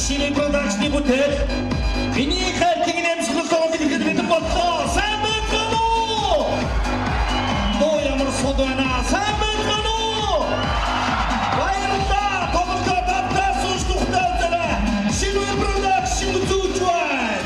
Шинэ продакшны бүтээл миний хайлтыг нэмсгэлсэн гэдэг бид бодлоо. Сайн байна уу? Доо ямар сод байна? Сайн байна уу? Баярлалаа. Тоглолтоо тавтаа сууж тухтаалаа. Шинэ продакшн үзүүч байна.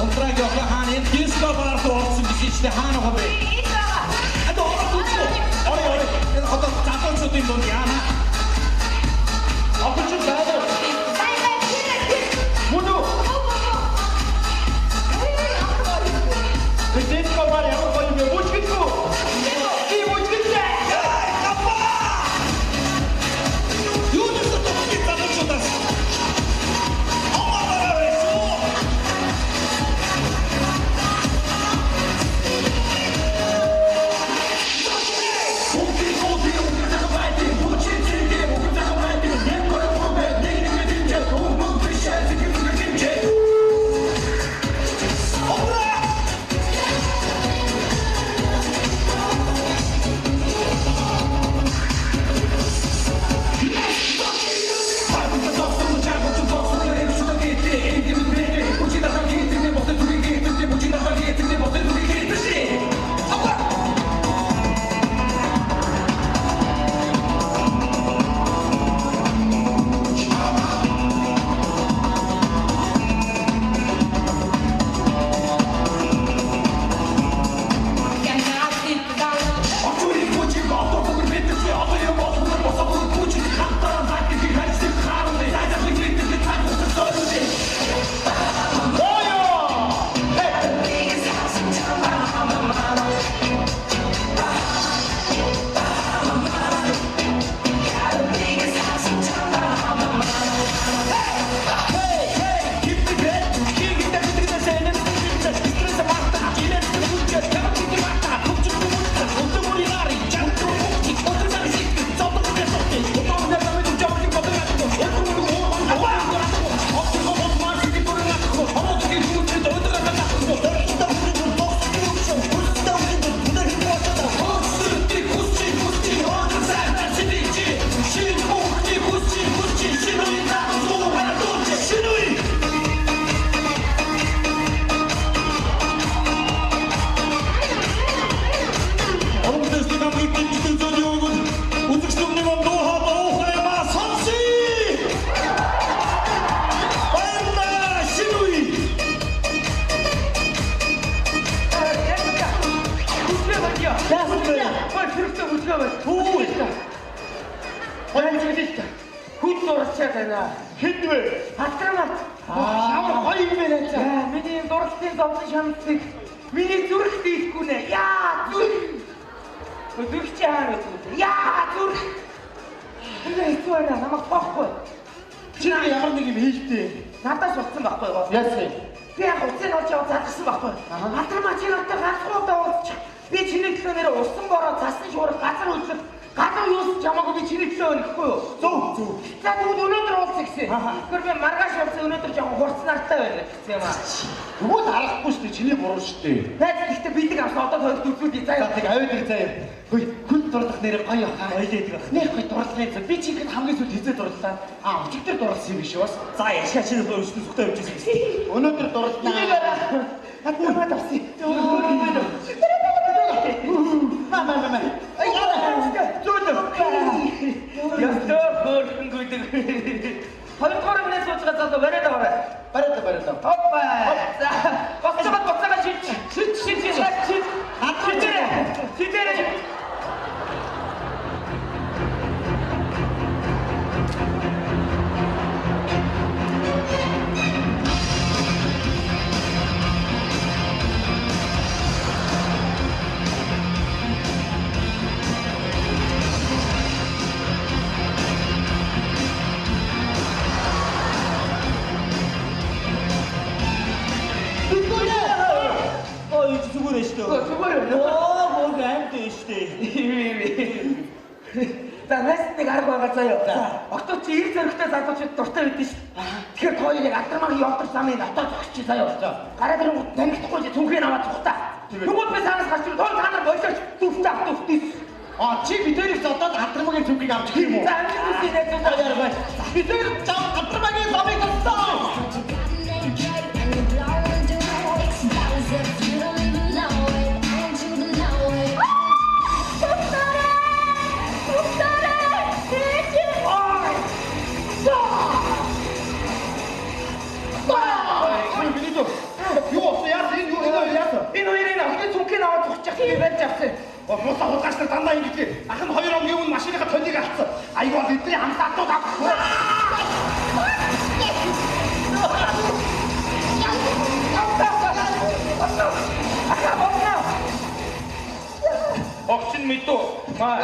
Онтраг явах хааны диско барт орсон гэж хаана хобэ. Одоо орой энэ хот цаатонцод юм бол яана. Апч даа. Муну. Диско бар яа хобэ мөчгитгүү. И мөчгитээ. Капа. Юунес тохти цаатонцодас. Өчигдөр дурласан юм биш үү? За яшаа чинь өөрсдөө зүгтээ явж ирсэн. Өнөөдөр дурлаа. Хатмаа тавси. Мама. Ястаа хөрхөн гүйдэг. Хоёрдугаар минут сууцгаа залуу бариад аваарай. Бариад. Хоппа. За. Боцоо шич. Хатчитэй. Зүгээр шүү. Зүгээр. Оо, гэнтэй шүү. За найсны арга байгаа заяа. Октоо чи ир зөрөгтэй залуучууд дуртай байдсан шүү. Тэгэхээр тоо яг алтармаг явдаг замын дотоод зогсчих заяа. Гараа дэрэн танигдахгүй цүнхээ аваад цухтаа. Тэгвэл би санаас гарч тоо та нар болооч зүвтээ автуфтис. Чи бидэрийг зодоод алтармагийн цүнхийг авчих юм уу? За амжилттай найзууд аяар бай. Бидэр алтармагийн замыг авсан. Юу яасан энэ энэ ахны цүнхээ аваад цухчих юм байж авсан. Муусаа хулгайч нар дандаа ингэдэг. Ах нь 2 хоногийн өмнө машиныхаа тоныг авсан. Айгаа бидний хамсаатууд авсан. Огчин мэдүү. Маа.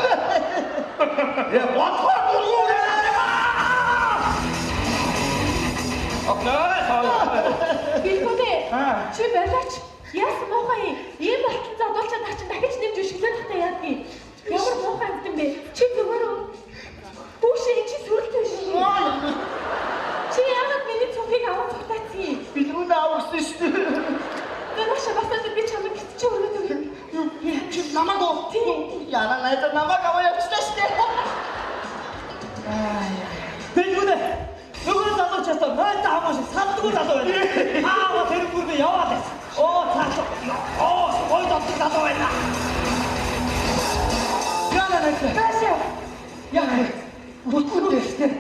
Бодхоо юу Билгүнэ. Чи байлаач. Яасан муухай ийм болтон задуулчаад таа чинь дахиж нэмж өшөглөх тахтай яадгийг. Ямар муухай юм бэ? Чи зүгээр үү? Бүшээ чи сүрэлтэй шүү. Чи яагаад миний цүнхийг авах цогтаацгий? Билгүүн авсан шүү дээ. Тэрнээс басаад би чамд битчих өргөдөг. Чи намайг оо. Яна найзаа намайг аваа явчихлаа шүү дээ. Билгүнэ. Нөгөө залуучаасаа найзаа хамааш салдгүй залуу байна. Аа тэр бүрдээ яваад байсан. Оо цааш. Ой дотор залуу байна. Яна найзаа. Башаа. Яа. Бүтгэвчтэй.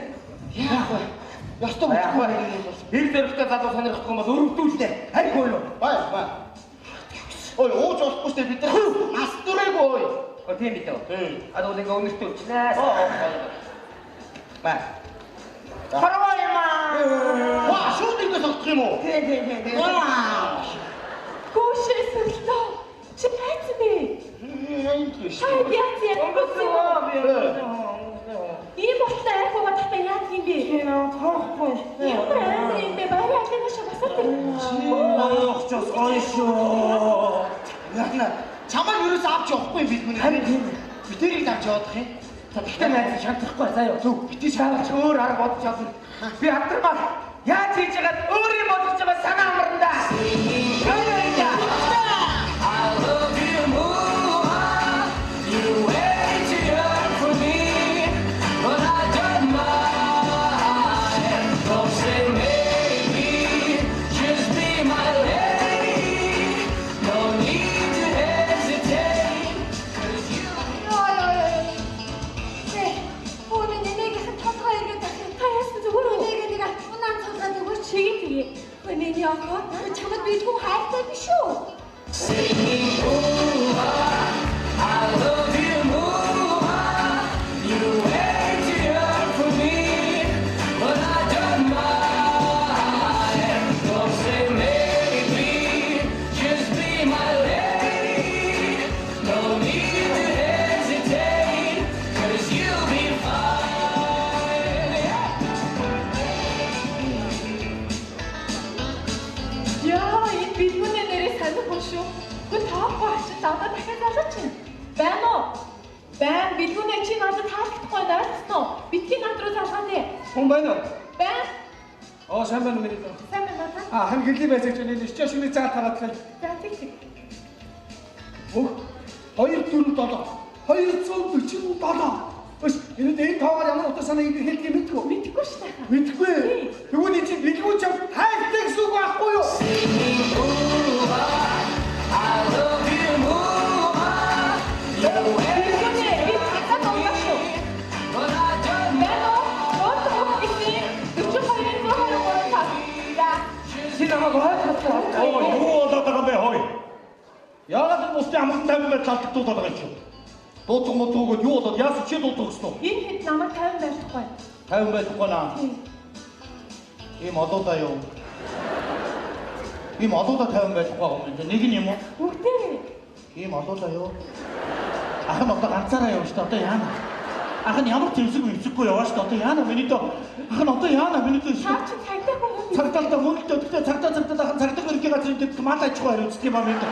Яах вэ? Ястаа бүтгэв. Ир зөрөгтэй залуу сонирхгүй юм бол өрөвдүүлдэ. Харин юу? Бай. Ой, ууж болохгүй шүү дээ бид нар. Нас дүрээгүй. О тийм ээ. А доо нэг өнөртөө өчнээс. Бай. Харвайма. Ваа, шууд ингэ согдох юм уу? Тийм. Гүшээ сүрэлтөө. Чи хайц бэ? Хай яац яа. Ийм болтой айхуугаа тахтай яадаг юм бэ? Тоохгүй. Ямар амар юм бэ? Баяр алинаш басаад. Очоос ойшоо. Яна, чамайг юус авч явахгүй билгүүн. Харин тийм. Бидэрийг авч явах юм. Тэгтээ найз шаардахгүй заяа. Зүг. Бити шаарч өөр арга бодож явсан. Би хатармаа яаж хийж яагаад өөрийн бодож байгаа санаа амарна. Миний охоо чамд билгүү хайртай биш үү? Надад дахиад залууч юм. Байна уу? Байна. Билгүүнээ чи надад таалагдахгүй найрсан уу? Битгий над руу залгаатай. Хүн байна уу? Байна. Оо сайн байна миний дөө. Сайн байна та. Хан гэлий байцаагч энэ шчээ шүний цаа тагаад хай. За тийм. Өг 247 247. Өс энэ тоогоор ямар утга санааг хэлдэг юм мэдгүй. Мэдгүй шүү дээ. Мэдгүй. Тэгвэл энэ чинь билгүү чам тайлтай гэсэн үг байхгүй юу? Юу болоод байгаа бэ хой? Яагаад бусдын амгалан тайван байдлаар алдагдуулаад байгаа юм? Дуудлага модгоогод юу болоод яасан чи дуудлага гэсэн үү? Энэ хэд намайг 50 байхгүй. 50 байхгүй наа. Ийм олоодаа юу? Ийм олоодаа 50 байхгүй юм. Нэг нь юм уу? Бүгдээ. Ийм олоодаа юу? Ах нь одоо ганцаараа явж та одоо яана? Ах нь ямар тэмцэг мөвцөггүй явааш та одоо яана миний дөө? Ах нь одоо яана миний дөө? Чаа чи цагдаа хүмүүс. Цагдаа мөнгөтэй цагдаа ах нь цагдаа мөрөгийн газрын дэд мал аж ахуй хариуцдаг юм аа миний дөө.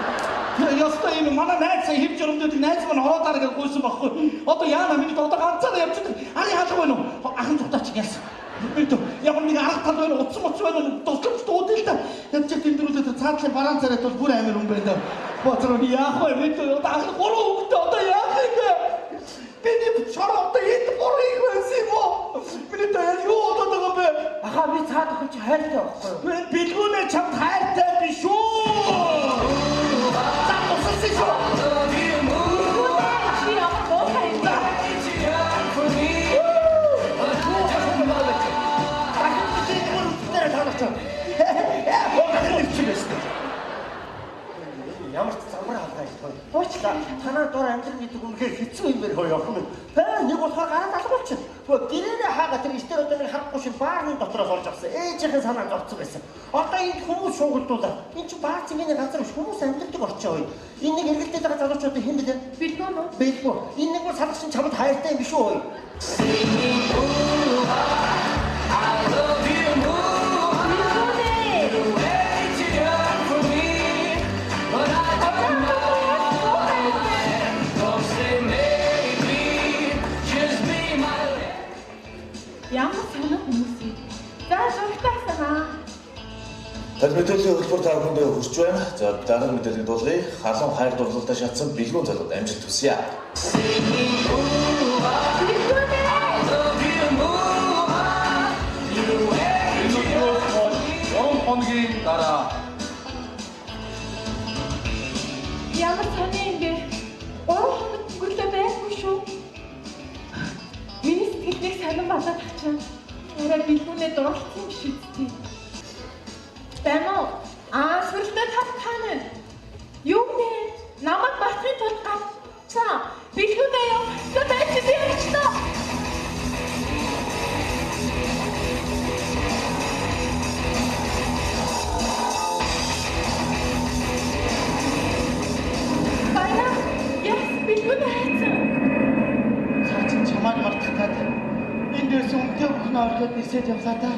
ёстой юм манай найз сая хэмж өрөмдөд найз маань ороод арга гүйсэн баггүй. Одоо яана миний одоо ганцаараа явчихдаг. Ани хаалга байна уу? Ахын зүгтаач яасан. Бид яг нэг арга тал байна утас байна тусламж дуудъя л да. Ядч тийм дөрүүлээд цаатлын бараан царайд бол бүр амир хүн байна. Боцроо яах вэ? Бид одоо ахын гурван хүүхдээ одоо яах вэ? Бидний чороо одоо энд гурван их байсан юм уу? Миний таяр юу болоод байгаа бэ? Ахаа би цаад охин чи хайртай байхгүй юу? Бэлгүүнээ чамд хайртай биш үү? За боссон шүү. Чи ямар муухай юм бэ? Ямар ч замбар хаалгаа их байна. Уучлаа. Танаа дор амьдрал гэдэг үнэхээр хэцүү юм байна хөө явах юм. Нэг болохоор гараад алгуулчих. Тэгвэл гэрээний хаага тэр ихтэй одоо нэг харахгүй шин баарны дотроос олж авсан. Ээжийнхэн санаанд орцсон байсан. Одоо энд хүмүүс шуугилдуулаад. Энд чи баар цэнгэний газар биш хүмүүс амьдардаг орчин үе. Энэ нэг эргэлдээд байгаа залуучууд хэн бэ? Бэлгүү нөө. Бэлгүү. Энэ нэг бол салгчин чамд хайртай юм биш үү? Ямар сонир хүмүүс юм. За зургатаа санаа. Тал мэдээллийн хөтөлбөр та бүхэндээ хүрч байна. За дараагийн мэдээллийг дуулъя. Халуун хайр дурлалдаа шатсан бэлгүүн залууд амжилт хүсье. Хоногийн дараа Ямар сони юм бэ? 3 хоног өнгөрлөө байхгүй шүү. Миний сэтгэлийг санан болоод ачаа. Орой бэлгүүнээ дурлцсан юм шиг үстэй. Бэмээ сүрэлтэй тавтана. Юу нэ? Намайг батрын тулд гацсан. Бэлгүүнээ яв. Тэтэйч би явчихлаа. Баяа. Яс бэлгүүнээ хайцсан. Цаачин чамайг мартах таад. Энд дэс өмдөө бүхэн орлоод нисээд явлаа да.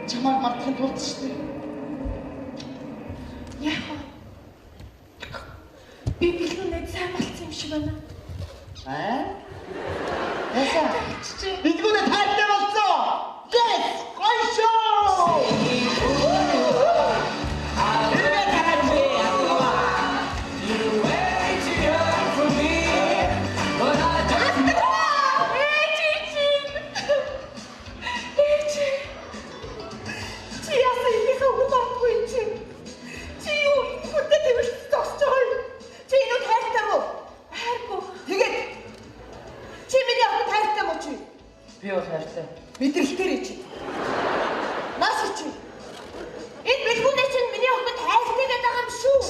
Чамайг мартахын тулд шүү дээ. Яах вэ? Би бэлгүүнээ сайн болцсон юм шиг байна. Яса. Чи Бэлгүүнээ хайртай болцоо. Yes! Гоё шүү! Би бол хайртай. Мэдрэлтээр чи. Нас чи. Энэ бэлгүүнээ чинь миний хөлбөд хайртай гэдэг юм шүү.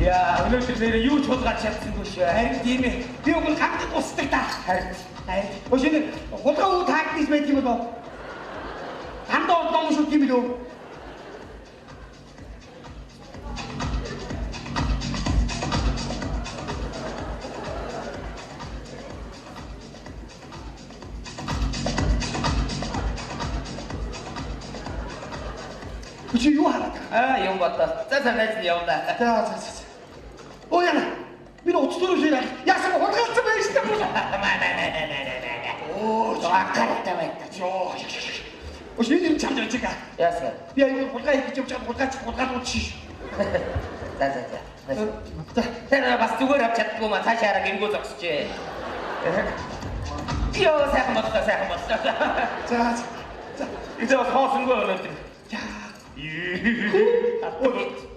Яа, өнөөдөр нэр юу ч хулгайч чадсангүй шүү. Харин тийм ээ. Би өгөл хангах устдаг та. Харин Ошин хулгай уу тактикс байт юм бол. Хандаа одон шүү тийм үү? Чи юу хараад? юм бодоо. За найз нь явна. За. Оо яна. Би уцтөр үсээр яасан хулгайлсан байж та бүл. Оо, жаакартай байта. Йоо. Ошин юм чамд очиг. Яасан. Би аюул хулгай хийж явж байгаа хулгайлууд шиш. За. Тэр бас зүгээр авч чаддгүй ма цаашаа гингүү зогсчээ. Йоо, сайхан бодлоо. За. Эцэг бас хоосонгүй өнөөдөр.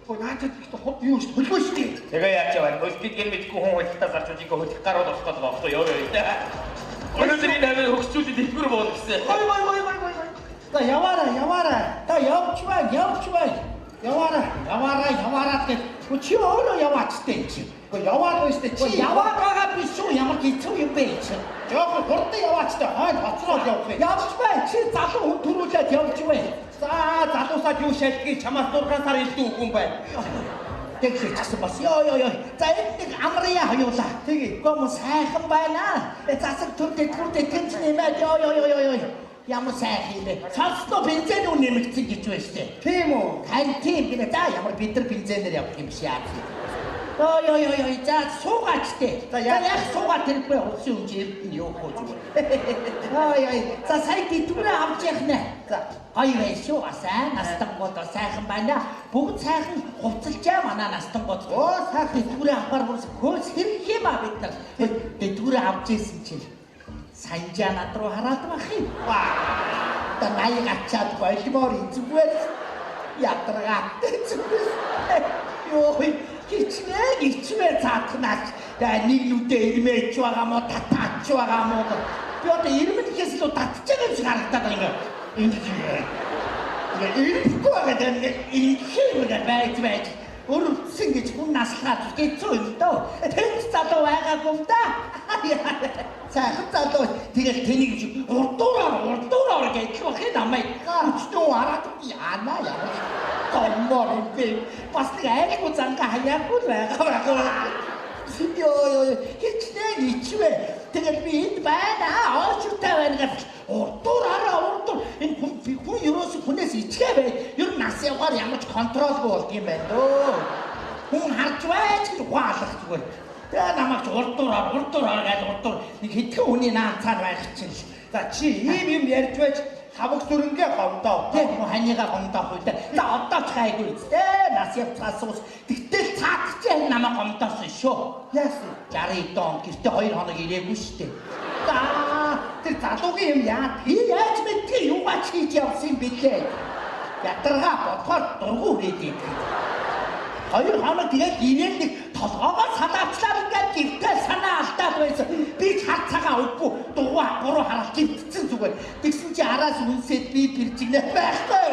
Ой, наатад хот юу шүү хөлбөө шүү дээ. Тэгээ яач яваа. Хөлтгийг мэдгүй хүн хөлтөөс авч үзийгөө хөлтг гарууд болох гэдэг байна. Ёо. Өнөөдөр энэ аваа хөгсчүүлээд хэлбэр болно гэсэн. Гой. За яваарай. Та явж бай. Яваарай гэд Чи өөрөө яваачтай чи. Гэхдээ яваад байна штэ. Чи яваад байгаа биш шүү. Ямар хэцүү юм бэ чи. Жохон хурдан яваачтай. Хойд хоцроод явах юм. Явж бай. Чи залуу хүн төрүүлээд явж бай. За залуусаад юу шалдгийг чамаас 6 сар илүү үгүй юм байна. Тэгшээ чигсэн бас ёо. За энэ нэг амраа хоёулаа. Тэгээ гом сайхан байна. Засаг төрдөө тэнц нэмээд ёо. Ямар сайхан юм бэ? Цалцлоо бензин үү нэмэгдсэн гэж байна штэ. Тийм үү? Харин тийм гинэ. За ямар бид нар бензинээр явах юм шиг яа. Ёо. За суугаач те. За яг суугаад тэргүй улсын хэмжээнд нь юу хөө зүгээр. За сая дэдвэрээ авч явах нэ. За гоё байх шүү. Сайн настангууд сайхан байна. Бүгд сайхан хувцалж байгаа манай настангууд. Сайхан дэдвэрээ авахар бүрс хөөс хэрэг юм а бид нар. Дэдвэрээ авч ийсэн чинь Санжаа над руу хараад байх юм. Та наяг ачаад болмоор зүгээр ядаргаад зүгээр. Ёо хичнээн цаатнаач. Нэг нүдээ ирмэж байгаа мó татаач байгаа мó. Би одоо ирмэнхээс л татж байгаа юм шиг харагдаад байна. Ингээ ирэхгүй байгаа ингээд байж. Өрөвсөн гэж хүн наслахад хэцүү юм дөө. Тэнд залуу байгаагүй юм да. Сайхан залуу тэгэл тэнийг урдуураар гэж бахи намайг өчтөө хараад яана. Гоммор юм би. Бас нэг айлгүй занга хаяагүй байгаа. Ёо хичнээн ичвэ. Тэгэл би энд байна. Очтой байна гэж урдуураа. Энэ хүн ерөөсөө хүнээс ичгээ бай. Ер нь нас явгаар ямар ч контролгүй болд юм байна дөө. Хүн харж байж гэж ухаалах зүгээр. Тэгээ намайг урдуураа гэж нэг хэдхэн хүний наан цаар байх чинь. За чи ийм ярьж байж хавх зүрэнгээ гомдоо. Тийм ханигаа гомдоох үү. За одоо ч хайгүй үстэй. Нас явцгаас ус. Тэгтэл цаадчихээ намайг гомдоосон шүү. Яасан? 60 дон гэртээ 2 хоног ирээгүй штэ. За тэр залуугийн юм яа. Яаж мэдээ юугаа ч хийж явсан юм бэлээ. Ядаргаа бодохоор дургу хийдэг. 2 хоног тэгээд ирээл нэг толгоогоо салаачлаар ингээд гівтэй санаа алдаад байсан. Би хацаага өггүй дугаа 3 хараад гівтсэн зүгээр. Тэгсэн чи араас үнсээд би биржигнээ байхгүй.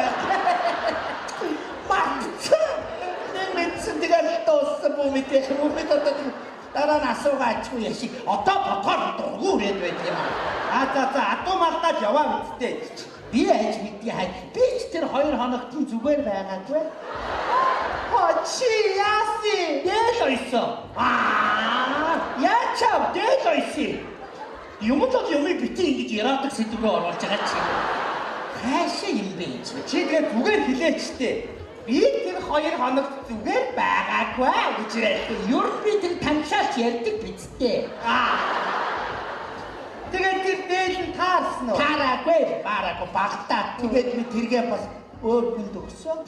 Мартсан. Нэмэтсэн тэгээд тооссон бүмэтэх бүмэт одоо дараа нь асуугаачгүй яшиг. Одоо бодохоор дургу хийд байт юм аа. За адуу малтаж яваа үсттэй. Би яаж мэдээ хай. Би ч тэр 2 хоногт зүгээр байгаагүй. Чи яаси? Дээло исэн. Яачаа дээло исэн. Юмдод битээ ингэж яраадаг сэдвээ оруулж байгаа чи. Хаашаа юм бэ чи? Чи тэгээд зүгээр хэлээчтэй. Би тэр 2 хоногт зүгээр байгаагүй гэж яриад. Юу би тэр таньшаач ярьдаг бидтэй. Тэгээд тэр дээл нь таарсан уу? Таараагүй багтаа. Тэгээд би тэргээ бас өөр хүнд өгсөн.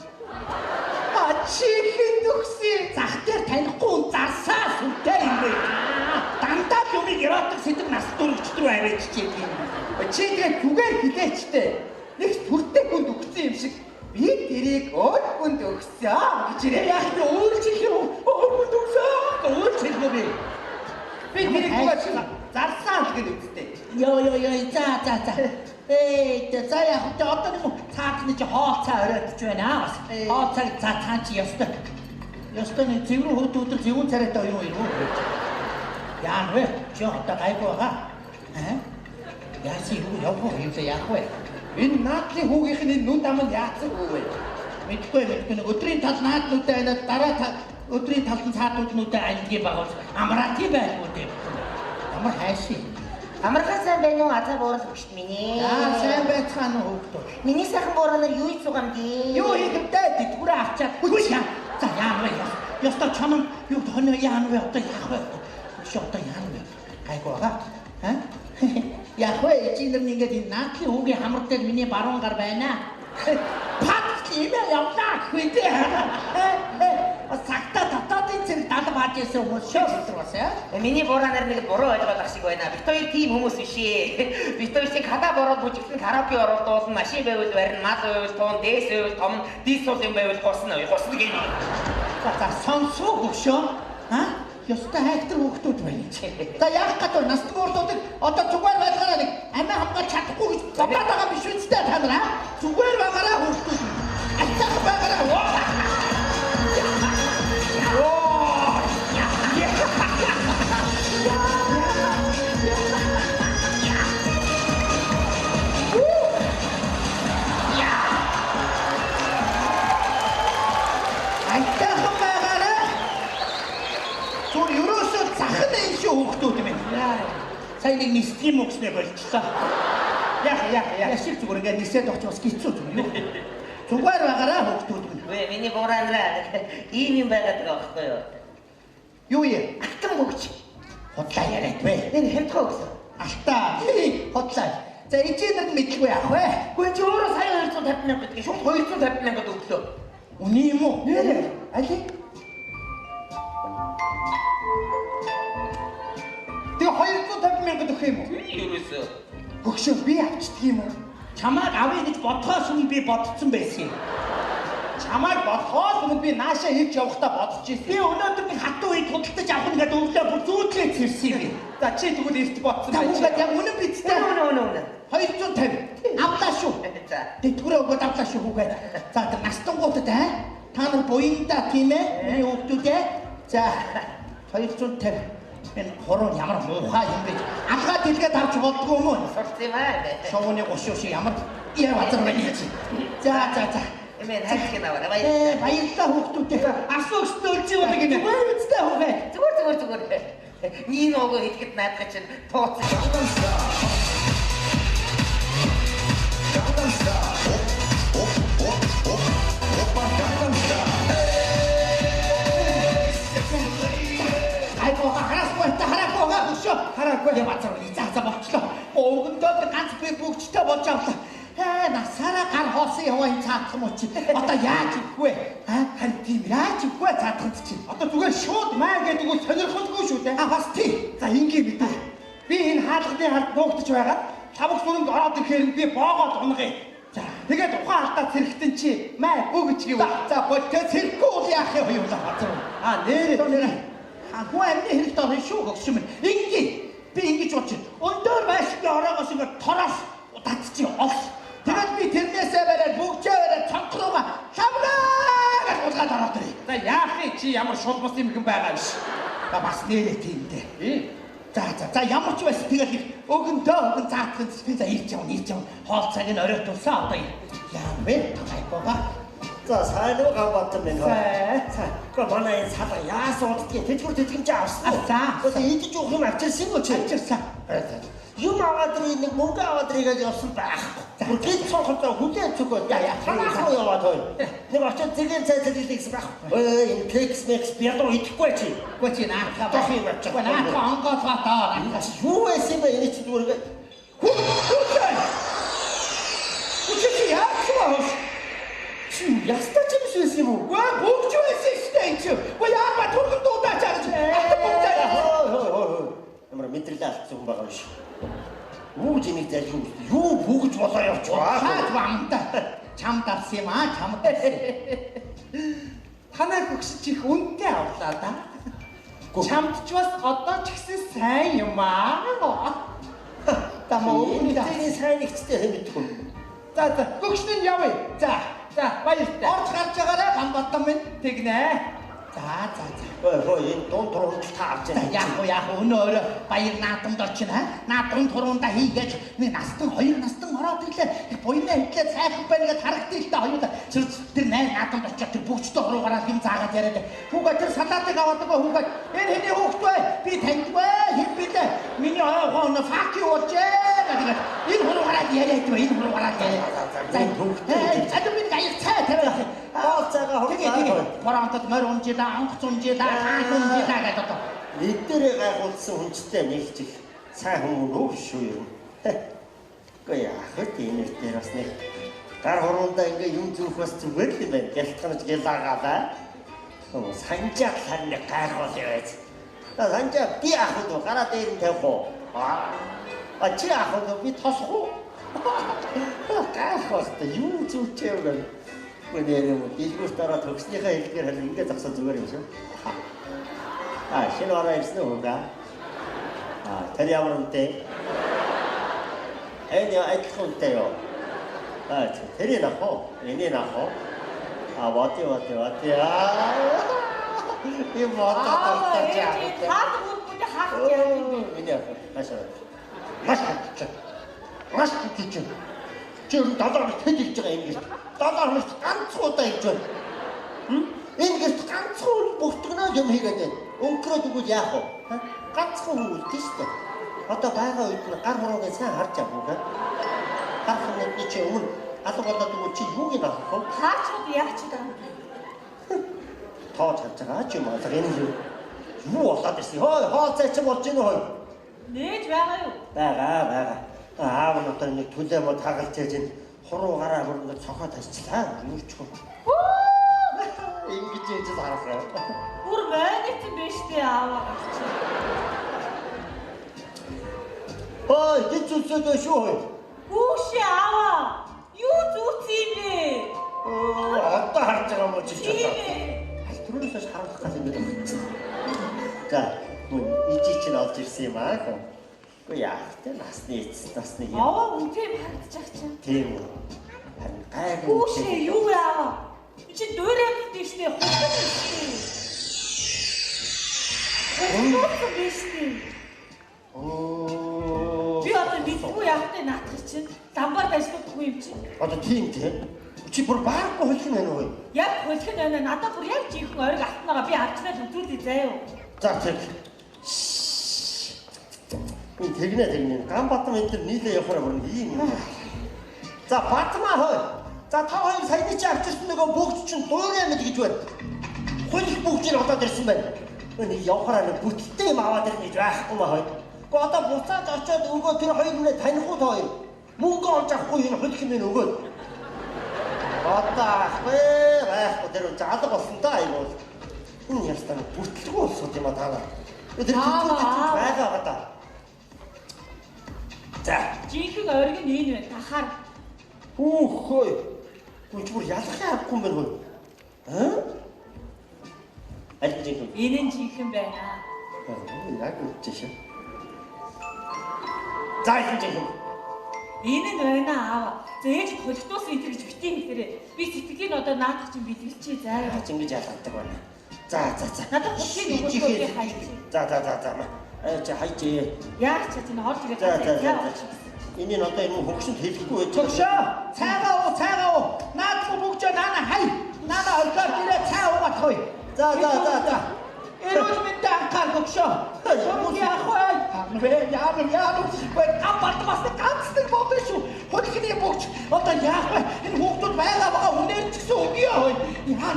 Чи хэд өгсөн? Зах дээр танихгүй зарсаа сүнтэй юм бэ? Дандаа юмыг яраадаг сэдв нас дөрөвч рүү аваач чи юм. Чи тэгээд зүгээр хэлээчтэй. Нэг төртэй хүнд өгсөн юм шиг би тэрийг өөр хүнд өгсөн гэж яриа. Яг нь өөр хүнд өгсөн. Өөр чихнэ би. Би тэрийг зүгээр зарсаа л гэж үгтэй. Ёо за. За яг одоо нэг цаатны чи хооцаа оройдч байна бас. Хооцаа цаатан чи ёстой. Ёстой нэг зэврүү хөдөө зэвүүн царайтай юу юм. Яан вэ? Чи одоо гайгүй байгаа. Яаси юу явах юм бэ яах вэ? Энэ наадлын хүүгийнх нь нүн дам нь яатсан үү вэ? Мэдгүй нэг өдрийн тал наадлуудаа энэ дараа өдрийн талын цаатууднуудаа англи байгуул амраати байлгүй дээ. Ямар хайши. Амархан сайн байна уу? Азар буурал өгчт миний. Сайн байцгаана уу хөөхдөө. Миний сайхан бууралаар юу хийж байгаа юм гээ? Юу хийдэмтэй дэдгүрээ авчаад. За яа вэ? Ёстой чамд юу тоноо яа вэ? Одоо яах вэ? Одоо яа вэ? Гайгүй байгаа. Яах вэ? Эцэг нар ингээд энэ наадлын хүүгийн хамар дээр миний баруун гар байна. Пат имээ явлаа хүйдээ. Сагта тататын зэрэг дал бааж ирсэн хүмүүс шоолтросаа. Миний бууралаар нэг буруу ойлгоод ах шиг байна. Бид хоёр тийм хүмүүс биш ээ. Бид хоёр шиг хадаа бороод бүжигсэн караоке оруулаад машин байвал барин, мал байвал туун, дээс байвал том, дисус юм байвал гурсан гэх юм. За сонсоо хөшөө. Ёстой хайхтар хүүхдүүд байна. За яах гэдэг вэ? Насны урдуудыг одоо зүгээр байлгаараа нэг амиа хамгаалж чадахгүй гэж бодоод байгаа биш үстэй та нар. Зүгээр байгаараа хүүхдүүд. Альцах байгаараа. Айтайхан байгаарай. Зүр ерөөсөө захын энэ шүү хүүхдүүд минь. Сайн нэг нисгийм өгснээ болчихлоо. Яа шиг зүгээр ингээд нисээд очиж бас хэцүү зүгээр юу. Зүгээр байгаарай хүүхдүүд минь. Вэ миний бураанраа ийм юм байгаад байгаа байхгүй юу? Юу юм? Алтан бүгч. Хотлаа яриад вэ. Энэ хямдхан өгсөн. Алтаа. Хотлаа. За ичээд мэдгүй яах вэ? Гүн чи өөрөө сая 250 мянга гэдгийг шууд 250 мянгад өглөө. Үний юм уу? Нэрээ. Али? Тэг 250 мянгад өгөх юм уу? Ерөөсөө. Өгшөө би авчдаг юм уу? Чамайг авъя гэж бодхоос өмнө би бодсон байсан юм. Чамайг бодхоос өмнө би наашаа хийж явахдаа бодож ирсэн. Би өнөөдөр нэг хатуу үед худалдаж авах нэгэд өглөө бүр зүүдлээ ирсэн юм. За чи тэгвэл эрт бодсон байх. Тэгвэл яг үнэн бидтэй. Үнэ. 250. Авлаа шүү. За. Тэтгэрээ өгөөд авлаа шүү хүүгээ. За тэр настангуудад та нар буянда тийм ээ? Миний хүүхдүүдээ. За 250. Энэ хорон ямар муухай юм бэ? Алгаа дэлгээд авч болдгоо юм уу? Сурц юм аа. Шовны гошоо шиг ямар яа базар байна гэж. За. Эмээ хайрцаг наваа. Баярлалаа хүүхдүүдээ. Асуух стөлж юм байна гинэ. Зүгээр үстэй хүүгээ. Зүгээр. Нин ого итгэд наадах чинь тооцоо. Хараагүй бацар за болчлоо. Өвгөндөө ганц би бүгдтэй болж авлаа. Насаараа гар хоосон яваа энэ цаадах юм чи. Одоо яаж ивгүй? Харин тийм яаж ивгүй цаадахд чи. Одоо зүгээр шууд маа гэдэг үг сонирхолгүй шүү дээ. Бас тий. За ингийн мэдээ. Би энэ хаалганы хард нуугдаж байгаа. Тавх сүрэнг ороод ирэхээр би боогоод унгая. За тэгээд ухаан алдаа цэрэгтэн чи маа өгч гэв. За бодтой цэрэггүй уу яах юм хоёулаа бацар. Нэрээ. Хуу амны хэрэгтэй орно шүү гогш юм. Би ингэж бодчих. Өндөр байшингийн ороогоос ингэ тороос татчих оф. Тэгээд би тэрнээсээ бараад бүгжээ бараад цонхрууга шавгаа гэж улгаад ороод ирээ. За яах вэ чи ямар шулбус юм хэн байгаа биш. За бас нэрээ тийм дээ. За ямар ч байсан тэгээд өгөн заатхан би за ирж явна. Хоол цаг нь оройтулсан одоо яа вэ? Тайпага. За сайн уу гавбат минь. За. Гэхдээ манай энэ салга яасан уддгийг тэтгэвч авсан. За. Тэгээд идэж уух юм авчирсан уу чи? Авчирсан. Юм аваад нэг мөнгө аваад ирэгээд явсан байхгүй. Бүр гид цонхтой хүлээн цогоо. Яа. Танаас руу яваад хой. Нэг очоод зэгийн цайцад илгэсэн байхгүй. Энэ кекс мэкс бядуу идэхгүй чи. Гү чи наахаа. Тохи бачаа. Гү наахаа онгоос батаа. Юу байсан бэ энэ чи зүгээр. Чи яах вэ? Яста ч юм шээс юм уу? Бүгж байсан шүү дээ. Яа ба түргэн дуудаач гэж. Ямар мэдрэлээ алдсан хүн байгаа юм шиг. Юу ч энийг залхив. Юу бүгж болоо явчихваа. Хаад бамта. Чам давсан юм аа, чам давсан. Танай гүгс чих үнтэй авлаа да. Чамд ч бас одоо ч гэсэн сайн юм аа. Тамаа энэ сайн нэгцтэй хэмэдэггүй. За гүгшний явъя. За баяртай. Орж гарч байгаарай гамбатан минь тэгнэ. За. Хөөе энэ дунд туруунд та авч яах өнөөр баяр наадамд очино. Наадам туруунда хийгээд нэг настан хоёр настан ороод ирлээ. Тэг буйнаа хэвлээ сайхан байна гэж харагдсан л да хоёулаа. Тэр найр наадамд очиод тэр бүгчтэй уруугараа юм заагаад яриад. Хүүгээ тэр салаатыг аваад байгаа хүүгээ энэ хэний хүүхд вэ? Би таньдгүй хэн билээ? Миний оогоон фак юу болжээ гэдэг. Энэ уруугараа яриад байна. Энэ уруугараа яриад. За админ гаяг цай тавиах. Цаага тэгээд боронтод морь унжила, анх зунжила, хаан унжила гэдэг одоо. Эдгээрээ гайхуулсан хүнчтэй нэгч их сайн хүмүүс үү шүү юм. Гэхдээ яах вэ энэ дээр бас нэг гар хуруундаа ингээ юм зүөх бас зүгээр л юм байна. Гялтганаж гэлаагаалаа. Санжааг харин гайхуул яваач. Санжаа би яах вэ? Гараа дээр нь тавих уу? Чи яах вэ? Би тосох уу? Гайхуул та юу зүгчээ вэ? Өнөөдөр дэлгүүр дараа төгснийхээ хэлгээр харин ингээ зогсоо зүгээр юм шүү. Шинэ ороо ирсэн үү га? Тэр ямар үнэтэй? Энэ адилхан үнэтэй юу? тэрийг авах уу? Энийг авах уу? Вати. И вот это тяжело. Хаад бүгд хаад яах юм бэ? Миний маш гэж. Чи долоор хэд хийж байгаа юм гээд. Долоор маш ганц удаа хийж байна. Энэ гэрт ганцхан бүгтгэнөө юм хийгээд байна. Өнгөрөөд өгвөл яах вэ? Ганцхан хүн үлдэн шүү дээ. Одоо байгаа үед нь гар хуруугаа сайн харж авах уу? Гар хурууны чи өмнө алга болоод өгвөл чи юуг нь авах вэ? Хаачууд яач байгаа. Тоож харж байгаа ч юм аа. Энэ юу болоод ирсэн? Хооцоо чи болж гинэ хой. Нээж байгаа юу? Байгаа. Аав нь одоо нэг төлөө мод хагалж яаж ин хуруугаараа хөрөнгө цохоод тавьчихлаа. Юу ч юм. Ингэж яаж харах вэ? Бүр байнэт юм биш үү ааваа. Ой, гэж үсэдэ шүү. Хүүшээ ааваа. Юу зүүц юм бэ? Одоо харж байгаа юм чи ч одоо. Тийм. Түрүүнээс харах гал юм байна. За, ичи чинь олж ирсэн юм аа. Гэхдээ яах вэ? Насны юм. Аваа үнтэй харагдчих чинь. Тийм үү. Харин гайгүй. Хүүшээ юу яаваа? Чи дуурайх нь штэ хутсан штэ. Хутсан штэ. Би одоо мэдгүй яахтай наадах чинь дамбаар дайсдаггүй юм чи. Одоо тийм тийм. Чи бүр баагүй хөлх юм байна уу? Яг хөлх нь байна. Надад бүр яг жинхэнэ ориг алтнаараа би авчнаа төвлөрүүлээ заяа. За тэг. Би тэгнэ. Ганбатан энэ нийлээ явахаар бүр ийм юм. За Батмаа хой. За та хоёр саяны чи авчирсан нөгөө бүгд чинь дуурай мэд гэж байна. Хөлх бүгд чинь одоо ирсэн байна. Энийг явахаар нэг бүтэлтэй юм аваад ирнэ гэж байхгүй маа хой. Гэхдээ одоо буцаад очиод өгөө тэр хоёр минь таних уу та хоёр. Мөнгө олж авахгүй энэ хөлх минь өгөөд. Одоо байхгүй тэр заалга болсон та айгуул. Энэ ястаа бүтлгүй болсон юм а таа. Тэр бүтлгүй байгаа да. За Жинхэнэ ориг нь энэ байна. Тахаар. Хөөе. Гүч бүр ялах яахгүй юм байна хөө. Аль жинхэнэ? Энэ нь жинхэнэ байна. Яг үтчихэ. За энэ жинхэнэ. Энэ нь байна аава. Зээж хөлтөөс энэ гэж битгий хэлээрээ. Би сэтгэлийг одоо наадах чинь бэлгэлчээ заа. Яаж ингэж ялгадаг байна. За. Надад хөдөлгөөний өгөөсөө хайж. За. Чи хайж. Яах ч тийм орж ирээд За. Энийг одоо юм хөгшөнд хэлэхгүй байж. Төгшөө. Цайгаа уу. Наадгүй бүгжөө наана хай. Наана орхоор ирээ цай уугаад хой. За. Эрүүл мэндэ анхаар төгшөө. Юу яах вэ? Яа. Вэ апартмаас ганцдаг бодсон шүү. Хөлхний бүгж одоо яах вэ? Энэ хүүхдүүд байгаа үнээр ч гэсэн өгье хой. Яа.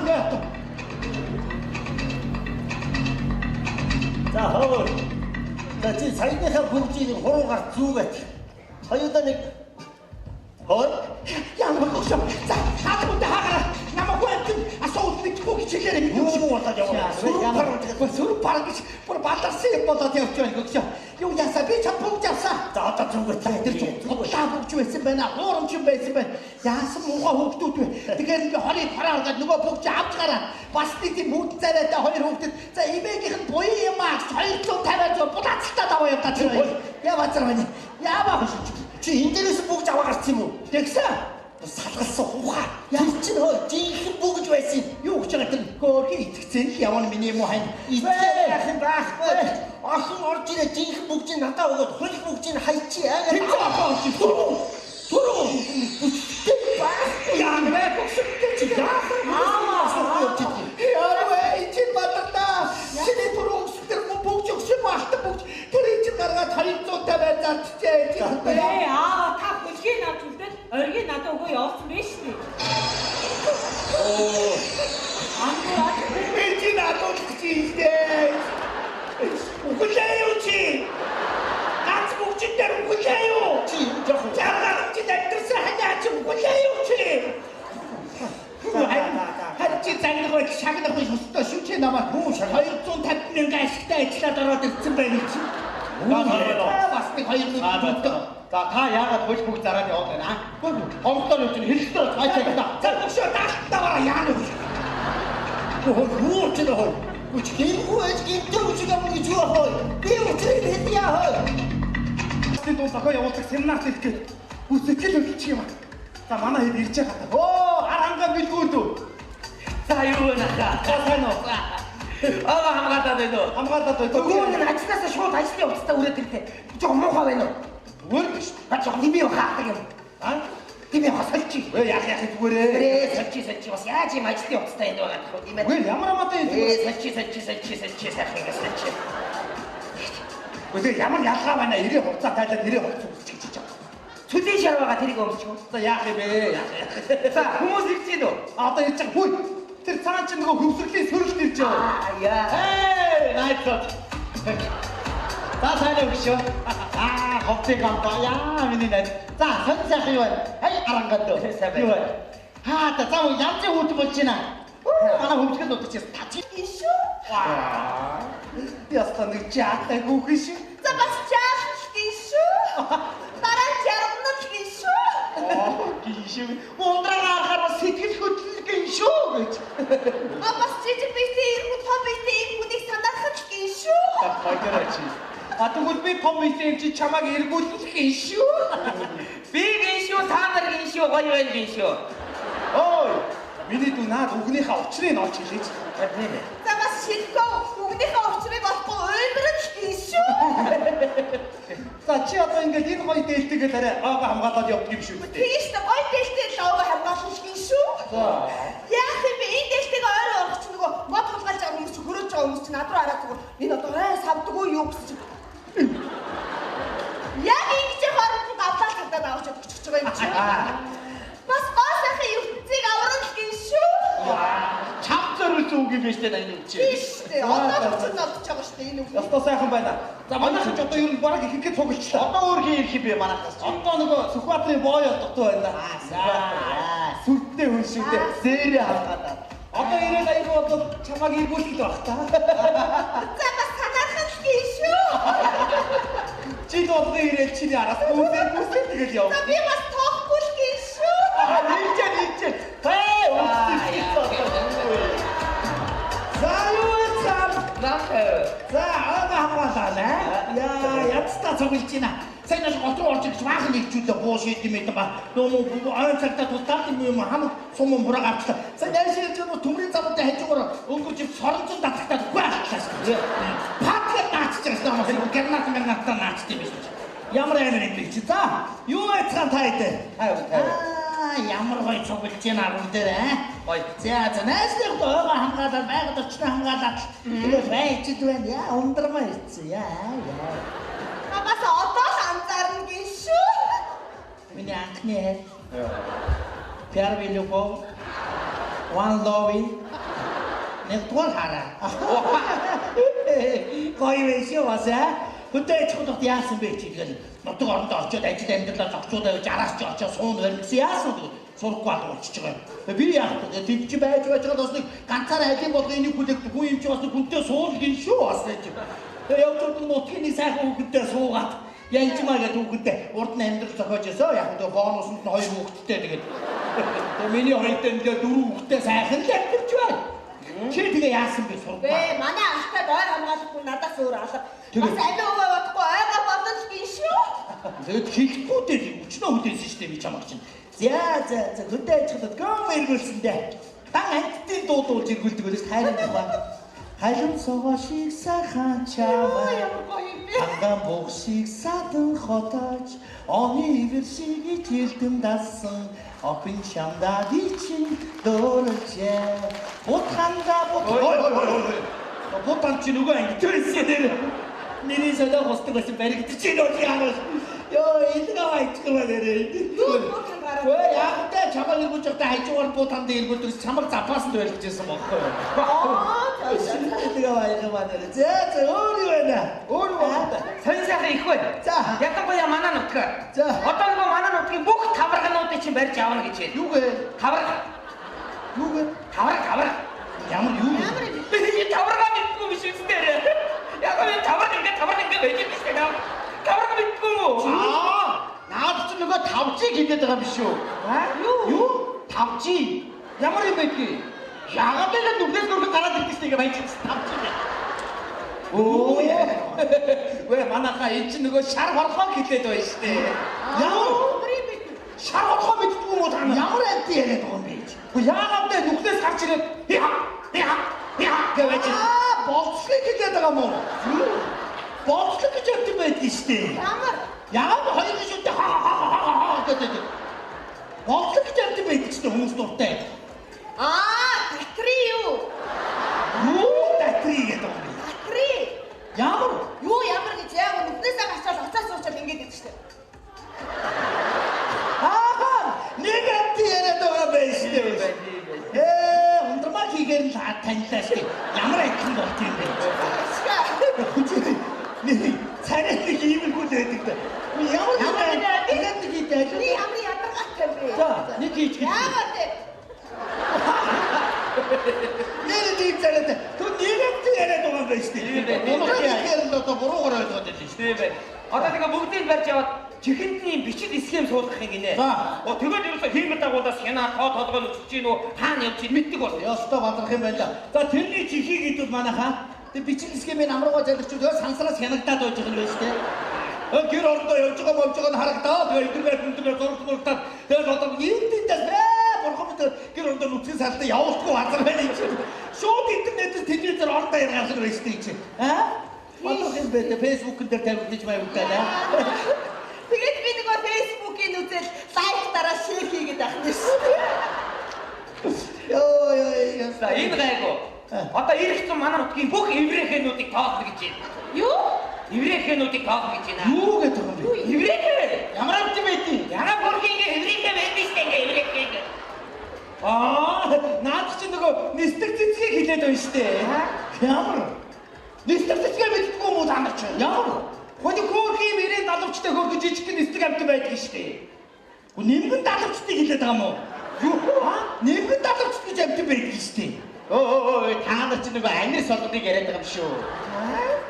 За хоо. За чи саяныхаа бүгжийг хуруугаар зүүгээд. Хоёудаа нэг хой. Ямар төгшөө. За хатгууд хаагаараа. Намайг асуулт мэдгүй хичээлээр Юу болоод яваа. Сүр парк гэж бүр баларсан юм болоод явж байна гөхшөө. Юу ясаа би чад бүгд явсаа. За одоо зүгээр Тэр чинь удлаа бүгж байсан байна. Хуурамч юм байсан байна. Яасан муухай хүүхдүүд вэ? Тэгэхээр би хорийг хараад нөгөө бүгж авч гараа. Бас нэг тийм бүгд царайтай хоёр хүүхдэд за эмээгийнх нь буян юм аа 250 булаацтаад аваа юм та тэр. Яваа зарвана. Яваа. чи энэ дээрээс бүгж аваа гарсан юм уу? Тэгсэн. Салгалсан ухаа. Тэр чинь хой жинхэнэ бүгж байсан. Юу гэж байгаа тэр гоогийн итгэцэн явна миний муу хань. Яахан байхгүй. Охин орж ирээ жинхэнэ бүгжийг надад өгөөд хөлх бүгжийг хайчи аа. Тэр апаа чи туруу. Яа нэ бохстой чи яахан. Яа чин батата. Чиний туруу өсдөр бүгж өгсөн баахта бүгж. Тэр чин гаргаад 250 зартчээ. Та хөлхийг авч үлдээд оргийг надад өгөө явуулсан байж тээ. Ангууд чи надад чийдээ. Үгүй юу чи? Ганц бүгжээр үгүй юу? Чи жоохон Яагаад чи дайтерс ханаач үгүй юу чи? Харин чи загнах шагнах хөстэй шүү чи намайг 250 мянган ашигтай ажиллаад ороод ирсэн байх чи. Бас нэг 200. За та яагаад хөл бүгд зараад яваад байна аа? Онцлоор юу ч хэлэлтээр цаашаа гэнэ. За өшөө даалтаваа яа нэ. Юу ч нөө. Үч гингүй ээж гинтэй үчиг амна гэж юу хой. Би үчиг хэдий хой. Тэд бол зохио явуулах семинар хийх гээд үсэтгэл өгчих юм аа. За манай хэд ирж байгаа. Оо аранга билгүү дүү. За юу вэ наа? Сайн уу? Хамгаалаад байна уу? Хамгаалаад байна. Төгөөр нь ажлаасаа шууд ажлын явцдаа үрээд ирлээ. Жоо муухай байна уу? Өөр биш. Бачаа би юу хаадаг юм? Аа? Тийм яа сольчих. Өө яах зүгээрээ. Ээ сольчих бас яаж юм ажлын явцтай энэ байгаа гэх юм бэ? Өө ямар амаатай юм. Ээ сольчих сайхан гэж сольчих. Өө ямар ялгаа байна 90 хугацаа тайлаад 90 хугацаа үсчих гэж байна. Цүлийн шар байгаа тэрийг өмсчих. За яах юм бэ? За хүмүүс ирж гин үү? Одоо ирж байгаа. Хүй. Тэр цаан чинь нөгөө хөвсгөлийн сөрөлт ирж байгаа. Яа. Эй, найзууд. За сайн уу шүү. Ховцыг ампаа. Яа, миний найз. За, сонь сайхан юу байна? Хай арангад дөө. Юу байна? За янз бүр болж байна. Манай хөвсгөл удаж тач. Ишүү. Ястаа нэг жаатай хүүхэн шиг. За бас чааш ишүү. Дараа чармнах ишүү. Гişүү. Ундраа харахаар сэтгэл хөдлөлгөн шүү гэж. Бас жижиг бисээ иргүүд том бисээ иргүүдийг санаахад ишүү. Хайгаарч. Атгул би том бисээ чи чамаг эргүүлэх шүү. Би гиншүү та нар гиншүү гоё байна гиншүү. Ой, миний дүү наад үгнийхээ учрыг олж хэлээч. Тийм ээ. За бас шилгөө үгнийхээ очрыг болохгүй уйлбарч ишүү. За чи одоо ингээд энэ гоё дээлтэйгээ тарай аага хамгаалаад явдаг юм шүү дээ. Тийш та гоё дэжтэй лого хамгаалах ишүү. Яах юм бэ? Энэ дэжтэйг ойр орох чинь нөгөө мод хулгайлж байгаа хүмүүс чи хөрөөж байгаа хүмүүс чи над руу хараад зүгээр энэ одоо савдгүй юу гэж чи. Яг ингэж хооронд авлаа цагдаад авч өгч байгаа юм чи. Бас гоосахын ертөнцийг аврал гиншүү. Чам зориулсан үг юм биш үү энэ үг чи. Тийш дээ. Одоо ч нодож байгаа шүү дээ энэ үг. Ястаа сайхан байна. За манайхан ч одоо ер нь бараг ихэхэд цуглчлаа. Одоо өөр хин ирэх юм бэ манайхаас чи. Одоо нөгөө Сүхбаатарын боо яддаг байна. Сүрдтэй хүн шиг дээ. Зээрээ хавтаад. Одоо ирээд аягүй одоо чамаг эргүүлэх л баг та. За бас санаахын гиншүү. Чи одоо ирээд чиний араас гүйсээ тэгэл яв. За би бас тоохгүй л гиншүү. Нийч. Хей, За юу яцсан? За ага хамгаалаа. Яцтаа цуглж байна. Сайн нэг гот руу орж ирж баахан нэгчүүдээ бууш идэм юм ба. Нөө ойн цагтаа тултаад юм хамаг сум мураг авчлаа. Сайн яшиж нөгөө төмрийн замтай хажуугаар өнгөрч соронцон татагтаад үгүй ахлаа. Патга таачж байгаа юм. Гернатаа наачд юм биш. Ямар амар юм бэ чи? За юу яцсан та хэдэ? Ямар гоё цуглж байна аруу дээр гоё. За найстай ойгоо хамгаалаад байгаад очно хамгаалаад. Тэгээд байчд байна. Яа ундрмаа ирсэн. Яа. Бас одоо л анзаарна гиншүү. Миний анхны Первый любовь. One loving. Нэгдүгээр хараа. Гоё биш үү басаа? Хөдөөж ходод яасан бэ чи тэгэл нутаг оронд очиод ажил амьдралаа зогцоод байж араас ч очиод суун барьна гэсэн яасан бэ? Сурахгүй болчихж байгаа. Би яах вэ? Тэвч байж байгаа бас нэг ганцаараа хадийн болгоо энийг хүлээгдэх хүн юм чи бас хүнтэй суулгин шүү бас гэж. Тэгээ явж нутгийн сайхан хүүхэдтэй суугаад янжмаа гэдэг хүүхэдтэй урд нь амьдрал зохиож өсөө яг нөгөө бонуснд нь 2 хүүхэдтэй тэгээд миний хоёртой нэг 4 хүүхэдтэй сайхан л амьдч байна. Чи тэгээ яасан бэ сургуу? Бэ манай анхтай ойр хамгаалахгүй надаас өөр алга. Бас амиа өвөө бодохгүй ойроо бодож гиншүү. Тэгээд хэлэхгүй дээ өчнөө хүлээсэн шүү дээ би чамаг чинь. За хөдөө ажиллаад гом эргүүлсэн дээ. Дан амттын дуудуулж эргүүлдэг байлаа шүү хайрын тухай. Хайрын согоо шиг сайхан чамаа. Ханган бог шиг садан хотож оны ивэр шиг итгэлдэн дасан. Опин шамда дичин дөрөжээ. Бутханда ой. Бутан чи нөгөө ангитэрсэн дээр. Миний солио хостог байсан баригдчих чи нөө яагаад. Йоо эдгээр айчгаа нэрээ. Өө яг тэ чамаг иргүүлж байхдаа хажуугаар бутан дээр иргүүлдэг чамаг запаасанд байлгаж байсан бохоо. Эдгээр айгаа нэрээ. За өөр юу байна? Өөр байна. Сонь сайхан их байна. За. Ятангуяа манай нутгаар. За. Одоо нөгөө манай нутгийн бүх таваргануудыг чинь барьж авна гэж байна. Юугээ? Таварга. Юугээ? Таварга. Ямар юу? Би таварга мэдгүй биш үстэй. Яг нь таварга ингээд байж биш гэдэг. Таварга мэдгүй үү? Наад чи нөгөө тавчиг хийгээд байгаа биш үү? Юу? Тавчиг. Ямар юм бэ гээ? Яагаад ингэ нүдээс нурх гараад ирдэж байгаа байж тавчиг. Оо яа. Вэ манайхаа энэ чинь нөгөө шар хорхоо хэлээд байна шүү дээ. Ямар шар хорхоо мэддгүй юм уу та? Ямар анти яриад байгаа юм бэ? Яагаад вэ нүхнээс гарч ирээд гэвэж. Болцлог хэлээд байгаа юм уу? Болцлог гэж өгдөг байдаг шүү дээ. Ямар Яагаад хоёр шүтээ гэдэг. бодлого амт байдаг ч хүмүүс дуртай. Батри юу? Юу татри гэдэг юм. Батри. Ямар? Юу ямар гэж яг нүднээсээ гачаал уцаас суучаад ингэж гэдэг чинь. Нэг амт яриад байгаа байж дээ. Ундрмаа хийгээр л танилаа шүү. Ямар айхан болт юм бэ? Царай нэг ийм л байдаг да. Ямар нэг хийдэг. Би ямар ядаргатай бэ? За, нэг хийчих. Яагаад вэ? Нэрийг царайтай. Түн нэг амт яриад байгаа байж дээ. Ундрмаа хийгээр л одоо буруугаар ойлгоод байлаа шүү. Тийм бай. Одоо тэгээ бүгдийг барьж яваад чихэндний бичил схем суулгах юм гинэ. Тэгээд ерөөсө хиймэл дагуулаас хянаа толгой нь өчөж гинөө хаана явж ийн мэддэг бол. Ёстой бадрах юм байна. За тэрний чихийг идвэл манайхаа тэг бичил схемийн амрууга залгчуд сансраас хянагдаад байж байгаа юм байна шүү дээ. Гэр орондоо явж байгаа харагдаад тэгээ интернет зургуултаад тэгээд одоо интернетээс бурхан мэд гэр орондоо нүцгэн салтаа явуулахгүй газар байна юм чинь. Шууд интернетээс телевизээр орон даяар гаргах байж дээ чинь. Бодлого юм бэ? Facebook дээр тавигдаж байвтаа. Тэгээд би нөгөө Facebook-ийн үзэл лайк дараа шеэр хийгээд ахна шүү. Ёо. За энэ гайгүй. Одоо ирэх зам манай нутгийн бүх еврейхэнүүдийг тоолно гэж байна. Юу? Еврейхэнүүдийг тоолно гэж байна. Юу гэдэг юм бэ? Еврейхэ. Ямар амт байдیں۔ Яна бүргийн еврейхэ байдаг шүү дээ еврейхэ. Наад чинь нөгөө нисдэг цэцгийг хилээд байна шүү дээ. Ямар? Нисдэг цэцгээ мэддэггүй юм уу та нар чинь? Ямар? Хоны хөөрхийн мөрийн далавчтай хөөрхөн жижиг нисдэг амт байдаг шүү дээ. Гү нимгэн далавчтыг хилээд байгаа юм уу? Юу? Нимгэн далавчт гэж амт байдаг шүү дээ. Та нар чинь нөгөө анир солгыг яриад байгаа юм шүү.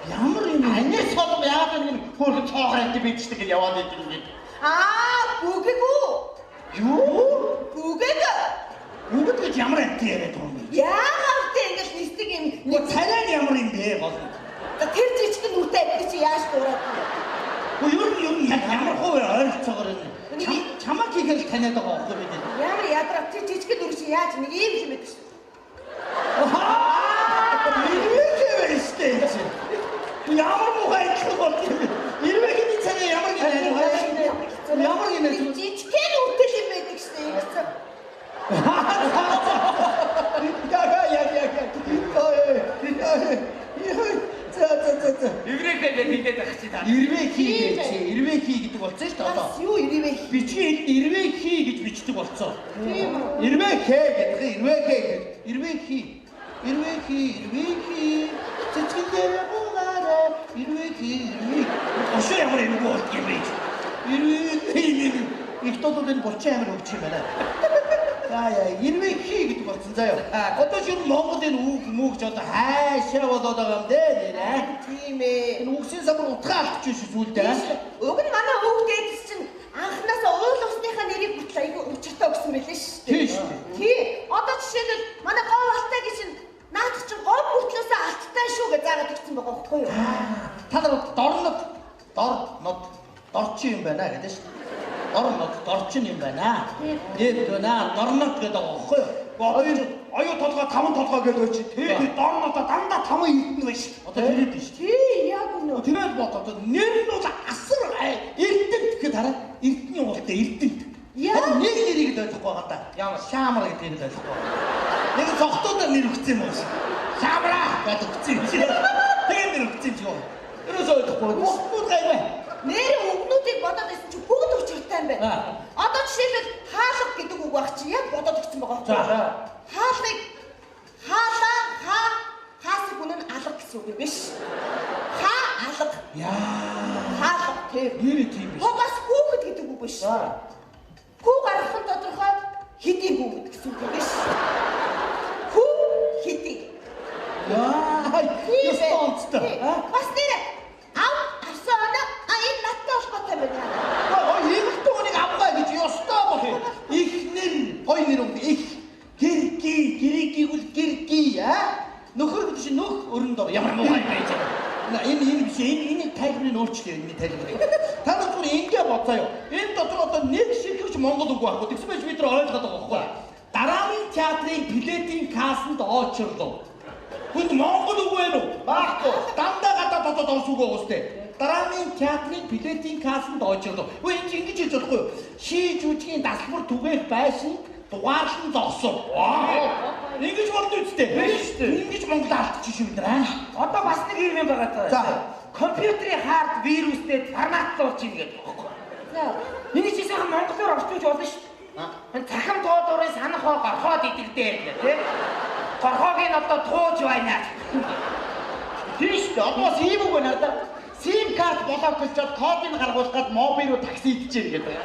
Ямар юм анир солго яагаад нэг хөөрхөн цоохор амт байдаг шүү гэж яваад байдаг юм гээд. Бүгэгүү. Юу? Бүгэг. Бүгд гэж ямар амт яриад байгаа юм бэ? Яагаад тэ ингэж нисдэг юм? Гү царай нь ямар юм бэ? Тэр жижиг нүртэй амт чи яаж дуурайд? Юу ямар хувь ойролцоогоор чамаг хийгээл таниад байгаа байхгүй бид. Ямар ядрав чи жижиг нүр чи яаж нэг юм юм байдаг шүү. Ямар мухай болт юм. Ирвэгийн царай ямар гинэ? Ямар гинэ? Жижиг нүртэй юм байдаг шүү. Еврейхэ гэдэг ахчих та. Ирвэхий гэдэг болцсон шүү дээ одоо. Юу ирвэх? Бичгийн ирвэхий гэж бичдэг болцсон. Тийм үү. Ирвэхэ гэдэг ирвэхий. Цэцгэн дээр угаараа ирвэхий. Ошоо ямар юм бол юм бэ? Ирвэхий их тодорхой болчих амар өгч юм байна. Ирвэхий гэдэг болсон заяа. Одоо ч юм Монгол энэ үг мөөгч одоо хайшаа болоод байгаа юм дээ нэрээ. Тийм ээ. Энэ үгсийн самбар утгаа алдчих шүү зүйлдээ. Уг нь манай үг дээдс чинь анхнаасаа уул усныхаа нэрийг бүтлээ айгу учиртай өгсөн байлээ шүү дээ. Тийм шүү. Тий. Одоо жишээлбэл манай гов алтай гэж наад чинь гов бүтлөөсөө алттай шүү гэж заагаад өгсөн байгаа байхгүй юу? Та нар дорчин юм байна гэдэг шүү. Дорчин юм байна. Нэг дорнот гэдэг байгаа байхгүй юу? Оюу толгой 5 толгой гэдэг өч. Тэгээд дорнотоо дандаа 5 ирдэн байна шүү. Одоо тэрээд шүү. Тий, яг үнэ. Тэгээд бодоод нэр нь бол асар эрдэнэ гэхэд хараа эрдэнийн уултай эрдэнэ. Яг нэг нэрийг л ойлгохгүй байгаа да. Ямар шаамар гэдгийг л ойлгохгүй. Нэг цогтуудаар нэр өгсөн юм уу? Шаамра гэдэг өгсөн юм шиг. Тэгээд нэр өгсөн юм шиг. Ерөөсөө ойлгохгүй. Бүгд гайваа. Нэр өгнүүдийг бодоод байсан чи бүгд учиртай юм байна. Одоо жишээлбэл хаалга гэдэг үг баг чи яг бодоод өгсөн байгаа байхгүй юу? Хаалгыг хаас хүн нь алга гэсэн үг юм биш. Алга. Хаалга тийм. Нэр тийм биш. Хогас хүүхэд гэдэг үг биш. Хүү гарах нь тодорхой хэдий хүүхэд гэсэн үг биш. Хүү хэдий. Ёстонцтой. Бас нэр авсаана энэ наттай холбоотой байна. Эмэгтэй хүнийг авгаа гэж ёстой болох. Ихнэр хоёр нэр үг их гэрги нөхөр гэдэг чинь нөх өрөндөө ямар муухай байж байгаа. Энэ биш энэ тайлбарыг өөрчлөе энэ тайлбарыг. Та нар зүгээр ингэ бодоё. Энэ дотор одоо нэг шилжүүлж Монгол үг байхгүй. Тэгсэн байж бид нар ойлгоод байгаа байхгүй. Дараагийн театрын билетийн кассанд очрлоо. Хүнд Монгол үг вэ нү? Баггүй. Дандаа гадаад дотоод орс үг байгаа үстэй. драмын театрын билетийн кассанд очирлоо. Үгүй ингэж хийж болохгүй юу? Шиж үжгийн даслбар түгээх байшин дугаарлан зогсов. Ингэж болд үстэй. Ингэж Монгол алдчих шүү бид нар. Одоо бас нэг юм байгаа За. даа. Компьютерийн хард вирустэй форматлуулж ийн гэдэг байхгүй. За. Миний чи сайхан монголоор орчуулж болно шүү. Цахим тоодорын санахоо горхоод идэгдээ гэх тий. Горхоог нь одоо тууж байна. Тийш дээ. Одоо бас ийм үг байна да. SIM карт болоод төлчөөд кодыг гаргуулгаад мобил руу такси идчихээн гэдэг.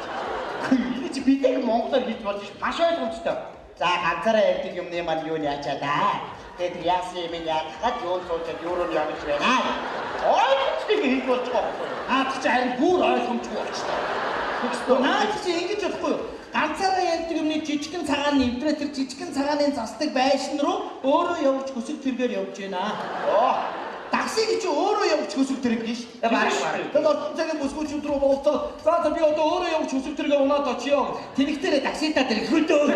Энэ чи бидэг монголоор хийж болж маш ойлгомжтой. За ганцаараа ярьдаг юмны маань юу яачаа да. Тэгээд яасан юм яахад юу суулжаад юу руу явж байна. Ойлгомжтой хийж болж байгаа байхгүй юу? Наад чи харин бүр ойлгомжгүй болчихлоо. Наад чи ингэж болохгүй юу? Ганцаараа ярьдаг юмны жижигхэн цагаан нэвтрээ тэр жижигхэн цагааны застдаг байшин руу өөрөө явж хүсэл тэргээр явж байна. Такси гэж өөрөө явж хүсэл тэрэг гэж. Тэгээд орчин цагийн бүсгүүчүүд рүү болцоод за би одоо өөрөө явж хүсэл тэргээ унаад очиё. Тэнэгтэрээ такситаа тэр хөлдөө.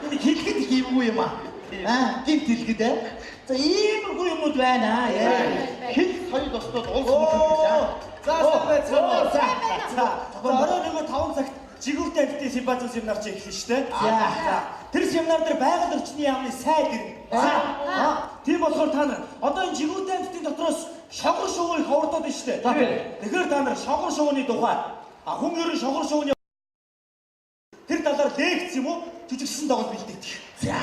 Энэ хэлэхэд их юмгүй юм аа. Гинт хэлгээд ээ. За иймэрхүү юмуд байна. Хэл соёл ослоод улс мөрөглөө. За орой нэг 5 цагт жигүүртэй амтны симбазиум семинар чи эхэлнэ шүү дээ. За. Тэр семинар дээр байгаль орчны яамны сайд ирнэ. Тийм болохоор та нар одоо энэ жигүүртэй амтны дотроос шогор шувыг ховордоод байна шүү дээ. Тэгэхээр та нар шогор шувны тухай хүн ерөн шогор шувны тэр талаар лекц юм уу жүжигсэн тоглолт бэлдээдэг. За.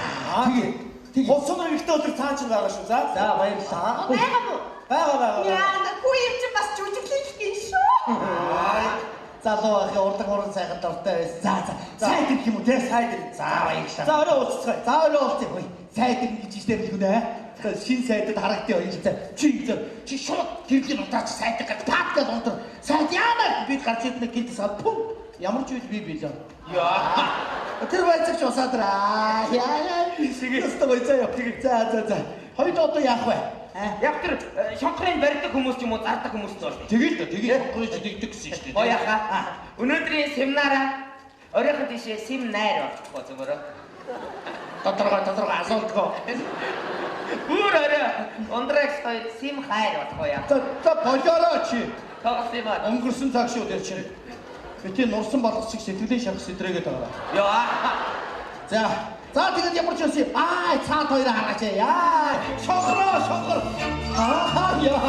Тэгээ. Болсонор ихтэй өдөр цаан чинь байгаа шүү. За баярлалаа. Байгаа мó? Байгаа. Яа, хүү юм чи бас жүжиглэх гин шүү. Залуу ахи урдаг уран сайхан дуртай байсан. За. Сайд ирэх юм уу те? Сайд ирэх. За баярлалаа. За орой уулзцгаая. За орой уулзъя. Сайд ирэх гэж ихтэй хэлгүнэ. Шинэ сайдад харагдтыг ойлцоо. Чи шууд тэрлийн удаач сайдаг гэж паткад онтор. Сайд яана бид гарч ирэх нэг гинт сад. Ямар ч үйл би билээ. Яа. Тэр байцагч усаадраа. Яа. Өстө байцаа яв. За. Хоёул одоо яах вэ? Яг тэр шонхрын барьдаг хүмүүс ч юм уу зардаг хүмүүс ч бол. Тэгээд шонхрыг дэгдэг гэсэн шүү дээ. Гоёха. Өнөөдрийн семинараа оройхон тийшээ семинар болчихгоо зөвөрөө. Тодорхой асуултгоо. Бүр орой ундрагч хоёр сим хайр болохоо яа. За болоороо чи. Тоглосон юм аа. Өнгөрсөн цаг шүү дээр чи. Бити нурсан болгоч шиг сэтгэлээ шахах сэтрээгээд байгаа. Яа. За тэгээд ямар ч юм. Цаад хоёроо хараач яа. Шохор. Яа.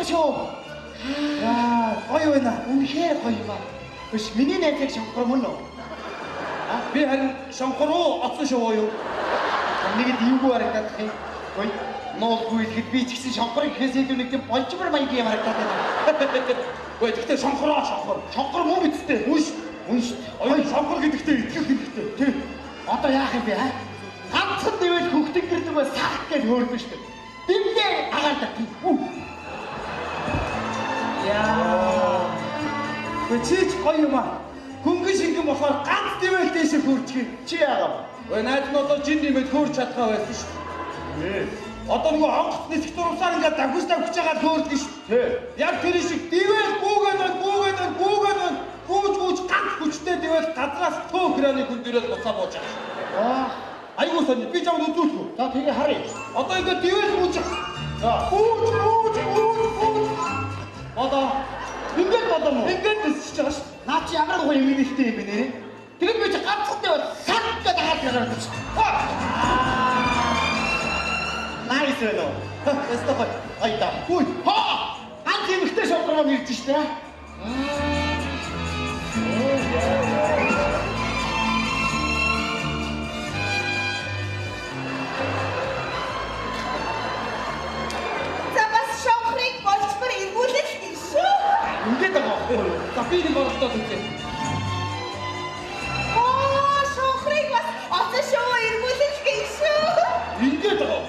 Шонхор. Яа, гоё байна. Үнэхээр гоё юм аа. Биш миний найзыг шонхор мөн үү? Би харин шонхор руу оцсон шүү юу? Нэгэд юугүй харагдаад юм. Гоё. Ноолгүй ихэд би ч гэсэн шонхор гэхээс илүү нэг тийм болжмар маягийн юм харагдаад байна. Ой, тэгтээ шонхороо. Шонхор мөн үсттэй. Үнш. Ой, шонхор гэдэгтээ итгэх хэрэгтэй. Тий. Одоо яах юм бэ аа? Ганцхан нэвэл хөхтөг гэрдэг ба сах гэж хөөрдөн шүү дээ. Дэмдээ агаардаг. Яа. Чич гоё юм аа. Хөнгөн шингэн болохоор ганц дэвэл дэше хөрчих. Чи яагаад? Ой, найд нь одоо жин нэмээд хөөрч чадхаа байсан шүү. Одоо нөгөө онгоц нисэх дурсаар ингээд давхиж байгаа хөөрдөг шүү. Яг тэр шиг дэвэл гүүгээд гүүж ганц хүчтэй дэвэл газраас төө граны хүн дээрээ буцаа бууж байгаа. Айгуу сони би чамд үзүүлэх. За тэгээ харъя. Одоо ингээд дэвэл гүүж. За. Гүүж. Одоо ингээд бодоо мó. Ингээд төсөж байгаа шүү. Наа чи ямар гоё юм нэлтэй юм бэ нэрээ? Тэгэд би чи ганцтай бол сар гэдэг хаад гараад чи. Найс вэ? Эстохой. Айда. Хүй. Ганц юмхтэй шодроо ирж штэ. Ингээд байгаа. За би нэг оролдоод үзье. Шонхрыг бас оцсон шүү, эргүүлэх гин шүү. Ингээд байгаа.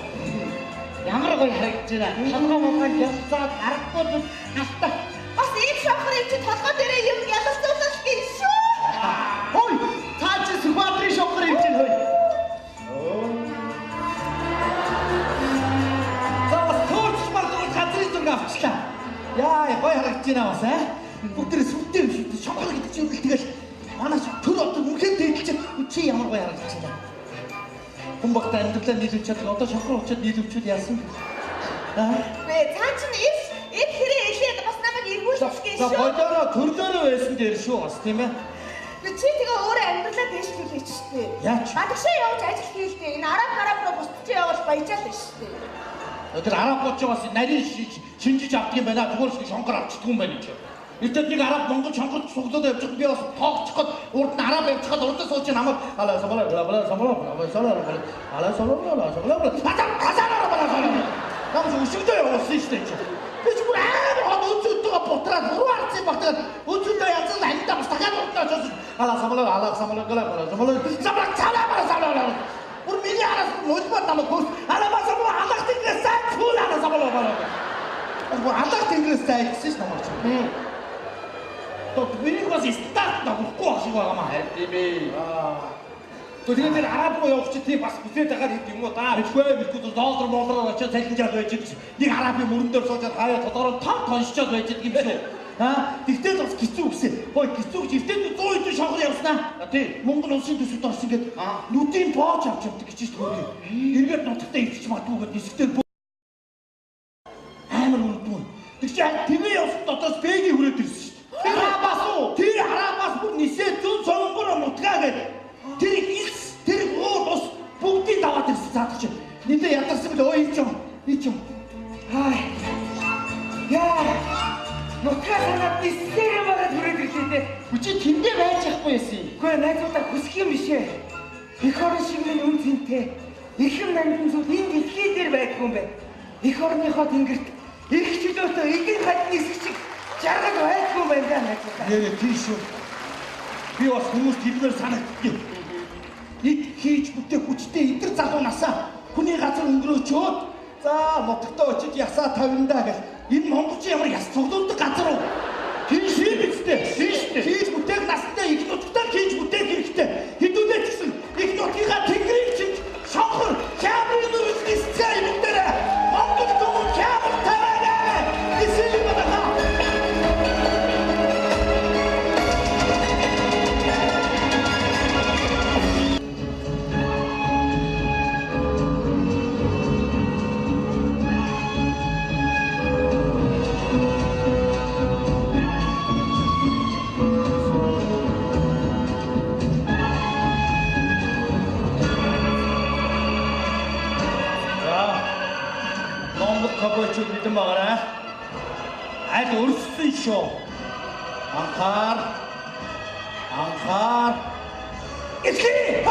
Ямар гоё харагдаж байна. Толгой мохоо ялцаад харахгүй халтаа. Бас ийм шонхрыг чи толгой дээрээ юм ялцуулах гин шүү. Хой, цаа чи Сүхбаатарын шонхор юм чинь хой. гэдэг чинь тэгэл манай төр одоо үнхээр дээдлж чи ямар гоё харагдаж байна. Хүн багтаа амьдралаа нийлүүлж чаддаг одоо шонхор очоод нийлүүлчихвэл яасан бэ? Бэ цаа чинь эд хэрэг эхлээд бас намайг эргүүлчих гээ За шүү. бодороо төрлөөрөө байсан дээр шүү бас тийм ээ. Чи тэгээ өөрөө амьдралаа дэвшүүлээч штэ. Яач? Гадагшаа явж ажил хийлдэ. Энэ араб руу бусдч явал баяжаал нь штэ. Тэр араб болж байгаас нарийн шинжиж авдаг юм байна. Зүгээр шиг шонгор авчдаг юм байна чи. Эцэд нэг араб монгол шонгор суглаад явж байгаа би бас тоогчход урд нь араб явчихад урд нь сууж намайг алаа самбала намайг өшигдөө явуулсан шүү дээ чи. Би ч бүр амар өнцөдөө бутраад буруу арцсан багтаад өнцөдөө язал амьдаа бас дахиад урд нь очиж алаа самбала бүр миний араас нөлбөр намайг хөөс алаа самбала алах тэнгээс сайн фул алаа самбала бүр алах тэнгээс сайн гэсэн ш намайг чи. То бинийг бас старт нагахгүй ашиг байгаамаа. Тийм ээ. Тэгээд тэр араб руу явах чи тийм бас бүсээд байгаад хэд юм уу да. Мэдгүй доллар очоод салхинжаад байж байгаа. Нэг арабын мөрөн дээр суужаад хаяа тодороо тоншчоод байж байгаа юм шүү. Тэгтэл бас гизүү үгсээ. Хой гизүү живтэд 100 хэдэн шонгор явснаа. Тийм. Монгол улсын төсөвт орсон гээд нүдийн боож авч явдаг гэж шүү дээ. Эргээд нутагтаа ивчих магадгүй гээд нисгтээ амар үрдүн. Тэг чи тэгээ явсан дотоос бэгийн хүрээд ирсэн шүү. Арабаас уу? Тэр арабаас бүр нисээ зүүн сонгор мутгаа гэдэг. Тэр уур ус бүгдийг даваад ирсэн цаадах чинь. Нилээ ядарсан бил өө ич юм. Хай. Яа. Нутгаа санаад нисээр байгаа түрээд ирлээ. Хүчи тэндээ байж яахгүй байсан юм. Үгүй найзуудаа хүсэх юм бишээ. Эх орон шиг минь үн цэнтэй. Ихэм намын зүйл энэ дэлхий дээр байдгүй юм байна. Эх орныхоо тэнгэрт их чөлөөтэй эгийн хадны хэсэг шиг жаргал байдгүй юм байна найзуудаа. Нэрээ тийш шүү. Би бас хүмүүс тэрнээр санагдчих. Нэг хийж бүтээх хүчтэй эдгэр залуу насаа хүний газар өнгөрөөчөөд за нутагтаа очиж ясаа тавиндаа гэх энэ монголчин ямар яс цуглуулдаг газар уу? Тийш биз дээ. Хийж бүтээх настай их нутагтаа хийж бүтээх хэрэгтэй. Хэдүүлээ гэсэн их нутгийнхаа тэнгэрийн чинь шонхор хямрын нүрээс цай мэтэр монгол хүмүүс хямр тавигаа. Исэл байна. Кабочуд мэдэн байгаарай. Аль өрссөн шүү. Анхаар. Эцэг!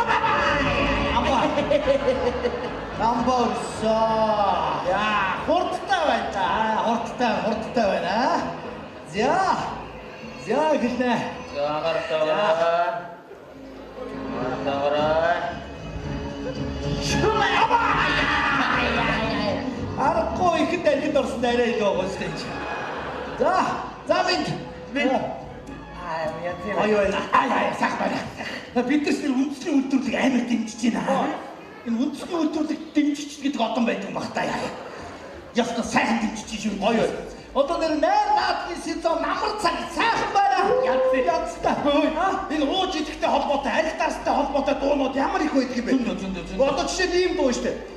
Амбаа өрсөө. Яа, хурдтай байна та. Хурдтай байна. За гэлнэ. За гартай. Арахгүй ихэд дахид орсон дайраа идэх байгаа шүү дээ. За минь. Аяа сах байна. Бид нар үндэсний үйлдвэрлэлийг амар дэмжиж байна. Энэ үндэсний үйлдвэрлэлийг дэмжиж гэдэг одон байдаг баг та яа. Ясна сайхан дэмжиж шүү. Аяа. Одоо нэр наадны сезон намар цаг сайхан байна. Ядстай. Энэ ууж идэхтэй холбоотой, арилтаарстай холбоотой дуунууд ямар их байдаг юм бэ? Зөндөө. Одоо жишээ нь ийм дуу шүү дээ.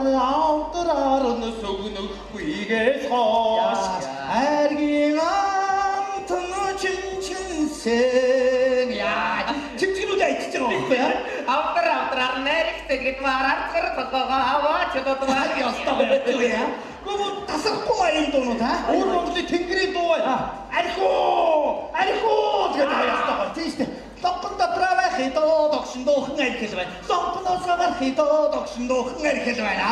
Авдараар нөсөгнөхгүйгээс хоош хайргийн амтан чинчинсэн яа чимчгнүүд айчих юм уу яа авдараар нэрхтэй гэд мараарцгар тогоогоо аваач додмаар ёстой байх яа гоо тасахгүй юм дуунууд өөр Монголын тэнгэрийн дуу байна архуу гэдэг хаяастай тийш дээ Локконда правах хидоо догшиндоохан архил байна. Локконоосоор хидоо догшиндоохан архил байна.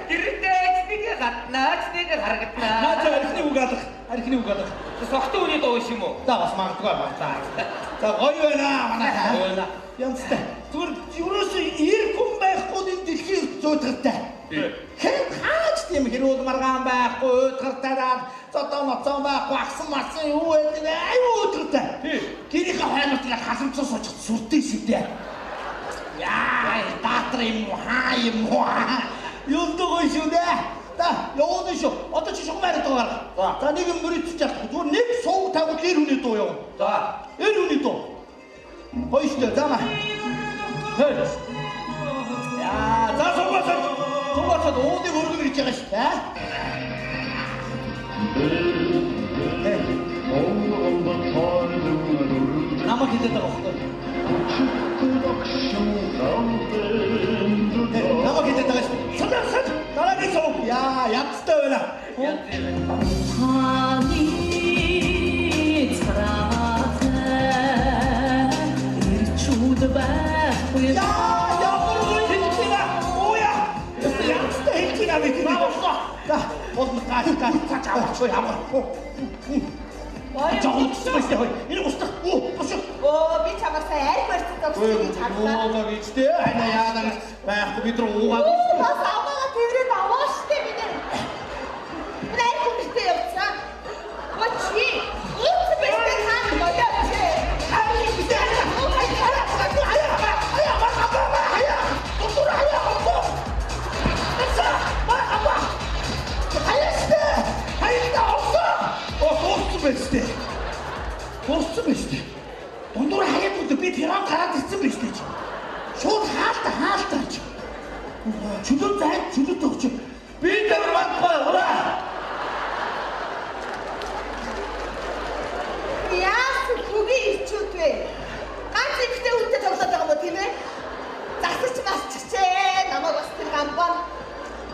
Гэртээ эцнийг гаднаач нэг харагдана. Наач архины үг алах. Согтуу үний дуу юм уу? За бас магадгүй байна. За гоё байна манай. Янзтай. Зүгээр юуроос ирхэн байхгүй энэ дэлхийн зөөдгөртэй. Хэн хаач тийм хэрүүл маргаан байхгүй өдгөртайраад зодоо ноцоо байхгүй агсан марсан юу гэдэг аюу өдгөртэй. Гэрийнхээ хойноотыг халамцаа суучих сүртэй шивдээ. Яа, баатар юм уу, хаа юм уу? Юундгүй шүү дээ. За явуулна шүү. Одоо чи шугам яриад байгаа. За нэг юм мөрөдчих яах. Зүгээр нэг сууг тавьд эр хүний дуу явуу. За эр хүний дуу. Хоёртой замаа. Хөөе. Яа, за суугаад уудыг өргөн гэж байгаа шүү. За. Намайг хэлээд байгаа байхгүй. Намайг хэлээд байгаа шүү. Сад. Дараагийн сууг. Яа, ядтай байна. Хани цараатай ирчүүд байхгүй. Ямар хэлчихна. Ууя. Ядтай хэлчихна бид. За, болно гал цаач аваач ямар. Жаутсмэс яа. Энэ устдах. Бошоо. Би чамаар сайн арх барьсан гэж харлаа. Оо, гэжтэй. Ана яана байхгүй бид рүү уугаад. Бас аваа тэрээд аваа штэ бид нар. Нэг хүнтэй явцгаа. Очи. Үс бэстэ хаан боёо чи. Хавли битээ. Боссон биз дээ. Дундуур хаяад үгүй би тэрэн гараад ирсэн биз дээ. Шууд хаалтаач. Чөлөө төгч. Би тэр мандгүй ураа. Яас бүги ичүүд вэ? Ганц ихтэй үнтэй тоглоод байгаа мó тийм ээ? Засарч масчихчээ. Намайг бас тэр гамбан.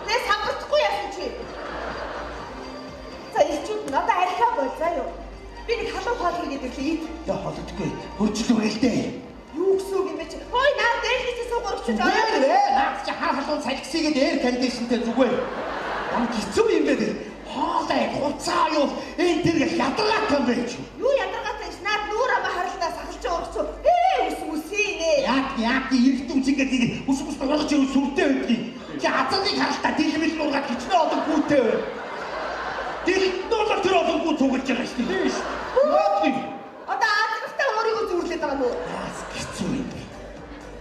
Тэ самбарчгүй яасан чи? За ичүүд надад архиа бол заа юу? Би нэг халуун хоол хийгээд ирлээ. Яа холддоггүй. Хөрчлөө гэлтэй. Юу гэсэн үг юм бэ чи? Хой наа дээрхийч суугаарч байгаа. Наад чи хар халуун салхисгээд эйр кондишнтэй зүгээр. Ямар хэцүү юм бэ тэр? Хоолой хуцаа юу? Энэ тэр ядаргаат юм бэ чи? Юу ядаргаатай ш? Наад нүүр ама харалтаа сахалж ургацуу. Үсээ. Яг иргэдүн чигээд ус болгож сүртэй байдгийг. Чи азарыг харалтаа дэлмэл нургаад хичнээн олон гүйтэй байна. Дэлгдүүлэр тэр олон гүү цуглаж байгаа шүү дээ. Наадлыг. Одоо азартай өөрийгөө зүрлээд байгаа нү. Хэцүү юм бэ?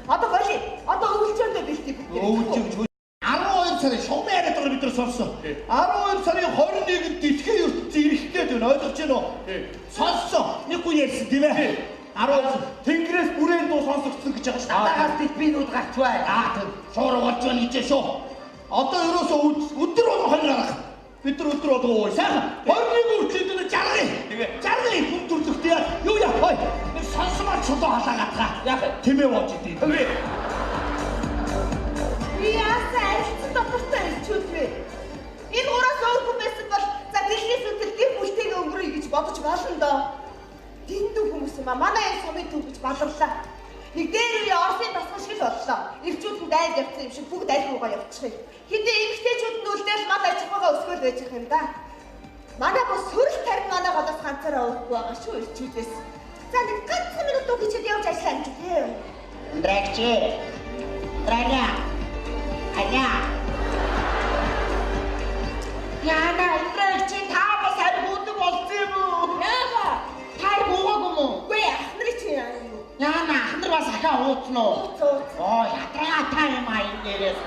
Одоо болий. Одоо өвлжөөндөө бэлтий бүгд. 12 сарын шугам яриад байгаа бид нар сонссон. 12 сарын 21-нд дэлхийн ертөнцийн ирэх гээд байна. Ойлгож байна уу? Сонссон. Нэг хүн ярьсан тийм ээ. 12 Тэнгэрээс бүрэн дуу сонсогдсон гэж байгаа шүү. Надаас би нүд гарч бай. Тэр шуурга болж байна гэж шүү. Одоо ерөөсөө өдөр болгон хонь гарах. Бид нар өдөр болгоо сайхан 21 үртлээд нэг жаргая. Жаргая хүн төрлөختөө юу яа хой. Нэг сонсомоор чулуу халаагаатгаа. Яг тэмээ болж идэв. Би яасаа арилсан доктортой ирчүүд вэ? Энэ ураас өөрхөн байсан бол за дэлхийс өдөр дэв бүлтэйгээ өнгөрөе гэж бодож болно доо. Дэндүү хүмүүс юм аа. Манай энэ сумын төв гэж баларлаа. Нэг дээр үе Оросын тасгал шиг бодлоо. Ирчүүд нь дайд явсан юм шиг бүгд аль руугаа явчихъя. Хэдий эмгтээчүүд нь үлдээл мад аж ахуйгаа өсгөл байж их юм да. Манай бос сөрөл тарин манай голоос ганцаараа өвөхгүй байгаа шүү ирчүүдээс. За нэг ганцхан минут үг хийчихэд явж ажиллаа юм чи тий. Драгчи. Драга. Аня. Яна драгчи таамас харгуудаг болсон юм уу? Яага. Тай гоогүй юм уу? Гүй ахнары чи яа юм. Яна ахнар бас ахаа ууцна уу? Оо ятраа таа юм аа энэ дээрээс.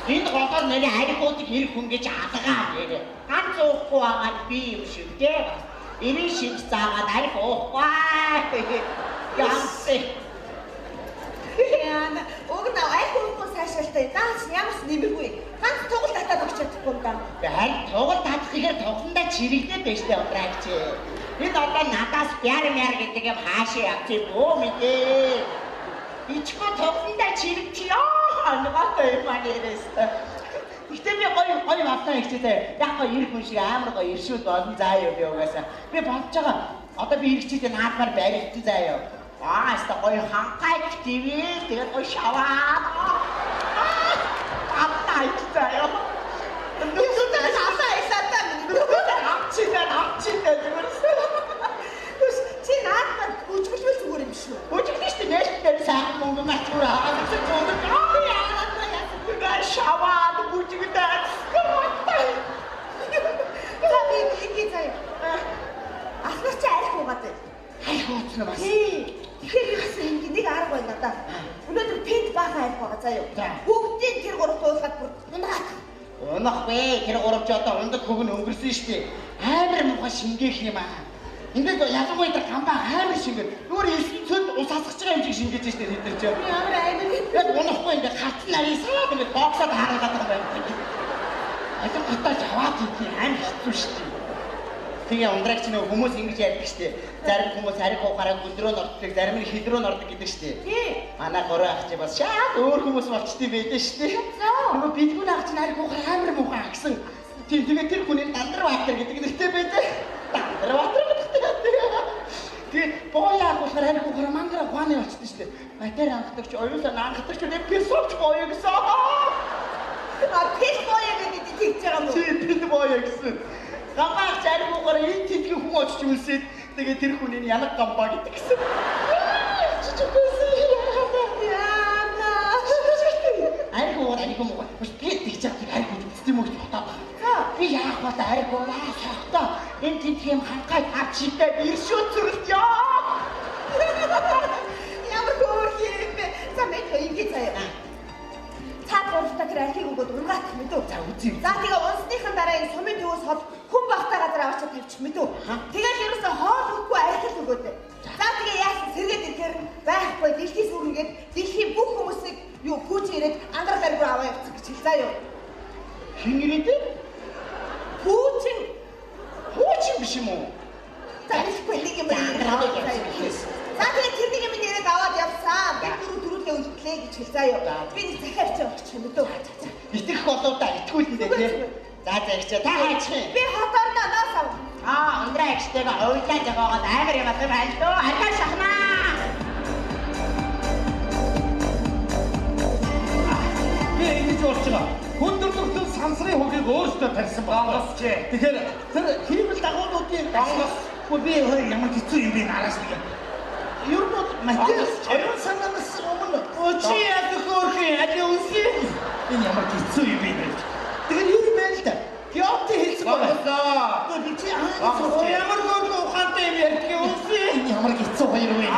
Энд голоор нэрээ харгуудаг хэрэг хүн гэж алгаа нэрээ. Ганц уухгүй байгаа би юм шиг дээ. Ирэн шиг заагаад арх уухгүй. Янсэ. Яна уг наа айх уухгүй сайшаалтай. Даач ямарс нэмэргүй. Ганц тоглолт татаад өгч чадахгүй юм даа. Харин тоглолт татах гэхээр тоглондоо чирэгдээд байж тээ удраач. Энэ одоо надаас бяр гэдэг юм хаашаа явчих бөө мэдээ. Ичгөө тоглондоо чирэгчихё. Ангатай юм анирэс. Гэхдээ би гоё батлаа ихтэй. Яг гоё ирэх хүн шиг амар гоё иршүүд болон заа юу би угаасаа. Би бодож байгаа. Одоо би ирчихдээ наадмаар барилт заа юу. Аста гоё ханхайч ТV тэгээд гоё шаваа. Аттай заа юу. Нүстэй хасаа исатаа Амчитай чи наадмаар үжиглвэл зүгээр юм шүү. Үжиглэштэй нээлттэй сайхан мөнгө мартураа. Шаваад үжигдээ. За би iki заяа. Ахнаар чи арих уугаад байна. Арих ууцна бас. Тэгэхээр би бас ингэ нэг арга байна надаа. Өнөөдөр пинк баахан арих байгаа заяа. Бүгдийн тэр гурав дуулахад бүр унаад. Унахгүй тэр гуравч одоо ундаг хөг нь өнгөрсөн шүү дээ. Амар муухай шингээх юм аа. Ингээд ялангуяа тэр гамбаа амар шингээд өөр 9 цөд ус асгаж байгаа юм шиг шингээж штэ тэд нар ч. Ямар амар Яг унахгүй ингээд хат нарийн саад ингээд боксод хараагаад байгаа юм. Атар гатаж аваад идэв амар хэцүү штэ. Тэгээ ундрагч нөө хүмүүс ингэж ярьдаг штэ. Зарим хүмүүс хариг ухаараа гүдрөө норддаг, зарим нь хидрөө нордог гэдэг штэ. Тий. Манай гороо ах чи бас шаад өөр хүмүүс болчтой байдэн штэ. Нөгөө бидгүүн ах чи хариг ухаар амар муухай агсан. Тэгээ тэр хүний Дандар Баатар гэдэг нэртэй байдаг. Дандар Баатар гэдэг. Тэгээ боёо ах ухаар хариг ухаар мангара ухааны болчтой штэ. Баатар анхдагч оюулаа наанхдагч нэг писовч боёо гэсэн. Пис боёо гэдэг тэгж байгаа юм уу? Чи пис боёо гэсэн. Гамбаа зарим угаар энэ тэтгэн хүн очиж үлсээд тэгээ тэр хүний янаг гамбаа гэдэг гэсэн. Айгуу би тэгж яах айгуу үзт юм уу хотоо. Би яах вэ айгуу хотоо. Энэ тэтгэх юм хангай авчитай иршүү зүрт яа. Ямар хөөрхий юм бэ? За мэд ингэ заяа. Та гуравтаа тэр архийг өгөөд ургаах мэдүү. За үзье. За тэгээ унсныхан дараа энэ сумын төвөөс хол хүн багтаа газар авчиж тавьчих мэдүү. Тэгээд ерөөсөө хоол өгөхгүй архил өгөөд. За тэгээ яасан сэргээд ирэхээр байхгүй дэлхий сүрнгээд дэлхийн бүх хүмүүсийг юу пүүч ирээд ангараг гариг аваа явуучих гэж хэл заа юу. Хин ирээд? Пүүчин биш юм уу? за ихгүй нэг юм аваад явсан. За тэгээ тэр нэг юм ирээд аваад явсан. Би дөрөвдөө үлдлээ гэж хэл заа юу. Би нэг захиарч явуучих мэдүү. Итгэх болоо да итгүүлэндээ тий. За загч та хайчих юм. Би хотоор нааас ав. Ундраа ихтэйгээ уйлаа жагаагаад амар юм атар байна дөө. Харгаа шахнаа. Би ингэж болж байгаа. Хүндрэлтэн сансрын хөгийг өөртөө тарьсан байна. Тэгэхээр тэр хиймэл дагуулуудын би ямар хэцүү юм бэ нараас нэг. Юу бод материал аюул санаанаас өмнө очи яг хөөрхий аль үнсээ. Энэ ямар хэцүү юм бэ? Тэгэхээр юу юм бэ л да? Яоты хэлсэн байна. Би чи ямар хөөрхий ухаантай юм ярьдаг юм үнсээ. Энэ ямар хэцүү хоёр вэ?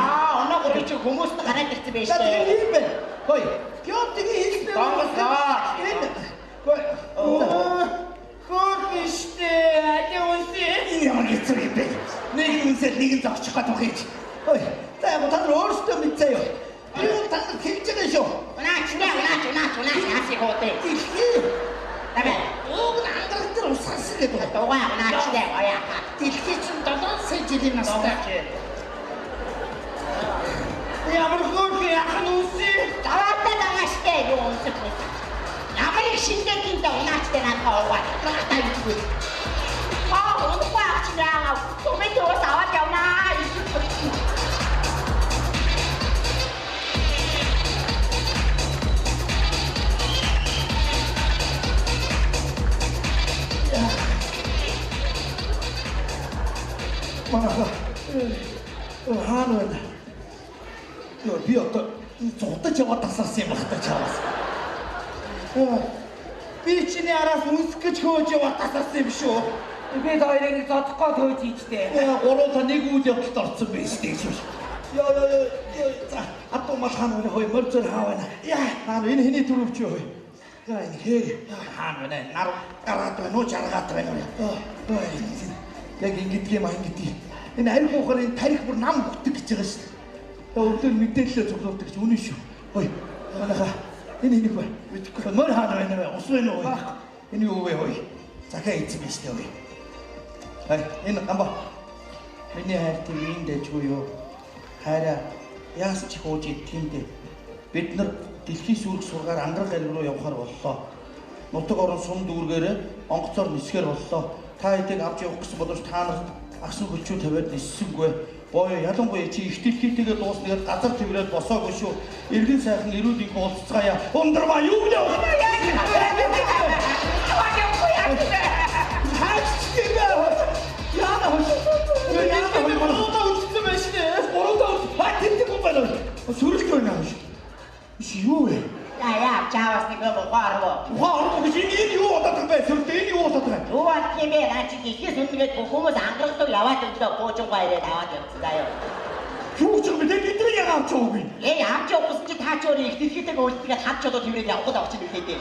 Оноо чи хүмүүст гараад ирсэн байж тээ. Тэр юм бэ? Хой. Яотыг хэлсэн. Донгосоо. Энэ хөөрхий штэ аль үнсээ. Энэ ямар хэцүү юм бэ? Нэг үнсээ нэг нь зогчих гад байх. Ой, та яг та өөрөөсөө мэдээ юу? Юу та хэлж байгаа шүү. Унаач яасыг хоотой. Табай. Уг ангарагтэр усаас гэдэг. Дугаа унаач дээ аяа. Дэлхий чинь 7 сая жилийн настай. Ямар хөөрхий яхан үсээ. Даваатаа дагааштай юу унсах вэ? Ямар их шинжлэхийн дэ унаачтай надад оваа. Таа юу. Унахгүй авчираа. Томитоос аваад явнаа. Хаана байна? Би одоо зодож яваад тасарсан юм байна чамаас. Би чиний араас үнсэх гэж хөөж яваад тасарсан юм шүү. Би хоёрыг нэг зодохгүй төөж ийжтэй. Гурван нэг үйл явдалд орсон байж дээ шүү. Яа. За, атуу мал хаана вэ? Хой мөр зөр хаана? Яа, хаана энэ хэний төрөвч юу вэ? Яа, энэ хээ. Хаана вэ? Нар гараад байна уу, жаргаад байна уу? Яг ингэдэг юм аа ингэдэг. Энэ арх ухаар энэ тарих бүр нам бүтэг гэж байгаа шүү. Өглөө мэдээлэл цуглуулдаг гэж үнэн шүү. Хой, манайха энэ хэнийг бай. Мэдхгүй. Мөр хаана байна вэ? Ус байна уу? Энэ юу вэ хой? Захаа эзэн биш дээ хой. Ай, энэ гамба. Миний хайрт ийм дэжгүй юу? Хайраа яасан ч хөөж идэхиндээ бид нар дэлхийн сүрэг сургаар ангараг гариг руу явахаар боллоо. Нутаг орон сум дүүргээрээ онгоцоор нисгэр боллоо. Та хэдийг авч явах гэсэн боловч та нар агсан хөлчөө тавиад ниссэнгүй. Боёо ялангуяа чи их дэлхийтэйгээ дууснагээд газар тэврээд босоогүй шүү. Иргэн сайхан эрүүдийг уулзцаая. Ундрмаа юу гэж сүрэлт байна юм шиг. Юу вэ? Яа, чаавас нэг боогоо. Ухаан гэж энэ юу удаад байна? Сүрэлт энэ юу удаад байна? Юу болт юм бэ? Наа чи дэлхийс өмнөд хүмүүс ангарагтуу яваад өгдөө буужингаа ирээд аваад явцсан заяа. Юу ч юм бэ? Бидний яг авч яваагүй. Авч явуулсан чи таа ч өөрөө их дэлхийтэйг уулздаг хад чодоо тэрээд явхад авч ирэх гэдэг.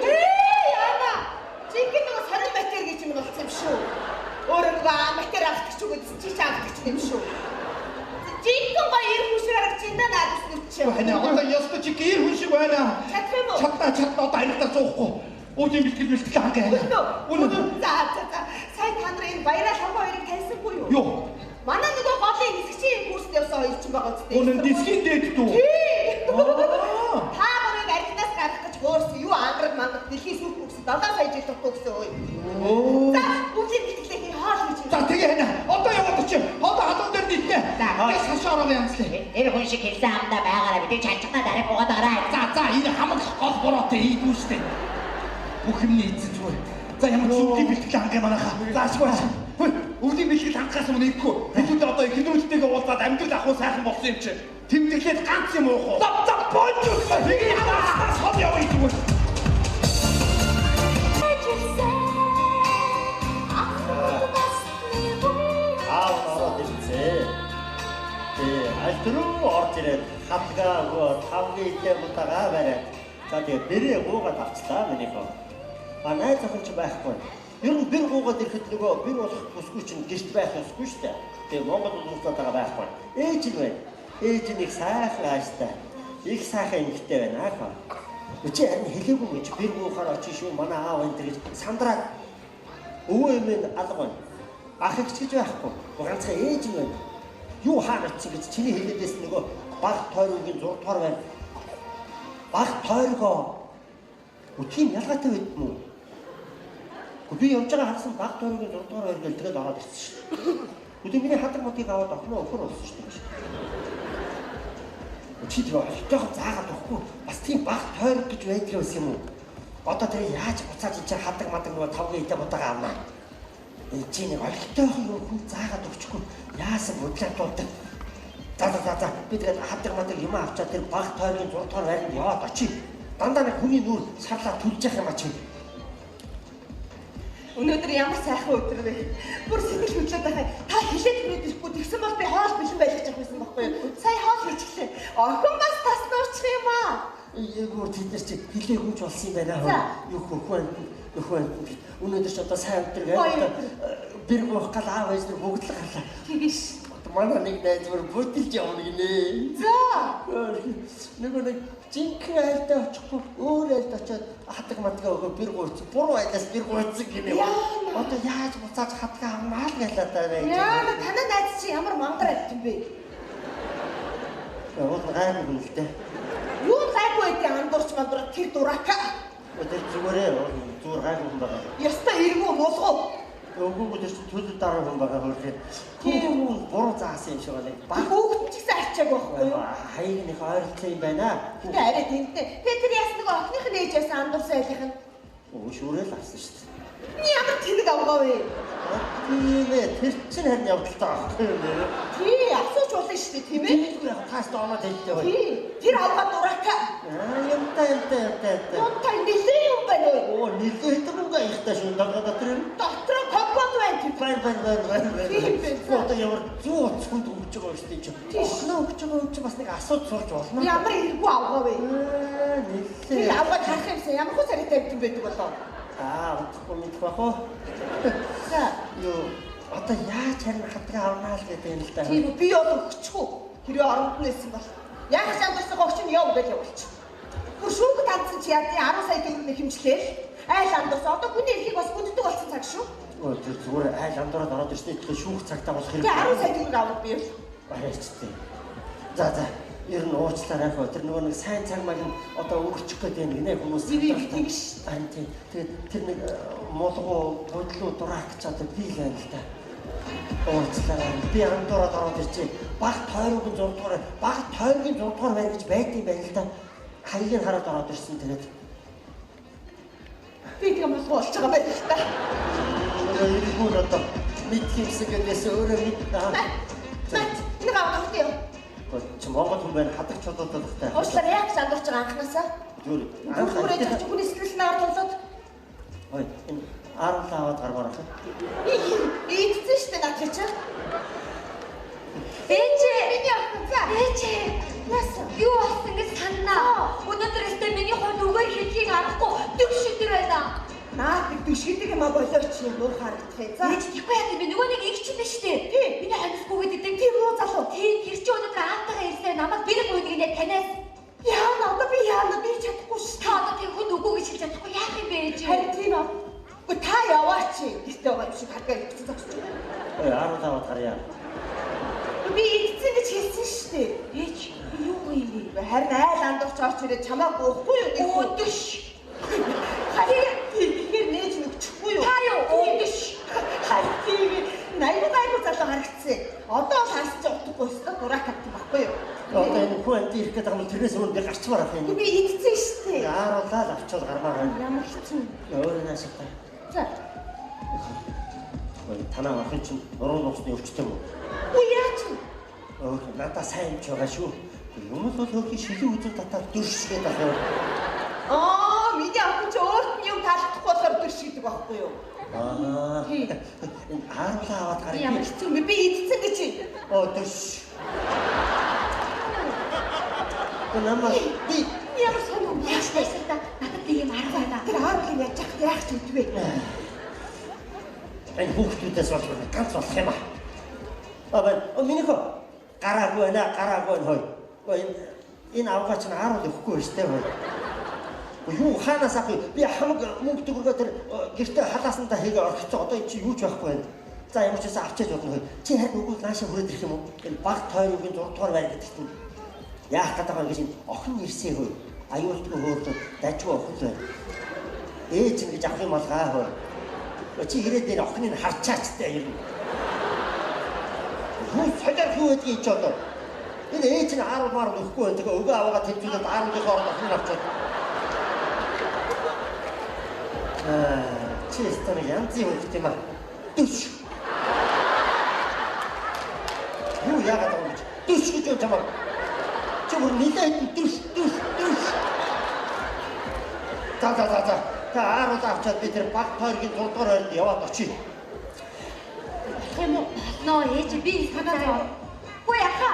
болж. Яана. Жинхэнэ нөгөө сонир матер гэж юм болсон юм шүү. Өөрөө нөгөө матер авдаг ч үгүй чи авдаг ч юм шүү. Жинхэнэ гоё ир хүн шиг харагч энэ надад нүч. Ханаа одоо ёстой чи гэр хүн шиг байна. Чадах юм уу? Чадна одоо амьдаа зоохгүй. Өөдөө бэлтгэл хангаа. Үнэн. За. Сайн та нарын энэ баяраа шамбаа хоёрыг таньсангүй юу? Юу? Манай нөгөө голын нисгчийн курст явсан хоёр ч байгаа үстэй. Үнэн дисхийн дээд дүү. Та гурыг архинаас гарах гэж хөөрсөн юу ангараг мангад дэлхийн сүх курст 7 сая жил дутуугсан ой. За бүгдийн бэлтгэлээ хааш гэж. За тэгээ хана. Одоо яваад очив. Одоо халуун дээр нийтнэ. Тэгээ сашаараа янзлаа. Энэ хүн шиг хэлсэн хамдаа байгаараа бид чанчгнаа дарыг угаад байгаарай. За энэ хамаг гол бороотой ийдүү штэ. Бүх юм нийцсэн зүгээр. За ямар зүгтий бэлтгэл хангаа манайха. За ашгүй. өвлийн бэлтгэл хангахаас өмнө ихгүй. Хэдүүд одоо их нүүдтэйгээ уулзаад амьдрал ахуй сайхан болсон юм чи. Тэмдэглээд ганц юм уух уу? За бонж үгүй. Нэг юм сод яваа идэггүй. Альтруу орж ирээд хатгаа өгөө тавгийн идэ мутагаа бариад за тэгээ бэрээ гуугаад авчлаа минийхөө. Найз охин ч байхгүй. Ер нь бэр гуугаад ирэхэд нөгөө бэр болох бүсгүй чинь гэрт байх ёсгүй шүү дээ. Тэгээ Монгол улсад байгаа байхгүй. Ээж нь байна. Ээж нь их сайхан ааштай. Их сайхан эмэгтэй байна аа. Өчигдөр харин хэлээгүй гэж бэр гуухаар очиж шүү манай аав энэ гэж сандраад өвөө эмээ алга байна. Ах их ч гэж байхгүй. Ганцхан ээж нь байна. Юу хаана ч гэж чиний хэлээдээс нөгөө баг тойргийн 6 дугаар байна. Баг тойргоо. Үтгийн ялгаатай байд мүү? Би явж байгаа харсан баг тойргийн 6 дугаар байр гэл тэгээд ороод ирсэн шүү. Өдөр миний хадаг мотыг аваад охиноо өхөр болсон шүү дээ. Чи тэр олтойгоо заагаад өгөхгүй. Бас тийм баг тойрог гэж байдаг юм юм уу? Одоо тэр яаж буцааж чи хадаг мадаг нөгөө тавгийн идэ бодоога авнаа. Чи нэг олтойгоо юу хүн заагаад өгчихгүй. Яасан бодлоотууд. За би тэгээд хадаг мадаг юм авчаа тэр баг тойргийн 6 дугаар байранд яваад очив. Дандаа нэг хүний нүур шарлаа түлж явах юм а чи. Өнөөдөр ямар сайхан өдөр вэ? Бүр сэтгэл хөдлөд байгаа. Та хилээд хүрээд ирэхгүй тэгсэн бол би хоол бэлэн байлгаж явах байсан байхгүй юу? Сая хоол хийчихлээ. Охин бас тас нуучих юм аа. Өөр тэд нар чи хилээгүй ч болсон юм байна. Юу хөхөн. Өнөөдөр ч одоо сайн өдөр гэдэг. Бэр гоох гал аав ээж нар бүгд л гарлаа. Тэгэж. Манай нэг найз бүр бүдэлж явна гинэ. За. Нэг жинхэнэ айлдаа очихгүй өөр айлд очиод хатаг матгаа өгөө бэр гуйц. Буруу айлаас бэр гуйцсан гинэ. Одоо яаж буцааж хатгаа авмаа л гэлээ даа байж. Яа, танай найз чи ямар мангар айт юм бэ? Яа, гайгүй юм л дээ. Юу гайгүй гэдэг андуурч мандуур тэр дураака. Тэр зүгээрээ зүгээр гайгүй юм байна. Яста иргүү муулгуу. Өгөөгүй дээр чи төлөв дараа хүн байгаа хөрхөө. Тийм буруу заасан юм шиг байна. Баг хөөгт ч гэсэн арчааг байхгүй юу? Хаяг нэг ойролцоо юм байна. Тэгээ арай тэнтэй. Тэр яс нэг охиных нь ээж ясан андуурсан айлынх нь. Шүүрэл авсан шүү дээ. Ямар тэнэг авгаа вэ? Тийм ээ, тэр чинь харин явдалтай байхгүй юу нэр. Тий, асууж болно шүү дээ, тийм ээ? Тийм яг таас дооноо хэлдэг бай. Тий, тэр авгаа дураака. Юмтай. Нуттай нэлээ юм байна уу? Оо, нэлээ хэдэнгээ ихтэй шүү даа тэр. Дотроо компот байна. Бай. Тийм бэ. Одоо ямар зүү уцханд өгч байгаа шүү дээ. Охноо өгч байгаа юм чи бас нэг асууд сурж болно. Ямар иргүү авгаа вэ? Нэлээ. Тэр авгаа харах юмсан ямар хөө царайтай юм байдаг болоо. Удахгүй мэдэх бах. За, юу одоо яаж харин хатгаа авнаа л гэдэг юм л да. Тийм би бол өгчихгүй. Хэрэг оронд нь байсан бол. Яг шаардсан гогч нь яв гэж явуулчих. Бүр шүүг тандсан чи яа 10 сая төгрөг хэмжлээл. Айл андуус одоо хүний эрхийг бас гүндэг болсон цаг шүү. Тэр зүгээр айл андуураад ороод ирсэн тэгэхээр шүүх цагтаа болох хэрэг. Тэгээ 10 сая төгрөг авах би юу? Барайчтай. За. Ер нь уучлаарай хөө. Тэр нөгөө нэг сайн цаг маяг нь одоо өгчих гээд байна гинэ хүмүүс. Тэгш. Тэгээд тэр нэг мулгуу бодлоо дурак ч одоо би л байна л да. Уучлаарай. Би андуураад ороод ирчихээ. Баг тойргийн 6 дугаар байна гэж байдсан байна л да. Хаягийг нь хараад ороод ирсэн тэгээд. Би тийм мулгуу болж байгаа байх л да. Иргүүр одоо мэдхиймсэн гэдээс өөрөө мэднэ. Нэг авах юм. Чи Монгол хүн байна хадаг чулуудад багтай. Уучлаарай яг сандурч байгаа анханасаа. Юу? Анхаарч байгаа хүний сэтгэл наар тулаад. Ой, энэ 10 аваад гаргаар ах. Ийдсэн штэ над чи. Ээж, миний охин за. ээж. Яасан? Юу болсон гэж санаа. Өнөөдөр өстө миний хойд үгээр хэлхийг арахгүй төгш өдөр байна. Наад нэг бишгэдэг юм а болооч юм уу харагдах. За. Ээж тийхгүй яа би нөгөө нэг игч биш үү? Тий. Миний хамсгүй гэдэг тийм үү залуу. Тий, тэр чи өнөөдөр аавтайгаа ирсэн намайг бэрэг үйнийг яг танаас. Яана одоо би чадахгүй шүү. Та одоо тэр хүн үгүй гэж хэлж чадахгүй яах юм бэ ээж? Харин тийм аа. Гэхдээ та яваач. Гэртээ байгаа юм шиг хадгаа ивчсэн зогсож байна. Ой 10 аваад гарьяа. Би ийдсэн гэж хэлсэн шүү дээ. Ээж юу юм бэ? Харин айл андуурч орч ирээд чамааг өөхгүй юу гэх үү? Өдөш. Тэгэхээр нээж нүгчихгүй юу? Та юу өдөш. Тийм. Найгуу залуу харагдсан. Одоо харсч утгагүй өстө дурак хатсан баггүй юу? Одоо энэ хүн ирэх гэдэг юм тэрнээс өмнө би гарчмаар ах юм. Би идсэн шүү дээ. Яаруулаа л авчвал гармаар байна. Ямар хэцүү. Өөрөө нааштай. За. Танаа охин чинь нуруу нуусны өвчтэй юм уу? Үгүй яач вэ? Надаа сайн ч байгаа шүү. Юм л бол хөөхийн шилэн үзэг татаад дүршгээд байгаа. Миний охин ч өөрт нь юм таалагдахгүй болохоор дүрш гэдэг байхгүй юу? Ааруулаа аваад гарыг. Ямар хэцүү юм бэ? Би идсэн гэж. Дүрш. Намаа би Ямар сонирм яаш байсан та? Надад нэг юм арга байна. Тэр ааруулыг яаж яах ч үдвэ. Энэ хүүхдүүдээс болж ганц болох юм аа. Миний хөө гараагүй байна. Энэ авгаа чинь ааруул өгөхгүй байж тээ хөө. Юу хаанаас авах вэ? Би хамаг мөнгө төгрөгөө тэр гэртээ халаасандаа хийгээ орхицоо. Одоо чи юу ч байхгүй байна. За ямар ч байсан авчиж бодно хөө. Чи харин үгүй наашаа хүрээд ирэх юм уу? Энэ баг тойргийн 6 дугаар байр гэдэгт нь яах гэдэг юм гэж охин ирсэн хөө. Аюулгүй хөөрхөн дажгүй охин байна. Ээж ингэж авах юм бол гаа хөө. Чи ирээд энэ охиныг харчаач тээ юм. Юу цагаар юу гэдгийг ч одоо. Энэ ээж нь ааруулмаар өгөхгүй байна. Тэгээ өгөө аваагаа тэмцүүлээд ааруулынхаа орд охин авчаад. Чи стори янзын хөлт юм аа. Дүш. Юу яагаад байгаа юм чи? Дүш гэж юм чамаа. Чи бүр нилээд дүш. За. Та ааруул авчаад би тэр баг тойргийн 6 дугаар байранд яваад очив. Хэм үү? Ноо ээж би санаа зов. Хөөе аха.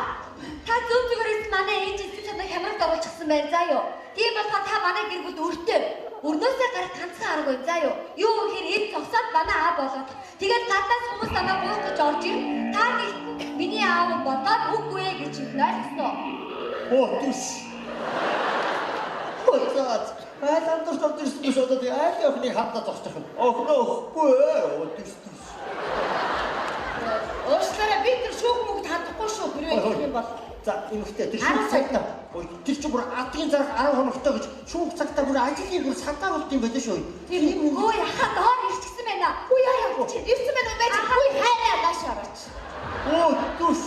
Та зөв манай ээж эцэг чанаа хямралд оруулчихсан байна заа юу. Тийм бол та манай гэргүүд өртөө. Өрнөөсөө гарах ганцхан арга байна заа юу. Юу гэхээр эд зогсоод манай аа болоод. Тэгээд гаднаас хүмүүс намайг буух гэж орж ир. Та нэг миний аав бодоод үгүй ээ гэж ойлгосноо. Дүш. Заа. Айландорч орж ирсэн биш одоо тийм охины хамтаа зогсчих юм. Өөхгүй дүш. Уушлаараа би тэр шүүх мөнгөд хандахгүй шүү. Хэрвээ гэх юм бол. За эмэгтэй тэр шүүх цагтаа. Тэр чинь бүр адгийн зарах 10 хоногтой гэж шүүх цагтаа бүр ажлын бүр сантаа болт юм байдаг шүү. Тийм өө яха доор ирчихсэн байна. Үгүй яа. Ирсэн байна уу байж? Үгүй хайраа дааш орооч. Дүш.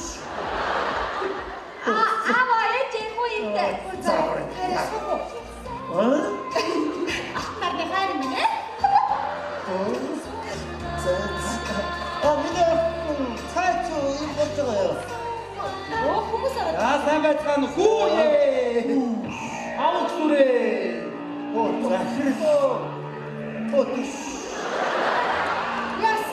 Аава ээж хөө ийтэй. Хайраа суу. Ахмад би хайр минь ээ. Миний цайцу юм болж байгаа юу? Хүмүүс аваад. сайн байцгаана уу? Хүүе. Авахсүрээ. Дүш. Яс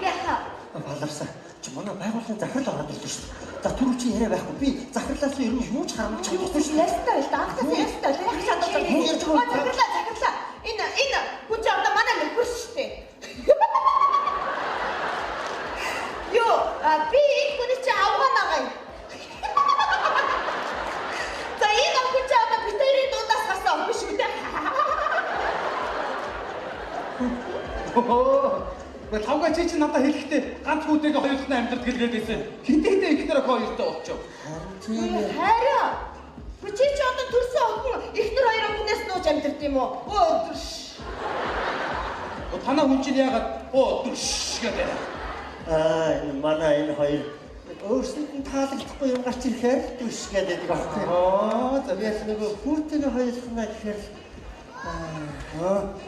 яха. Баларсан. Чи манай байгууллагын захирал ороод ирсэн шүү дээ. За түрүү чи яриа байхгүй. Би захирлаас ер нь юу ч харамж чадахгүй шүү. Ястаа л даахтаа ястаа. Яг чаддаг. Захирлаа. Энэ хүн ч одоо манай нөхөр шүү дээ. Би энэ хүний чи авгаа нагаа юм. За энэ охин чи одоо битэрийн дундаас гарсан охин шүү дээ. Тавга чи надад хэлэхдээ ганц хүүтэйгээ хоёулах нь амьдрал гэлгээд байсан. Хинтэйдээ ихнэр охин хоёртой болчихов. Харин чи одоо төрсөн охин ихнэр хоёр охиноос нууж амьдрд юм уу? Дүш. Танаа хүн чинь яагаад дүш гэдэг. Манай энэ хоёр өөрсдөд нь таалагдахгүй юм гарч ирэхээр дүш гэдэг байхгүй. За би яг нэг хүүтэйгээ хоёулах нь гэхээр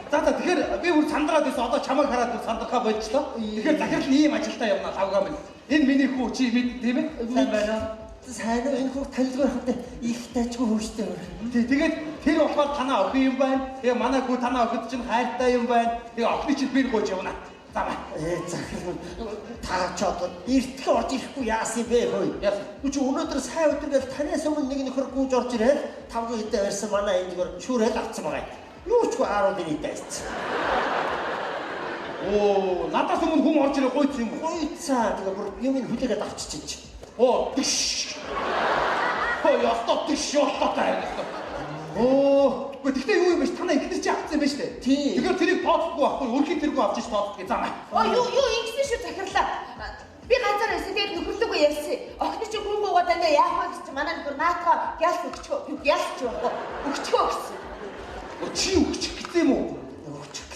За тэгэхээр би бүр сандраад байсан. Одоо чамайг хараад бүр сандрахаа болчихлоо. Тэгэхээр захирал нь ийм ажилтаа явна тавгаа минь. Энэ миний хүү чи мэд тийм ээ? Сайн байна уу? Сайн уу энэ хүү танилгүй хахад их тажгүй хөөштэй өөр. Тэгээд тэр болохоор танаа охин юм байна. Тэгээ манай хүү танаа охид чинь хайртай юм байна. Тэгээ охины чинь би гооч явна. Замаа. Захирал та ч одоо эртгээ орж ирэхгүй яасан бэ хөөе. Үгүй чи өнөөдөр сайн өдөр гэж танаас өмнө нэг нөхөр гүйж орж ирээд тавгүй хэдэ барьсан манай энэ зүгээр шүүрэл авцсан байгаа. Юу ч ааруулын идээс. Надаас өмнө хүм орж ирээ гойц юм уу? Гойцаа тэгээ бүр юм хүлээгээд авчиж. Түш. Ястаа түш ястаа. Гэхдээ юу юм бэ? Танаа ихнэр чи авцсан юм байна шүү дээ. Тийм. Тэгэхээр тэрийг тооцохгүй байхгүй, өрхийн тэргүй авчиж тооцох гэж замаа. Юу ингэсэн шүү захирлаа. Би ганцаар байсан тэгээд нөхөрлөгөө ярьсан. Охины чи хүн гоогаа дандаа яах вэ гэж манай нөхөр наатаа гялс өгчөө. Юу гялс ч байхгүй. Өгчөө гэсэн. Чи өгчих гэсэн юм уу? Өгчих.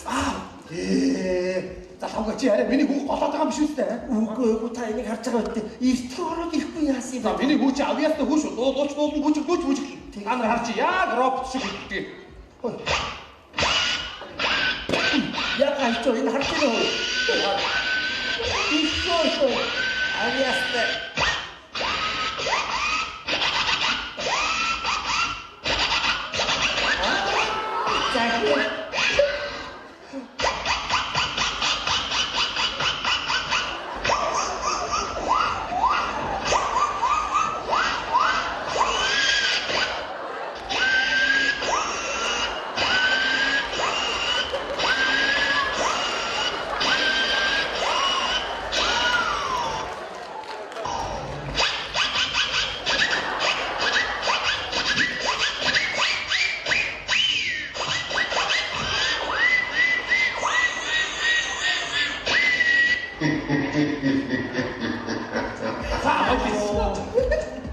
За тавга чи арай миний хүүг голоод байгаа юм биш үстэй. Үгүй та энийг харж байгаа үедээ эртгээ ороод ирэхгүй яасан юм бэ? За миний хүү чи авьяастай хүү шүү. Дуулж бүжиг. Та нар харж яг робот шиг хэлдэг. Яг айчоо энэ харж байгаа үү? ой. Авиастай.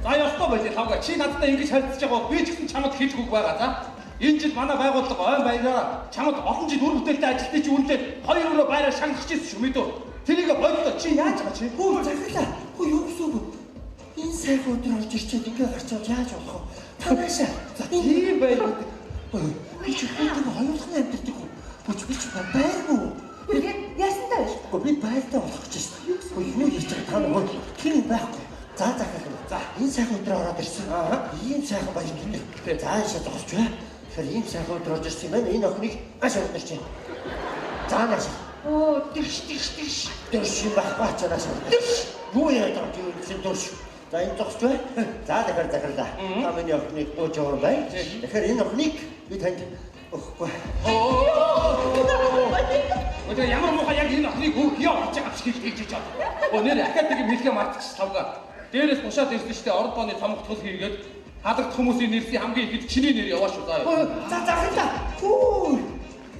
За ёстой байж тавга чи надтай ингэж харилцаж байгаа би ч гэсэн чамд хийж өгөх байгаа за. Энэ жил манай байгууллага ойн баяраар чамд олон жил үр бүтээлтэй ажилтны чи үнэндээ 2 өрөө байраар шангах гэсэн шүү мэдөө. Тэрийг бодлоо чи яаж байгаа чи? Хөө захилаа. Хөө юу гэсэн үг? Энэ сайхан өдөр орж ирчээд ингээ гарч явж яаж болох вэ? Танаашаа. За тийм байл. Би ч хүүхдийн хоёулахны амьддаг хүн. Бүч байгаагүй. Тэгээд ясантай байж. Би байлдаа болох гэж байна. Хөө юу ярьж байгаа та нар тийм байхгүй. За захилаа. За энэ сайхан өдөр ороод ирсэн. Ийм сайхан баяр гэдэг. За яашаа зогсож бай. Тэгэхээр ийм сайхан өдөр орж ирсэн юм байна. Энэ охиныг аш өрдөрч байна. За наашаа. Оо, дэрш. Дөрш юм байхгүй ачаанаас. Юу яриад байгаа юм чинь дөрш. За энэ зогсож бай. За дахиад захирлаа. Та миний охиныг ууж яваа бай. Тэгэхээр энэ охиныг би танд өгөхгүй. Өдөр ямар муухай яг энэ охиныг өгөх ёо гэж байгаа шиг хэлж байгаа. Нэр академик хэлхээ мартчих тавга. Дээрээс бушаад ирсэн штэ орд бооны томх тул хийгээд хадагт хүмүүсийн нэрсийн хамгийн ихэд чиний нэр яваа шүү заа ёо. За захирлаа. Хүү.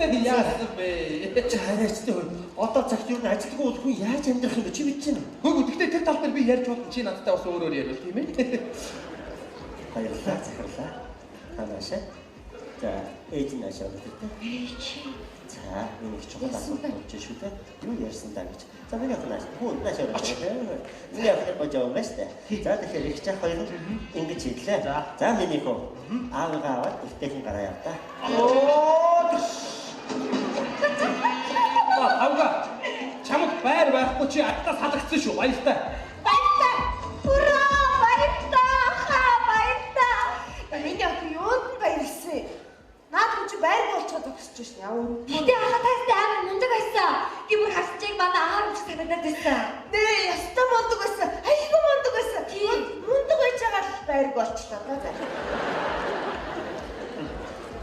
Яасан бэ? Чарайчтай хөө. Одоо цагт юу н ажилтгүй бол хүн яаж амьдрах юм бэ? Чи мэдэж байна уу? Хөөг гэхдээ тэр тал дээр би ярьж бодсон чи надтай бас өөрөөр ярил тийм ээ. Баярлалаа захирлаа. Танаашаа. За ээж нь ашаа өгдөө. Ээж. За миний чухал асуулт болж шүү дээ. Юу ярьсан даа гэж. За миний охинаас хүү наашаа өгдөө. Миний охин гож яваа мэт. За тэгэхээр их чах хоёр ингэж хэллээ. За миний хөө. Аавгаа аваад ихтэйхэн гараа яваа. Тавга чамд байр байхгүй чи атта салгацсан шүү баяртай. Баяртай. Ура! Баяртай. Миний охин юунд баярлсан? Наад хүн чи байр болчиход өгсөж шин яа. Гэтэ ахаа тастай амар мундаг байсан. Гимэр харцыг манай аав ч санагдаад байсан. Нээ, ястаа мундаг байсан. Айгүй мундаг байсан. Мундаг байж байгаа л байр болчихлоо да.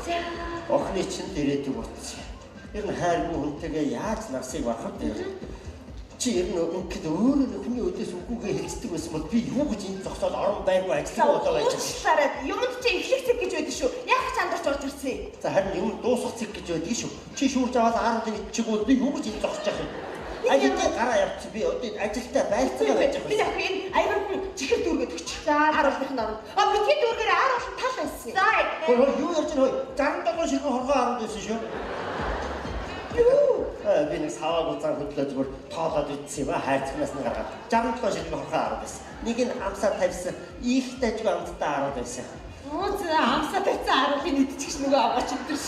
За. Охины чинь дээрээдэг утсан. Ер нь хайргүй хүнтэйгээ яаж нарсыг барах вэ? Чи ер нь ингээд өөрөө хүний өдөөс үгүйгээ хэлцдэг байсан бол би юу гэж энэ зогсоод орон байргүй ажиллах болоо байж байгаа. Уучлаарай. Юмд чи эхлэх цэг гэж байдаг шүү. Яг чандарч орж ирсэн. За харин юм дуусах цэг гэж байдаг шүү. Чи шүүрж аваад 10 жил чигвэл би юу гэж энэ зогсож явах юм? Ажилтны гараа явчих би одоо ажилтаа байцаагаа байж байгаа. Би яг энэ аяар хүн чихэр дүүргээд өгч. За 10-ных нь орно. Битгий дүүргээр 10 тал байсан. За юу ярьж байна вэ? 67 ширхэг хоргоо 10 байсан шүү. Би нэг саваа гуцаа хөдлөө зүгээр тоолоод идсэн юм а хайрцагнаас нь гаргаад 67 ширхэг хоргоо 10 байсан. Нэг нь амсаа тавьсан их дажгүй амттай 10 байсан. Оо за амсаа тавьсан 10-ын идчихш нөгөө аваач өдөрш.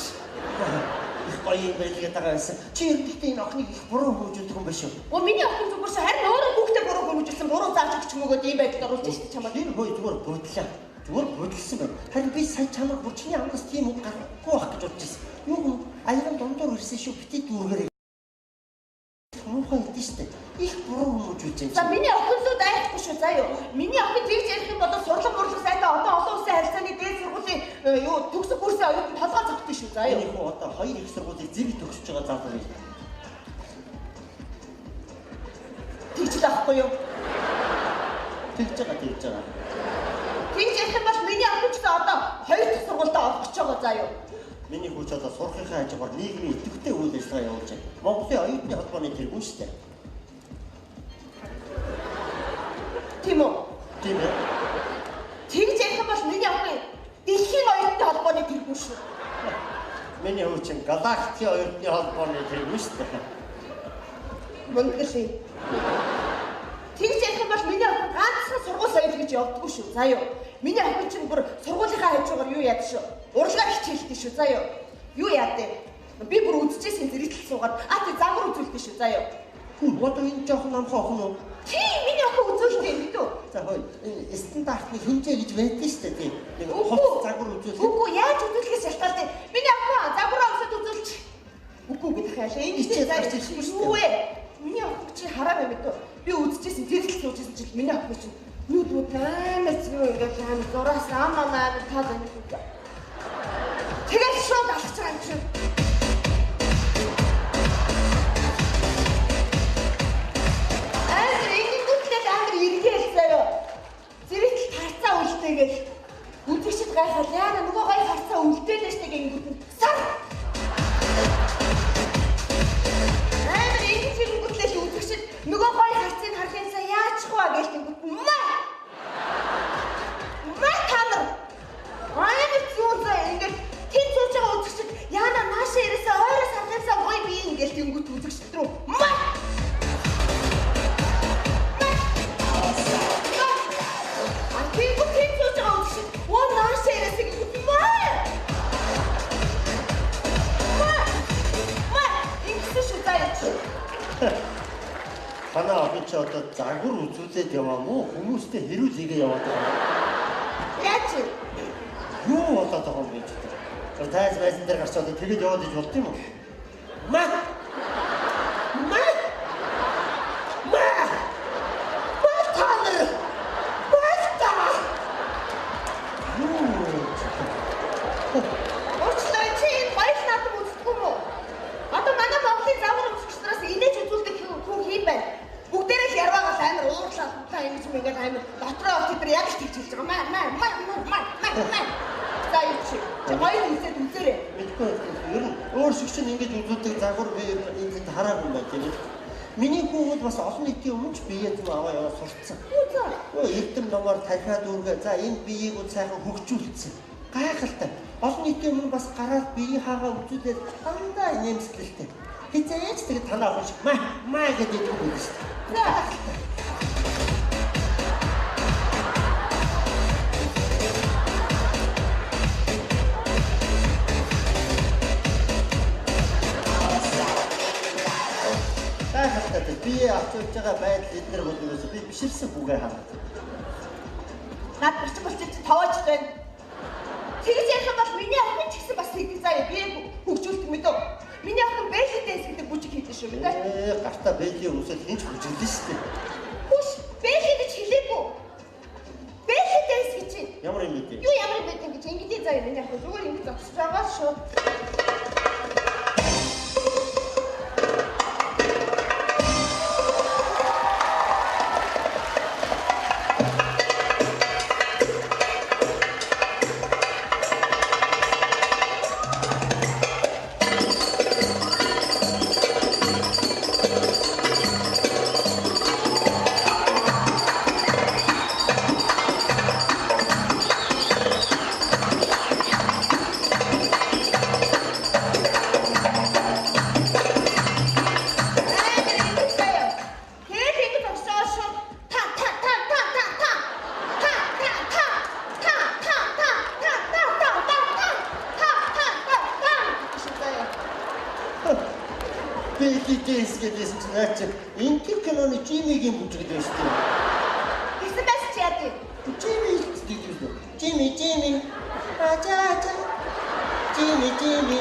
Гоё байлгаад байгаа байсан. Чи эрдэлтэй энэ охиныг их буруу хөөжүүлдэг юм биш үү? Оо миний охин зүгээр шээ харин өөрөө хүүхдээ буруу хөөжүүлсэн буруу зааж өгч юм өгөөд ийм байдалд оруулж штэ чамаа. Тэр хөөе зүгээр буудлаа. Зүгээр буудлсан байна. Харин би сая чамайг хүчний амнаас тийм үг гарахгүй байх гэж бодож байсан. Юу аян дундуур ирсэн шүү бити дүүргэрээ. Муухай идэв штэ. Их буруу хөөжүүлж юм. За миний охин лөө дайхгүй шүү заа юу. Миний охин тэгж ярих юм бол сурлаг мурлаг сайдаа одоо олон улсын харилцааны дээд сургуулийн юу төгсөх курсын оюутан толгой зогтдоо шүү заа юу. Энэ хөө одоо хоёр их сургуулийг зэрэг төгсөж байгаа залуу юм. Тэгж л авахгүй юу? Тэгж байгаа. Тэгж ярих юм бол миний охин ч одоо хоёр дахь сургуультай орох гэж байгаа заа юу. Миний хүүч одоо сурахынхаа хажуугаар нийгмийн идэвхтэй үйл ажиллагаа явуулж байна. Монголын оюутны холбооны тэргүүн шүү дээ. Тийм үү? Тийм ээ. Тэгж ярих юм бол миний охин дэлхийн оюутны холбооны тэргүүн шүү. Миний хүүч галактикийн оюутны холбооны тэргүүн шүү дээ. Мөнгөлий. Тэгж ярих юм бол миний охин ганцхан сургууль соёл гэж явдаггүй шүү. За юу. Миний охин чинь бүр сургуулийнхаа хажуугаар юу яад шүү. Урлагаа хичээлдэг шүү. За юу. Юу яад вэ? Би бүр үзчихсэн зэрэгтэл суугаад тий замбар үзүүлдэг шүү. За юу. Одоо энэ жоохон намхаа охин уу? Тийм миний охин үзүүлдэг юм дүү. За хөөе. Энэ стандартны хэмжээ гэж байдаг шүү дээ тийм. Нэг Үгүй. хот загвар үзүүлэх. Үгүй яаж үзүүлэхээс шалтгаалтай. Миний охин загвараа өсөд үзүүлчих. Үгүй гэдэг хаашаа энэ Ичээд заа гарч ирсэн шүү дээ. Юу вэ? Миний охин чи хараа юм дүү. Би үзчихсэн зэрэгэл суужсэн чил миний охин чинь нүд амар зүү ингээд амар зураас амаа таад байна. Тэгээд шууд алхаж байгаа юм чинь. Зэрэгтэл тарцаа үлдээгээл үзэгчд гайхал яана нөгөө гай тарцаа үлдээлээ штэ гингүүд нь сар. Амар энэ зэрэгүүтлээ үзэгчд нөгөө гай тарцыг харахынсаа яачих вэ гэж гингүүд нь маа танар. Амар зүүзээ ингээд тэн сууж байгаа үзэгчд яана наашаа ирээсээ ойроос харахынсаа гой бий ингээд гингүүд үзэгчд рүү маа. Танаа охин ч одоо загвар үзүүлээд яваа мó хүмүүстэй хэрүүл хийгээ яваад байгаа. Яач? Юу болоод байгаа юм бэ? Тайз байсан дээр гарч одоо тэгээд яваад иж болд юм уу? Ма! Танаа! Бasta! Очлоо чи баяр надад үзэхгүй мө? Одоо манай Монголын загвар үзэгчдээс инээж үзүүлдэг хүн хийм байна. Бүгдээрээ л ярваагаар амар уурлаа та ингэж юм ингээд амар дотроо тэр яг л тэгж хэлж байгаа. Маа. За юу чи? Хоёр үсэд үзээрэй. Мэдгүй ер нь өөр шиг чинь ингэж үзүүлдэг загвар би энд хараагүй юм байна тийм. Миний хүүхэд бас олон нийтийн өмнө ч биеэ зүг аваа яваа сурцсан. Эрдэм номоор тархиад үргээ. За энэ биеийг үл сайхан хөгжүүлсэн. Гайхалтай. Олон нийтийн өмнө бас гараад бие хаагаа үзүүлээд дандаа нэмсгэлтэй. Хизээч тэгээд танаа охин шиг маа гэдэг үг үү шүү дээ. Гайхалтай бие авчирж байгаа байдал эдгээр бүлгээс би биширсэн бүгээ хараад. Наад болчих таваач байна. Тэгж ярих бол миний охин ч гэсэн бас тэгж заяа би хөгжүүлдэг мэдөө. Миний охин бэлэг дэнс гэдэг бүжиг хийдэг шүү мэдээ. Гартаа бэлийн үсэл хинч бүжиглэн шүү дээ. Хүш бэлэг гэж хэлээгүй. Бэлэг дэнс гэж. Ямар юм бэ? Юу ямар юм бэ гэж ингэдэй заяа миний охин зүгээр ингэ зогсож байгаа шүү. Бэлэгдээс гэдээс чинь наач энэ киноны Жимигийн бүжиг дээ шүү дээ. Гэсэн байж чи яа тий? Жими гэдэг үү? Жими. Ажаа. Жими.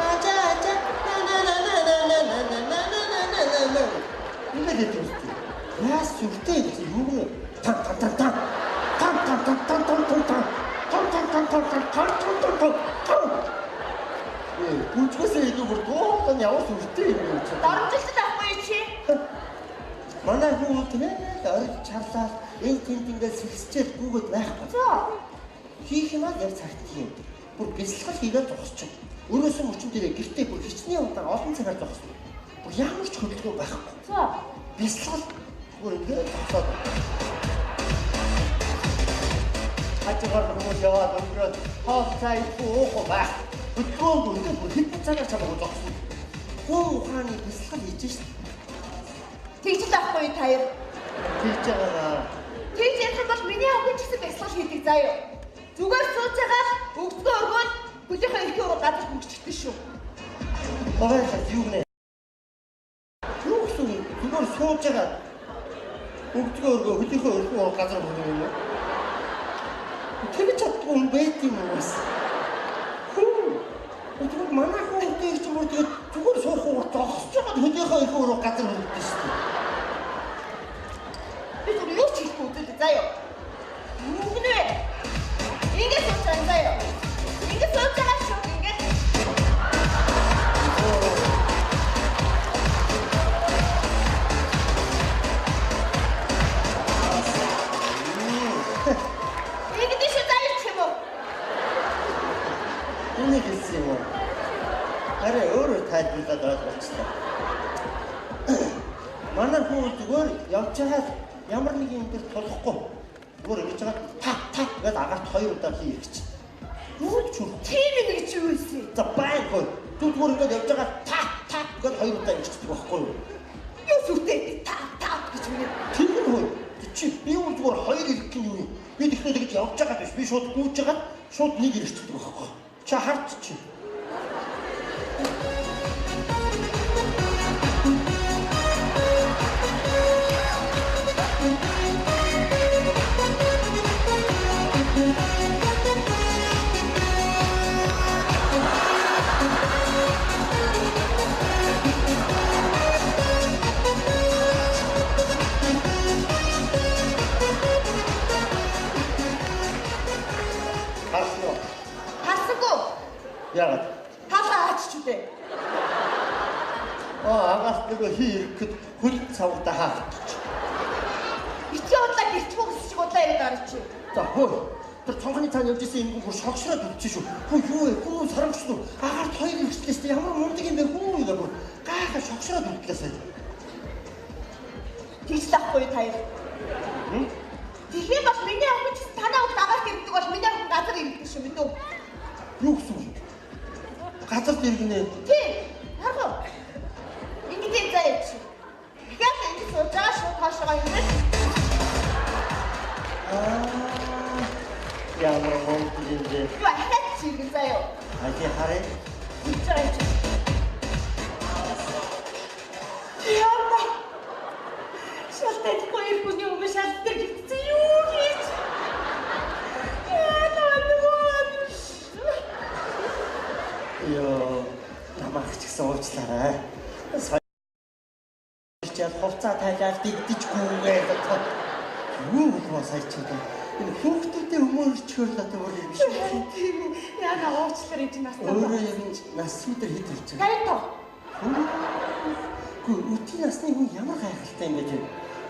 Ажаа. На. Ингээд дээ. Яас сүртэй гэж юу нэ? Та. Бүжгөөсөө илүү бүр дуудан явах сүртэй юм уу? Дарамжилт авахгүй чи. Манай хүмүүс тэгээд орж чарлаа энэ тэнд ингээд сэлсчээд бүгд байхгүй. За. Хийх юм аа яг цагт юм. Бүр бясалгал хийгээд зогсчих. Өөрөөсөө мөчн дээрээ гэртээ бүр хичнээн удаан олон цагаар зогсно. Бүр ямар ч хөдөлгөөн байхгүй. За. Бясалгал бүр ингээд зогсоод. Хажуугаар хүмүүс яваад өнгөрөөд хоол цай уух байх. Хөдөлгөөн үнэхээр бүр хэдэн цагаар чамайг зогсно. Хүн ухааны бясалгал хийж шээ. Тэгж л авахгүй таяр. Тэгж байгаа. Тэгж ярих бол миний охин ч гэсэн бясалгал хийдэг заяа. Зүгээр сууж байгаа өгдгөө өргөөл хөлийнхөө эрхээ уруу гадаж бүгчдэг шүү. Багаас юу гэнэ? Юу гэсэн Өгдгөө өргөө хөдийнхөө өргөө газар хүрэх юм уу? Тэр чаддгүй юм байт юм уу? Өчигдөр манай хүүхдийн ч юм уу тэгээд зүгээр суух уу зогсож байгаа хөдийнхөө өргөө газар хүрэх шүү дээ. Би зөв юу ч хийхгүй үзүүлээ заяа. Нүгнэ. Ингээд сууж заяа. Ингээд сууж байгаа шүү ингээд. Ингээд ишээ заяа ч юм уу? Энийг хэлсэн юм уу? Арай өөрөө тайлбарлаад ойлгочихлоо. Манай хүүхд зүгээр явж байгаа ямар нэг юм дээр тулахгүй. Зүгээр ингэж байгаа тап гэдээ агаарт 2 удаа хийх гэж. Юу ч юм. Тийм нэг ч юу вэ? За байхгүй. Зүгээр ингэж явж байгаа тап гэдээ 2 удаа ингэдэг байхгүй юу? Юу сүртэй тап гэж үнэ. Тийм үү? Чи би зүгээр 2 ирэх гин юм. Би тэгэхээр ингэж явж байгаа биш. Би шууд гүйж байгаа шууд нэг ирчихдэг байхгүй. Чи харч чи. Яагаад? Хасаа аач ч үдэ. Агаас нөгөө хийхэд хөл цавдаа хаачих. Ичи удлаа гэрчгүй гэсэн шиг удлаа яриад гарч чи. За хөө. Тэр цонхны цаана явж исэн юм бүр шогшроод үлдсэн шүү. Хөө юу вэ? Хүн сарамчсан уу? Агаарт 2 ирчлээстэй ямар мундаг юм бэ? Хөө юу бүр гайхаа шогшроод үлдлээсэй. Тэгж тахгүй таяа. Тэгэхээр бас миний охин ч танаа уг агаарт ирдэг бол миний охин газар ирдэг шүү мэдүү. Юу гэсэн юм? Газар дэргэнэ. Тийм. Хараа. Ингээд заяач. Тэгэхээр энэ суугаа шууд хаашаа юм бэ? Ямар мундаг юм бэ? Юу ахаад чиг заяа. Аji хараа. Ичаач. Яа. Шалтай хоёр хүний өмнө шалтгаан гэсэн юу гэж. Йоо, намайг ч гэсэн уучлаарай. Сая хувцас тайлаад дэгдэжгүй гэдэг. Юу вэ саячаад? Энэ хүүхдүүдээ өмөрчгөр л одоо өөр юм шиг. Тийм. Яна уучлаар энэ нас таа. Өөрөө яг нас үдэр хэд болж байгаа. Хайр тоо. Гү үтийн насны хүн ямар гайхалтай юм бэ тийм.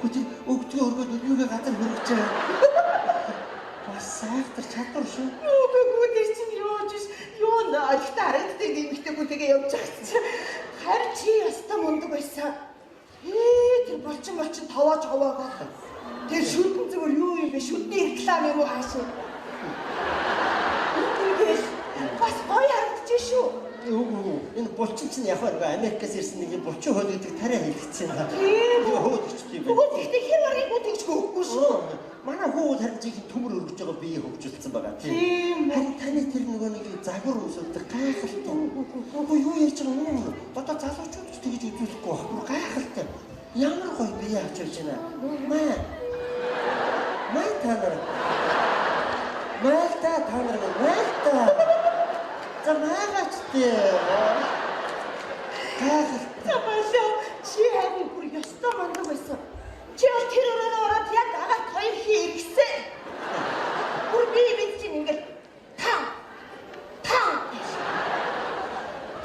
Гү тийм өгдгөө өргөд өглөөгөө газар хөргөж байгаа. Бас сайхтар чадвар шүү. Юу бэ гүдэр чинь юу ч юу наач тарайдаг нэмэгтэйгүү тэгээ явж байгаа. Харин чи яста мундаг байсан. Тэр болчин тавааж аваагаа. Тэр шүтэн зүгээр юу юм бэ? Шүтний реклам юм уу хаашаа? Бас гоё харагдаж шүү. Юу энэ булчин чинь яг нэг Америкээс ирсэн нэг булчин хөл гэдэг тариа хэлчихсэн юм байна. Тийм үү? Хөөдөгчтэй юм. Тэгвэл ихтэй хэр барыг үтгэжгүй өгөхгүй шүү. Манай хүүд харин жинхэнэ төмөр өргөж байгаа бие хөгжүүлсэн байгаа тийм. Харин таны тэр нөгөө нэг загвар өмсөлдөг гайхалтай. Үгүй юу ярьж байгаа юм бэ? Одоо залуучууд ч тэгж үзүүлэхгүй байх. Бүр гайхалтай. Ямар гоё бие авч явж байна. Маа та нар. За маагач тээ. За болоо. Чи харин бүр ёстой мундаг байсан. Чи бол тэр өрөөнөө ороод яг агаад хоёр хий иргсэн. Бүр би бид чинь ингээд таа.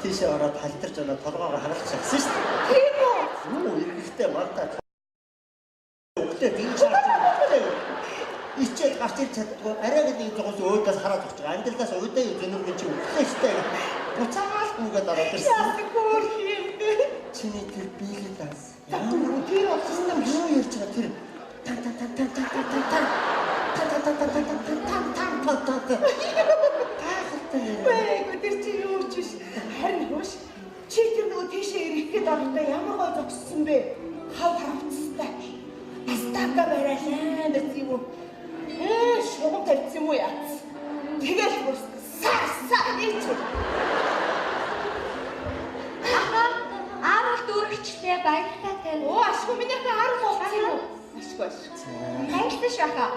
Тийшээ ороод халтарч оноо толгоогоо хагалж чадсан шүү дээ. Тийм үү? Юу ирэхтэй мантаа. Өгтөө би чарч. Ичээд гарч ир чаддгүй арай нэг зогсож өөдөөс хараад өгч байгаа. Амьдралаас өөдөө юу зөнөргөн чи өгтлээ шүү дээ. Буцаагаад нүгэд ороод ирсэн. Ясгүй юм бэ? Чиний тэр биелэлээс. Ямар тэр болсон юу ярьж байгаа тэр Вэ тэр чи юу ч биш. Харин хөөш. Чи тэр нөгөө тийшээ ирэх гээд орохдоо ямар гой зогссон бэ? Хав харавцтай. Астака барайлаа гэсэн юм уу? Шугам тавьсан юм уу яац? Тэгэл бүр саа ийч. Аарал дүүрэгчлээ баярлалаа тань. Оо ашгүй миний аарал болсон юм уу? Ашгүй. Хайртай шаха.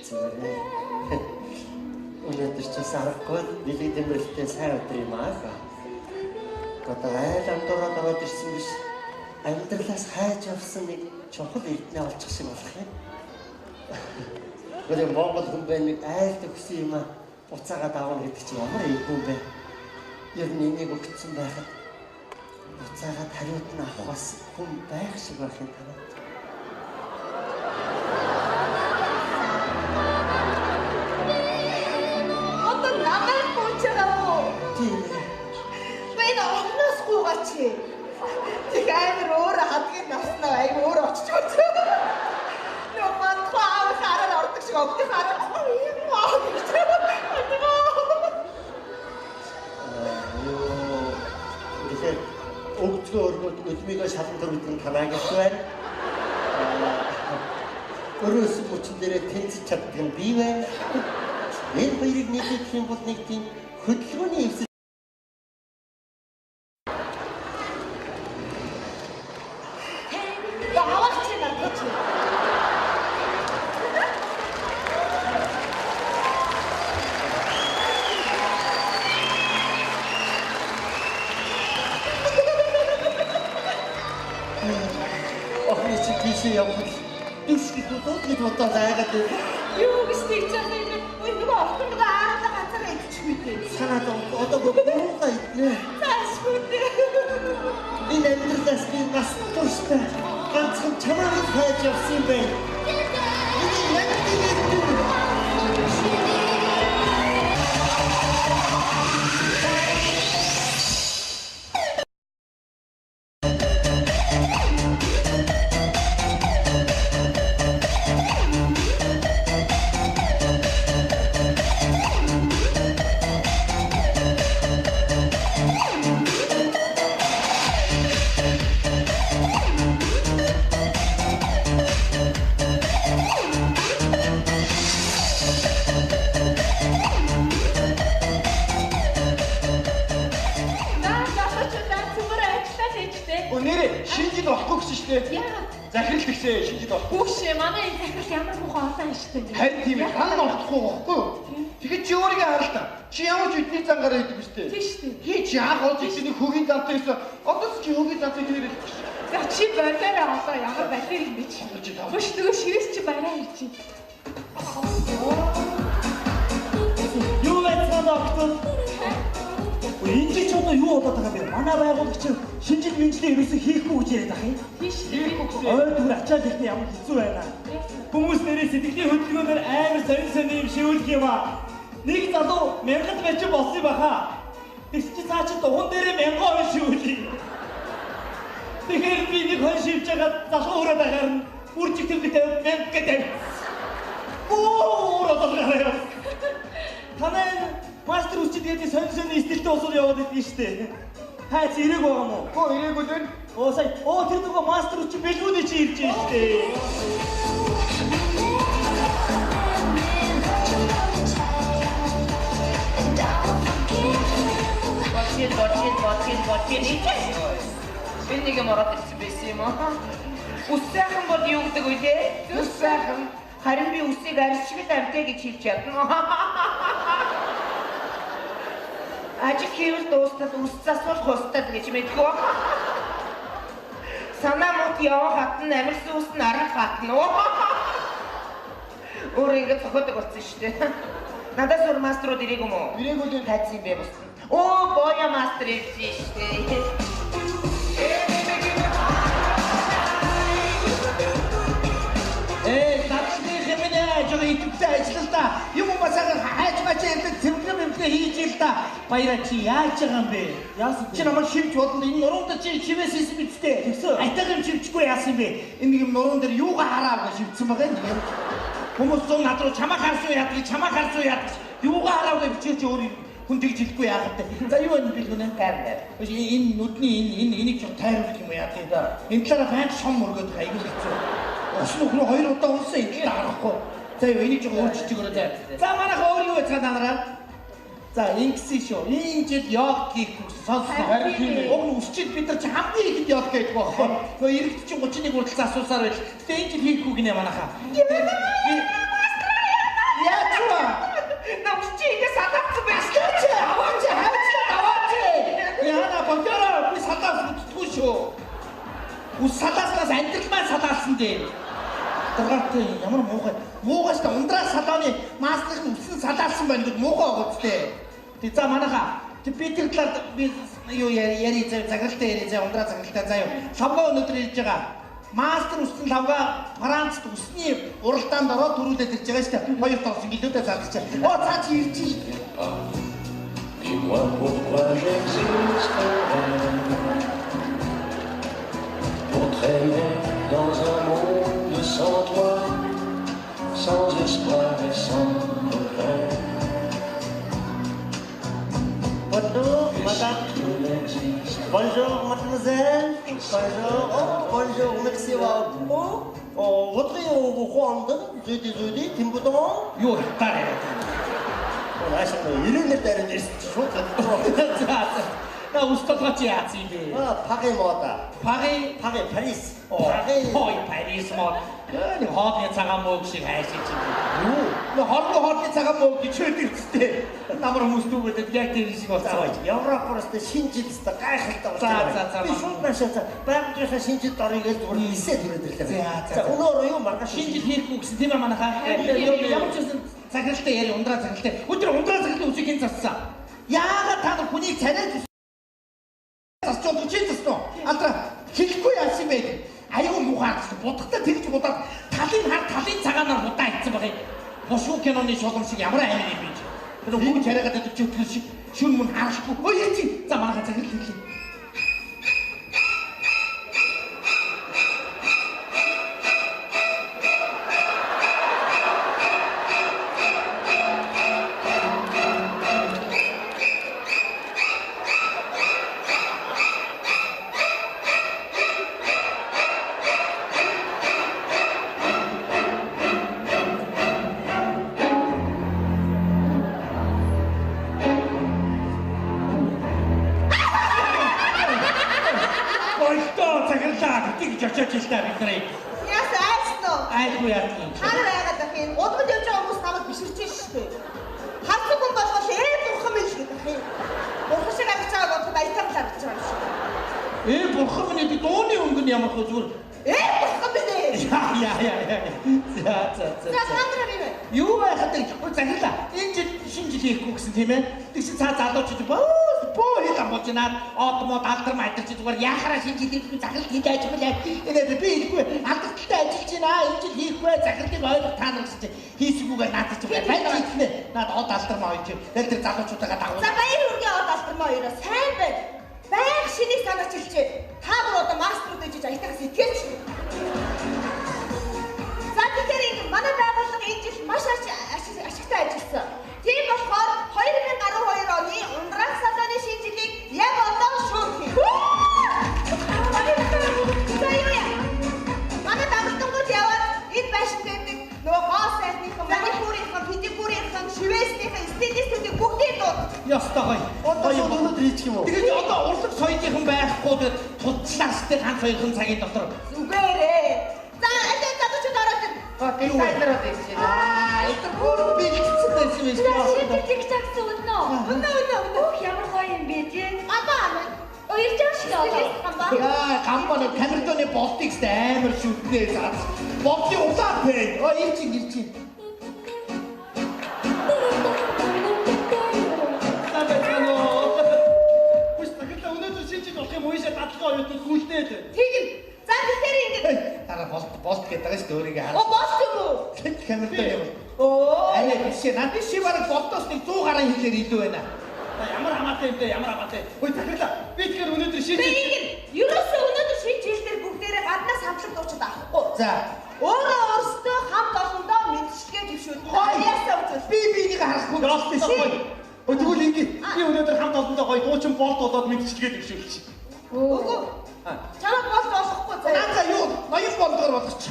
Зүгээр. Өнөөдөр ч бас аргагүй нэлээд тэмрэлтээ сайн өдөр юм аа. Одоо айл амдураад ороод ирсэн биш. Амьдралаас хайж авсан нэг чухал эрдэнэ олчих шиг болох юм. Гэхдээ Монгол хүн байна нэг айлд өгсөн юм аа. Буцаагаад авах гэдэг чинь ямар эвгүй юм бэ? Ер нь энийг өгсөн байхад буцаагаад хариуд нь авах бас хүн байх шиг байх юм танаа. Одоо намайг буучаа. Тийм. Бэйн огноос гуугач. Тэг амар өөр хадгийг наснаа аяг өөр очиж өгч. Нөө мантхаа хараад ордог шиг өгдөг хараад. Өгцгөө өргөд өдмийгөө шалан төрөйдөн танаагаас байна. Өрөөс бүчин дээрээ тэнцэж чаддаг нь би байна. Энэ хоёрыг нийлүүлэх юм бол нэг тийм хөдөлгөөний эвсэл Яваач надад. охин чи тийшээ явбал биш гэж бодоод айгаад Юу гэж тийч юм бэ? Нөгөө охтонгаа араада ганцаараа идчихгүй дээ. санаад одоо гоогаа иднэ. Таашгүй дээ. Энэ амьдралаас би бас тустай ганцхан чамайг хайж явсан юм байна. Энэ яг тийм үү? Шинжид болохгүй гэсэн шүү дээ. Яагаад? Захирал тэгсээ шинжид болохгүй. Хүүш манай энэ захирал ямар муухай олон шүү дээ. Харин тийм ээ. Хан болохгүй байхгүй юу? Тэгэхэд чи өөрийгөө харал та. Чи ямар ч үдний цангаараа идэв шүү дээ. Тийм шүү дээ. Хий чи яах вэ? Чи нэг хөгийн замтай гэсэн. Одоо чи хөгийн замтай хэлээд л чи. За чи болоороо одоо ямар балер юм бэ чи? Хүүш нөгөө ширээс чи бараа ирж байна. Юу байцгаана октод? Энэ ч одоо юу болоод байгаа юм бэ? Манай байгуулагч шинжил мэнжлийн ерөөсөө хийхгүй гэж яриад байгаа юм. Тийм шүү дээ. Ой түр ачаад ихний ямар хэцүү байна. Хүмүүс нэрээ сэтгэлийн хөдөлгөөнөөр амар сонин юм шивүүлэх юм аа. Нэг залуу 1000 барьж болсон юм баха. Тэгс чи цаа чи дугуун дээрээ 1000 хонь шивүүлээ. Тэгэхээр би нэг хонь шивж байгаа залуу өрөөд агаар нь үржих тэмдэгтэй 1000 гэдэг. Оо ороо. Танай мастер үчид гэдэг сонин стилтэй усуул яваад идэв шүү дээ. Хайц ирээг байгаа мó? Оо ирээгүй дээ. Оо сая тэр нөгөө мастер үчид бэлгүүний чи ирж байна шүү дээ. Бочин энэ нэг юм ороод ирсэн байсан юм аа. Ус сайхан бол юу гэдэг вэ те? Ус сайхан. Харин би усыг арчигд амтэ гэж хэлж чадна. Ажиг хийвэл дуустал ус засвал хустал гэж мэдгүй. Санаа мод яваа хатан амирсан ус нь арга хатна. Өөрийгөө цоходог болсон шүү дээ. Надад сур маструуд ирээгүй юм уу? Ирээгүй дээ. Тайцсан бэ босна. Оо боя мастер ирсэн шүү дээ. Жоо идэвхтэй ажиллал та. Юм басагаар хайж мачаа энэ цэвэрлэм юмтай хийж ил та. Баяраа чи яаж байгаа юм бэ? Яасан чи намайг шивж болно. Энэ нуруунд чи шивээс хийсэн бидтэй. Айтайхан шивчихгүй яасан бэ? Энэ юм нуруун дээр юугаа хараагаа шивцсэн байгаа юм. Хүмүүс зүүн над руу чамаа харсуу яадаг. Юугаа хараагаа бичиж өөр хүн тэгж хэлэхгүй яагаад те. За юу вэ бэлгүнэ? Тайрна. Энэ нүдний энийг ч тайруулах юм яа те. Энэ талаараа байнг шом мөргөд байгаа юм хэцүү. Өснөх рүү 2 удаа унсан энэ дарахгүй. За юу энийг ч өөрчилж өгөрөө те. За манайх өөр юу байцгаа данараа. За ингэсэн шүү. Энэ жил ёг хийх гэж сонсноо. Уг нь өсчил бид нар ч хамгийн ихэд ёг гэж бохоо. Нөгөө 90 31 хүртэл асуусаар байл. Гэтэ энэ жил хийхгүй гинэ манайхаа. Яачва. Намч чи ингэ садагц байсан. Аваач хайцлаа аваач. Яна бодороо би садаас утдаггүй шүү. Ус садааснаас амьдралмаа садаасан дээ. Дараатай ямар муугаас та ундраа салааны мастрын үсэн салаасан байна гэж муухай гоцтэй. Тэг за манайха би тэр талаар би юу яри загралтай яри за ундраа загралтай заяа. Лавга өнөдөр ирж байгаа. Мастер үсэн лавга Францд үсний уралдаанд ороод төрүүлээд ирж байгаа шүү дээ. Хоёр тоос гэлөөдөө залгачаа. Оо цаа чи ирж шин. Dis-moi pourquoi j'existerais pour traîner dans un monde sans toi, sans espoir et sans regret. Madame. Bonjour, mademoiselle. Bonjour. Oh, bonjour, merci beaucoup. Oh, votre compte, jeudi, Timbouton. Юу таарай. Oh, là, c'est une éternelle discussion. На усталгаач яац юм бэ? Paris мода. Paris. Ой, Парис мод. Нэг хоолны цагаан мөөг шиг хайшиж байна. Юу? Нэг хоолны цагаан мөөг гэж хэлдэг. Намар хүмүүс түгээд яг тэр шиг болцоо. Европоос шинэ жилдээ гайхалтай болчихсон. За. Би шууд машинаа байгууллагын шинэ жилд орё гэж зүгээр нисээд ирээд ирлээ. За, өнөөр юу маргааш шинэ жил хийхгүй гэсэн тийм ээ манайхаа. Ямар ч юм цагаалтай яри ундраа цагаалтай. Өдөр ундраа цагаалтай үсийг хэн зассан? Яагаад та нар хүнийг царайж засчод үчиж зассан? Антра хэлэхгүй яасан юм бэ? Аюу мухаарч будахтаа тэгж будаад талын цагаанаар будаа ицсэн байгаа юм. Бошуу киноны шолом шиг ямар амин юм бэ? Тэр хүн чарайгаад идэж өтгөл шиг шүн мөн харахгүй. Ой яа чи. За манайхаа цагаал хэлээ. Яас айсноо. Айгүй яах юм. Хараа яагаад ах юм? Удмад явж байгаа хүмүүс намайг биширч шүү дээ. Харцаг хүн болгол бурхан мэл гэдэг ах юм. Бурхан шиг авч байгаа бол аятар л авч байгаа шүү. Бурхан минь дууны өнгө ямар хөө зүгээр. Бурхан минь. Яа. За. За хандраа бивэ. Юу байхад захирлаа. Энэ жил шинэ жил хийхгүй гэсэн тийм ээ. Тэгсэн цаа залуучууд боо хийлэн болж байна. Одмод алдар майдарч зүгээр яхаараа шинэ жил хийхгүй захирал хийж ажиг билээ. Энэ би хийхгүй алдартай ажиллаж байна. Энэ жил хийхгүй захирлыг ойлгох та нар гэж хийсгүүгээ наадчих юм байна. Хийхнэ. Наад од алдар маа гэж. Тэгэл тэр залуучуудаа дагуул. За баяр хүргээ од алдар маа хоёроо сайн байна. Баяр шинийг санаач хэлчихэ. Та бүр одоо мастерууд дэжиж аятахаас итгэж. За тэгэхээр манай байгууллага энэ жил маш ашигтай ажилласан. Тийм болохоор 2012 оны ундрах салааны шинэ жилийг яг одоо шууд хий. За юу яа? Манай дамжтангууд яваад энэ байшин дээр нөгөө гоо сайдныхан, манипурынхан, педикурынхан, шивэснийхэн, стилистүүдийг бүгдийг дууд. Ястагай. Одоо шууд өнөдөр хийчих юм уу? Тэгээд одоо урлаг соёлынхан байхгүй тэгээд тулцлаастай ганц хоёрхан цагийн дотор. Зүгээрээ. За энэ залуучууд ороод ир. Окей, сайнараад ирж байна. Это бүр бэлгцэн байсан юм шиг. Тик-такс өнөө. Өнөө. Ямар гоё юм бэ тий? Абаа. Уярж байгаа шүү дээ. Яа, камбаны камертоны болтыг амар шүтнээ заац. Болтын улаан пэн. Ирчин. Өнөөдөр шинжил болох юм уушаа дадлага оюутнууд гүйлдээд. Тийм. За тэгэхээр ингэж Хараа болт гэдэг байгаа шүү дээ өөрийгөө хараа. Оо болт юм уу? Камертон юм. Оо. Аяа бишээ над бишээ бараг болтоос нэг 100 гаруй хэлээр илүү байна. Ямар хамаатай юм бэ? Хөөе захирлаа. Би тэгэхээр өнөөдөр шинжил. Би ингэж ерөөсөө өнөөдөр шинэ жил дээр бүгдээрээ гаднаас хамтлаг дуучид авахгүй. За. Өөрөө өөрсдөө хамт олондоо мэдчилгээ төвшүүлнэ. Хаяасаа үзвэл Би энийг харахгүй болтой шүү. Тэгвэл ингэ би өнөөдөр хамт олондоо гоё дуучин болт болоод мэдчилгээ төвшүүлчих. Үгүй. Чамд болт болохгүй заяа. Наа юу? Ноён болдгоор болгоч.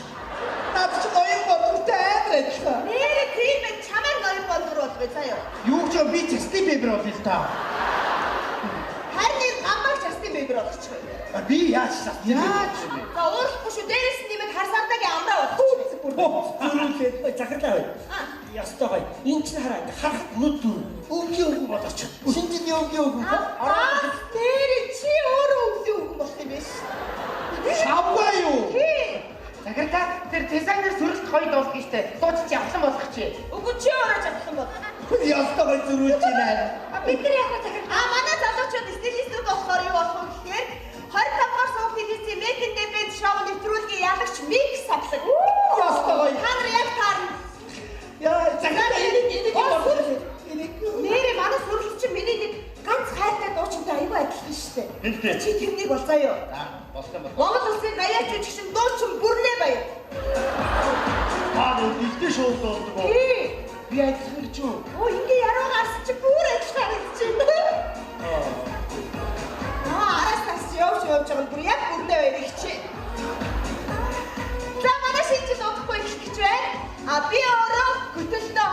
Наад чи ноён болдгоортой амар ажиллаа. Нэр тийм ээ чамаар ноён болдгор болвэ заяа. Юу ч би зэстэй бэ бибер бол л та. Харин гамбар часны бибер болчихгүй. Би яаж шат? Яаж? За өөрөхгүй шүү. Дээрээс нь нэмээд харсандагийн амраа болчихгүй. Зүрүүлээ захирлаа бай. Ястай бай. Энд чинь хараа харахад нүд дүр. Өвгийн болооч. Шинжний өвгийн. Нэр чи өөрөө өвгийн болох юм биш. Шавгаа юу? Захирга тэр дизайнер сүрэлт хоёр дуусах штэ. Дууч явсан болох чи. Үгүй чи өөрөө чадсан бол. Ястай бай зүрүүлж байна. Бид нар яг захирга. Манай залуучууд стилистүүд болохоор юу болох вэ гэхээр 25 дугаар суух телевизийн Making the Band шоу нэвтрүүлгийн ялагч микс авсан. Ястай бай. Та нар яг таарна. Яа, захирга энийг нэрээ манай сүрэлч чинь миний нэг ганц хайртай дуучинтай аюу адилхан штэ. Чи тэрнийг бол заяа. Болсон бол. Монгол улсын даяарч жигшин дуучин бүрнээ баяр. Аа нэгдэ шоуд болдог. би адилхан гэж юу? Оо ингээ яруу гарсан чи бүр адилхан гэж байна. Араас нас явж байгаа бүр яг бүрнээ баяр их чи. За манай шинжил удахгүй их гэж байна. Би өөрөө хөтөлнө.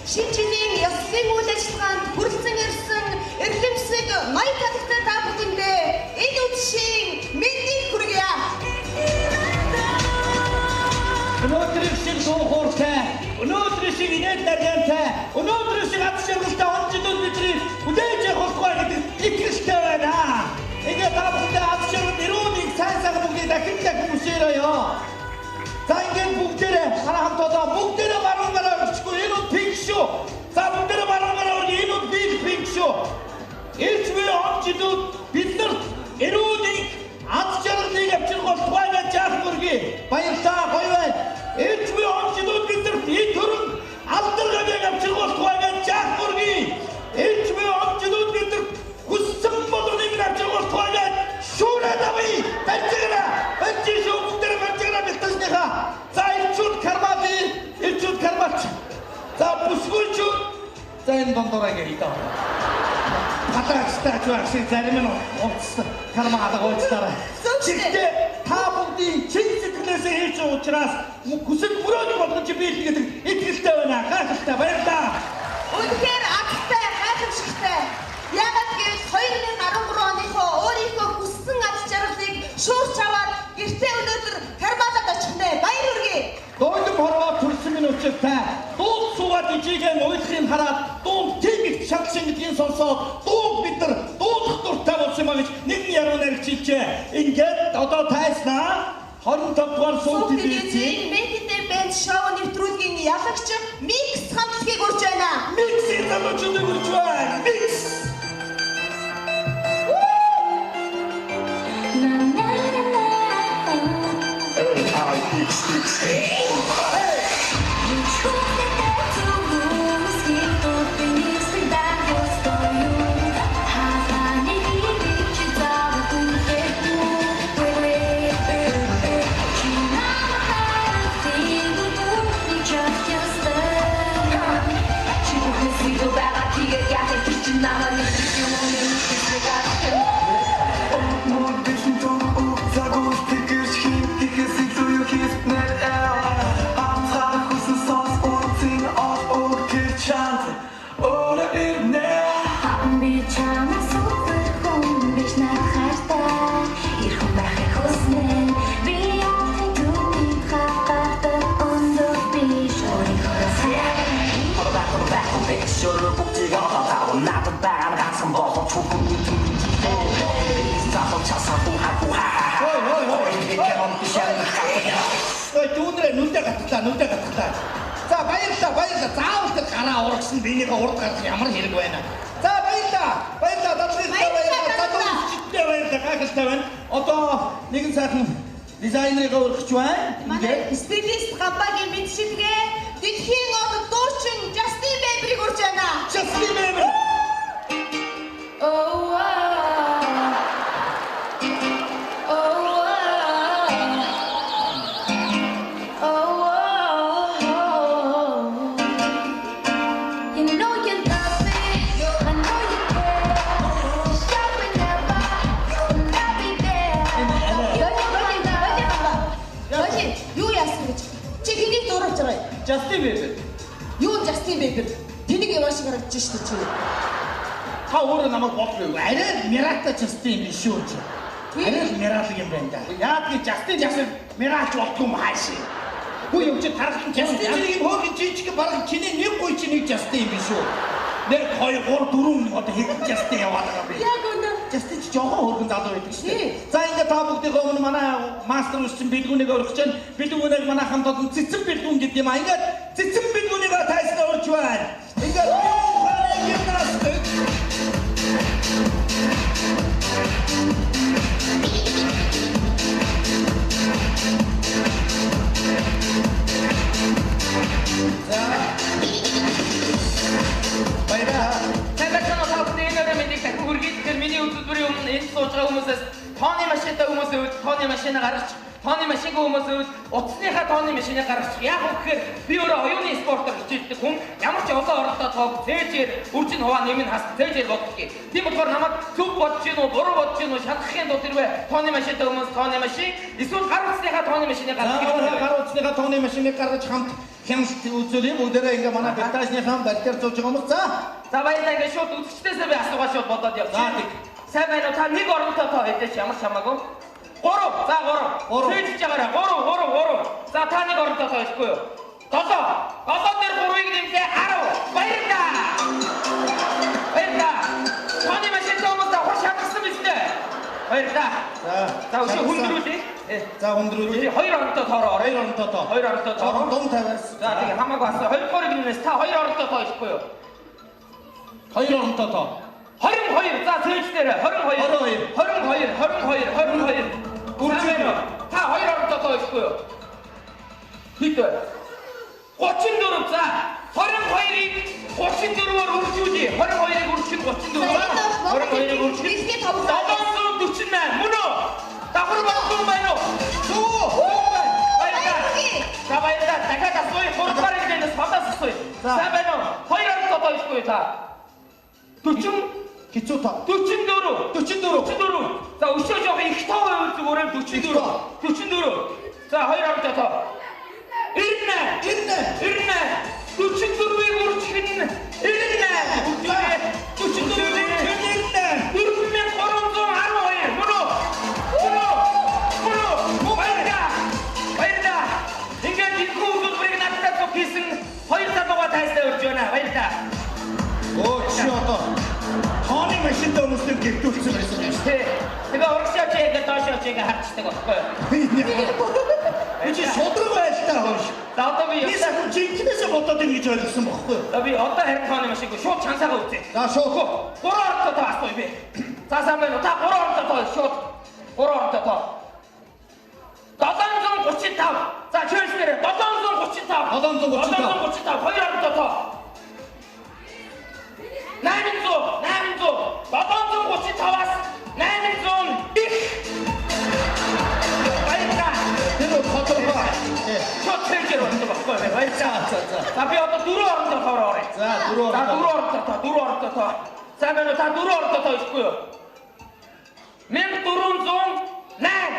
Шинжлэлийн ёслолын үйл ажиллагаанд хүрэлцэн ирсэн эрхлэмжсэг ноён талхтай та бүхэндээ энэ үдшийн мэндийг хүргье. Өнөөдрийн шиг суухууртай, өнөөдрийн шиг инээд наргантай, өнөөдрийн шиг аз жаргалтай онцлог бидний хүлээж авах болтугай гэдэг итгэлтэй байна. Ингээд та бүхэндээ аз жаргал ирүүнийг сайн сайхан бүгдийг дахин дахин хүсээрээ. За ингээд бүгдээрээ хараа хамт одоо бүгдээрээ баруун гараа өчгөө энэ нь пинк шүү. За бүгдээрээ баруун гараа өргө энэ нь пинк шүү. Эцвээ онцлог биднэрт ирүүнийг аз жаргалыг авчрах болтугай гэж яах мөргий. Баярлалаа гоё байна. Эцвээ онцлог биднэрт энэ төрөм алдаргааг авчрах болтугай гэж яах мөргий. Эцвээ онцлог биднэрт хүссэн болгоныг авчрах болтугай гэж шуураад авъя. Бэлтгэрэ. Бэлтгэж шүү бүгдээрээ бэлтгэрэ бэлтгэснийхаа. За элчүүд кармади, элчүүд кармач. За бүсгүүлчүүд. За энэ дондороо гэрээ. Хатагчтай чуашиг зарим нь уцсан карма алгуулцаараа. Гэхдээ та бүгдийн чин сэтгэлээсээ хийж байгаа учраас хүсэл мөрөөдөл болгож биелнэ гэдэг итгэлтэй байна. Гайхалтай баярлалаа. Үнэхээр агтай гайхамшигтай. Яагаад гэвэл 2013 оныхоо өөрийнхөө хүссэн аз жаргалыг шуурч аваад гэртээ өнөөдөр кармалад очих нэ. Баяр хүргэе. Дуулан хорвоо төрсөн минь учиртай. Дууд суугаад ижигийн уйлахыг хараад дууд тийгт шагшин гэдгийг сонсоод дууд бид нар дуудах дуртай болсон юм а гэж нэгэн яруу найрагч хэлжээ. Ингээд одоо тайснаа 25 дугаар суух телевизийн Making the Band шоу нэвтрүүлгийн ялагч микс хамтлагийг урьж байна. миксийн залуучуудыг үрж байна. Микс. Дүүнрээ нүдэ гатглаа. За баярлалаа. Заавал тэр гараа урагсан бинийг урд гарах ямар хэрэг байна. За баярлалаа. Дадлын баярлалаа. Гайхалтай байна. Одоо нэгэн сайхан дизайнерыг урагч байна. Манай стилист гамбагийн мэдшилгээ дэлхийн од дуучин Justin Bieber-ийг урьж байна. Justin Bieber. Justin Bieber. Юу Justin Bieber? Тэнийг явааш гаргаж штэ чи. Та өөрөө намайг бодлоо. Арай Мирата Justin биш шүү чи. Арай Мирата юм байна да. Яг нь Justin Мирач болдгоо мааш. Хөө юм чи тархсан Justin чинь хөөгийн жижиг бараг чиний нэг гуй чи нэг Justin биш шүү. Нэг 2 3 4 одоо хэдэн Justin яваад байгаа юм бэ? Яг үнэ. Justin чи жоохон хөргөн залуу байдаг шүү дээ. За ингээ та бүгдийн өмнө манай мастер үсчин бэлгүүнийг өргөж чинь бэлгүүнийг манай хамт олон цэцэн бэлгүүн гэдэг юм аа. Ингээ цэцэн бэлгүүнийг тайснаа урьж байна. Ингээ гимнастик. За баярлалаа. Тэндээс нэг хавтын мэдээ дахин хүргээд тэр миний үзүүлбэрийн өмнө энэ сууж байгаа хүмүүсээс тооны машинтай хүмүүсээс тооны машинаа гаргаж тооны машингүй хүмүүсээс утасныхаа тооны машинаа гаргаж яг үгээр би өөрөө оюуны спортоор хичээлдэг хүн ямар ч олон оролдоо тоог цээжээр үржин хуваа нэмэн хас цээжээр бодчих. Тийм болохоор намайг зөв бодож гин үү буруу бодож гин үү шалгахын тулд тэрвээ тооны машинтай хүмүүс тооны машин эсвэл гар утасныхаа тооны машинаа гаргаж гар утасныхаа тооны машиныг гаргаж хамт хямд үзүүлээ бүгдээрээ ингээ манай бэлтаажныхаа барьтаар зууж байгаа юм. За баярлалаа ингээ шууд үзэгчдээсээ би асуугаа шууд бодоод яв. За тийм. Сайн байна уу? Та нэг оронтой тоо хэдэж ямар чамаагүй? 3. За 3. Цэжж байгаарай. 3. За та нэг оронтой тоо хэлэхгүй юу? 7 дээр 3-ыг нэмлээ 10. Баярлалаа. Тооны машин тоомос та хош хатсан биз дээ. Баярлалаа. За өшөө хүндрүүлээ. За хүндрүүлээ. 2 оронтой тоороо. 2 оронтой тоо. 2 оронтой тоо. Дом тавиас. За тийм хамаагүй асуу. 2 дугаар гинээс та 2 оронтой тоо хэлэхгүй юу? 2 оронтой тоо. 22 за цээж дээр 22 үржин та 2 оронтой тоо хэлэхгүй юу? Хит 34 за 22-ыг 34-оор үржүүлээ. 22-ыг үржих 34. 22-ыг үржих 748 мөн үү? Давхар багтсан байна уу? За баярлалаа. Дахиад асууя. 3 дугаар гинээс фотос асууя. Сайн байна уу? 2 оронтой тоо хэлэхгүй та? 40 Хичүү тоо. 44. За өшөө жоох их тоо байвал зүгээр 44. За 2 оронтой тоо. 90. 44-ийг үржих нь 90. 4312 мөн үү? Баярлалаа. Ингээд их үзүүлбэрийг надад зөв хийсэн 2 залууга тайстай урьж байна. Баярлалаа. Оо чи одоо тооны машинтай хүмүүстэй гэртүүлсэн байсан юм шүү. Тэгээ урагшаач яг доошооч яг харцдаг байхгүй юу? Чи шудраг байлтаа хоош. За одоо би ясаа хүн жинхнээсээ бодоод ингэж ойлгосон бохгүй юу? За би одоо харин тооны машингүй шууд чансаагаа үзье. За шууд 3 оронтой тоо асууя би. За сайн байна уу? Та 3 оронтой тоо шууд 3 оронтой тоо. 735. За чөлсээр 735. 2 оронтой тоо. 800. 735-аас 800 их. Баярлалаа. тэр хотоо. Шот цэжэр болдог байхгүй юу? Баярлалаа. За би одоо 4 оронтой тоо орё. За 4 оронтой тоо. Сайн байна уу? Та 4 оронтой тоо ихгүй юу? 1408.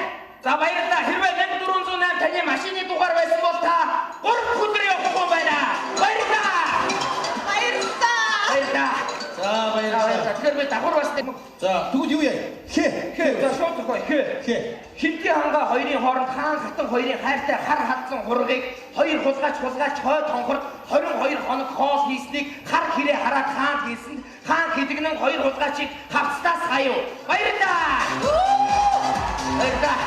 За баярлалаа. Хэрвээ 1408 таны машины дугаар байсан бол та 3 өдөр явахгүй байна. Баярлалаа. За баярлалаа. Тэгэхээр би давхар бастай. За тэгвэл юу яа? За шууд тохой. Хинтээ ханга хоёрын хооронд хаан хатан хоёрын хайртай хар хатсан хургийг хоёр хулгайч хойд хонхорд 22 хоног хоол хийснийг хар хэрэг хараад хаан хийсэнд хаан хэдэгнэн хоёр хулгайчийг хавцтаас хаяв. Баярлалаа. Баярлалаа.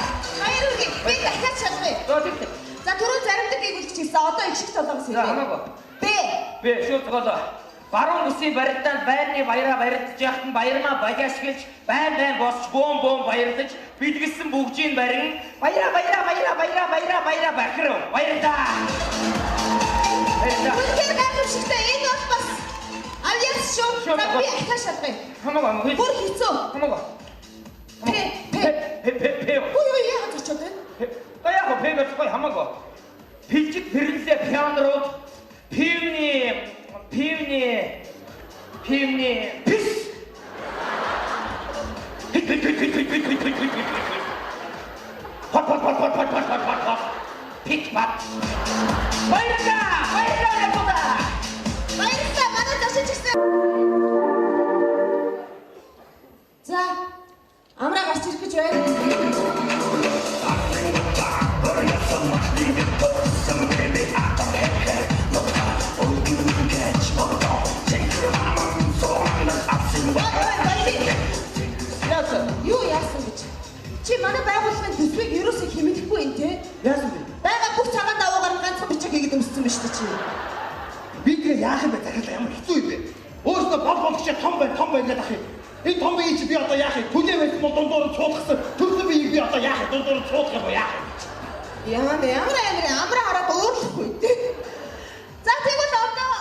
Би дахиад шалгая. За түрүү заримдаг ийг үлдчих цогоос За хамаагүй. Б. Би шууд цогоолоо. Баруун бүсийн барилдаанд байрны баяраа барилдаж яхад баярмаа багаж гэлж байн босч бөөн баярлаж бэлгэлсэн бүгжийн барин баяраа бахирав. Баярлаа. Үнэхээр гайхамшигтай энэ бол бас авьяас шүү. За би ахаа шалгая. Хамаагүй. Бүр хэцүү. Хамаагүй. П. Ой яагаад ч чадсан? Яг пэгэхгүй хамаагүй. Пилжиг пэрлээ пианорууд пивни пис. Пат. Пит. Баярлалаа яваа. Баярлалаа манай ташиж гисэн. За амраа гарч ирэх гэж байна. Юу яасан гэж? Чи манай байгууллагын төсвийг ерөөсөө хэмэхгүй юм те? Яасан бэ? Бага бүх цагаан даваагаар ганцхан бичиг хийгээд өмссөн биз дээ чи. Би тэгээ яах юм бэ? Захиалаа ямар хэцүү юм бэ? Өөрөөсөө бол чи том байна гэдэг ах юм. Энэ том бие чи би одоо яах юм? Түлээ байсан бол дундуур цуудгасан. Төрсөн биеийг би одоо яах юм? Дундуур цуудах юм уу яах юм? Ямар амраа хараад өөрлөхгүй те. За тэгвэл одоо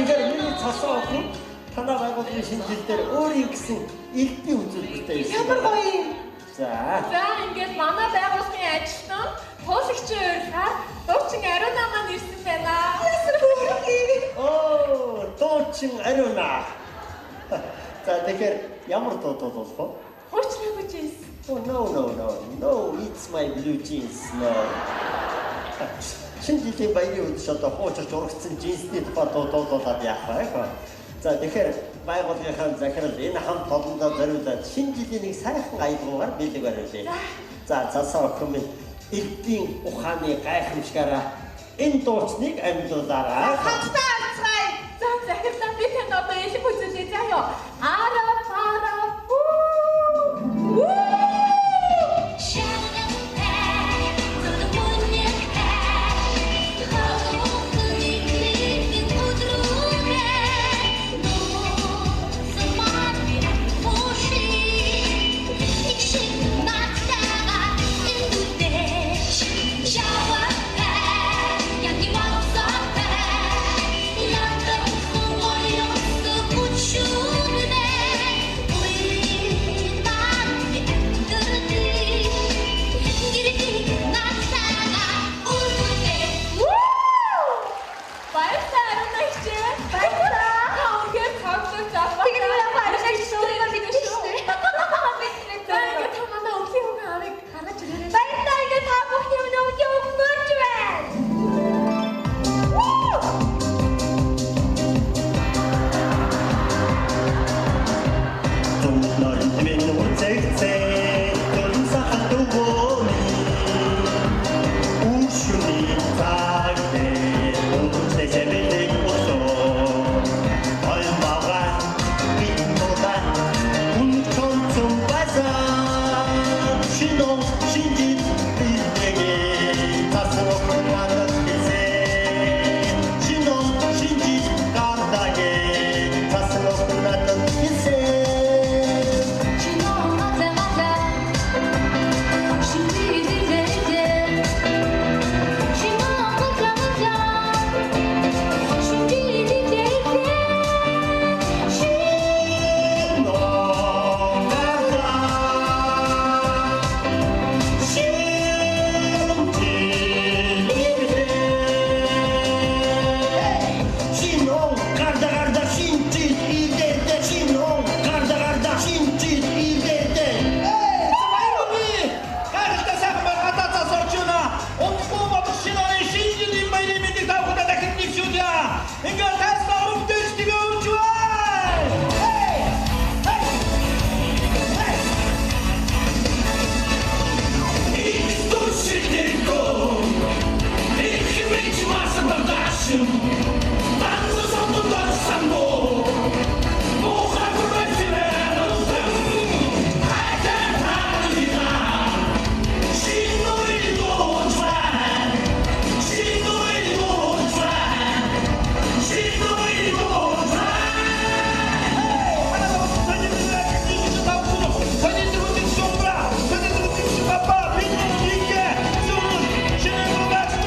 тэгэхээр миний цасан охин танаа байгууллагын шинжилгээ дээр өөрийн гэсэн элбэг үзүүлэлттэй байсан. Ямар гоё юм. За. За ингээд манай байгууллагын ажилтан туулагчийн урьдаар дуучин Ариуна маань ирсэн байна. Оо, дуучин Ариуна. За тэгэхээр ямар дуу болох вэ? Хуучны бүжис. Oh no, it's my blue jeans. No. Шинжилгээ баярын үед шатаа хуучирч урагцсан джинсний тухай дуудаад яах вэ? За тэгэхээр байгууллагын захирал энэ хамт толондоо зориулаад шинэ жилийн нэг сайхан аялгаагаар бэлэг бариулъя. За цасаа охин минь элбийн ухааны гайхамшигаараа энэ дуучныг амьдлуулаарай. Хамтдаа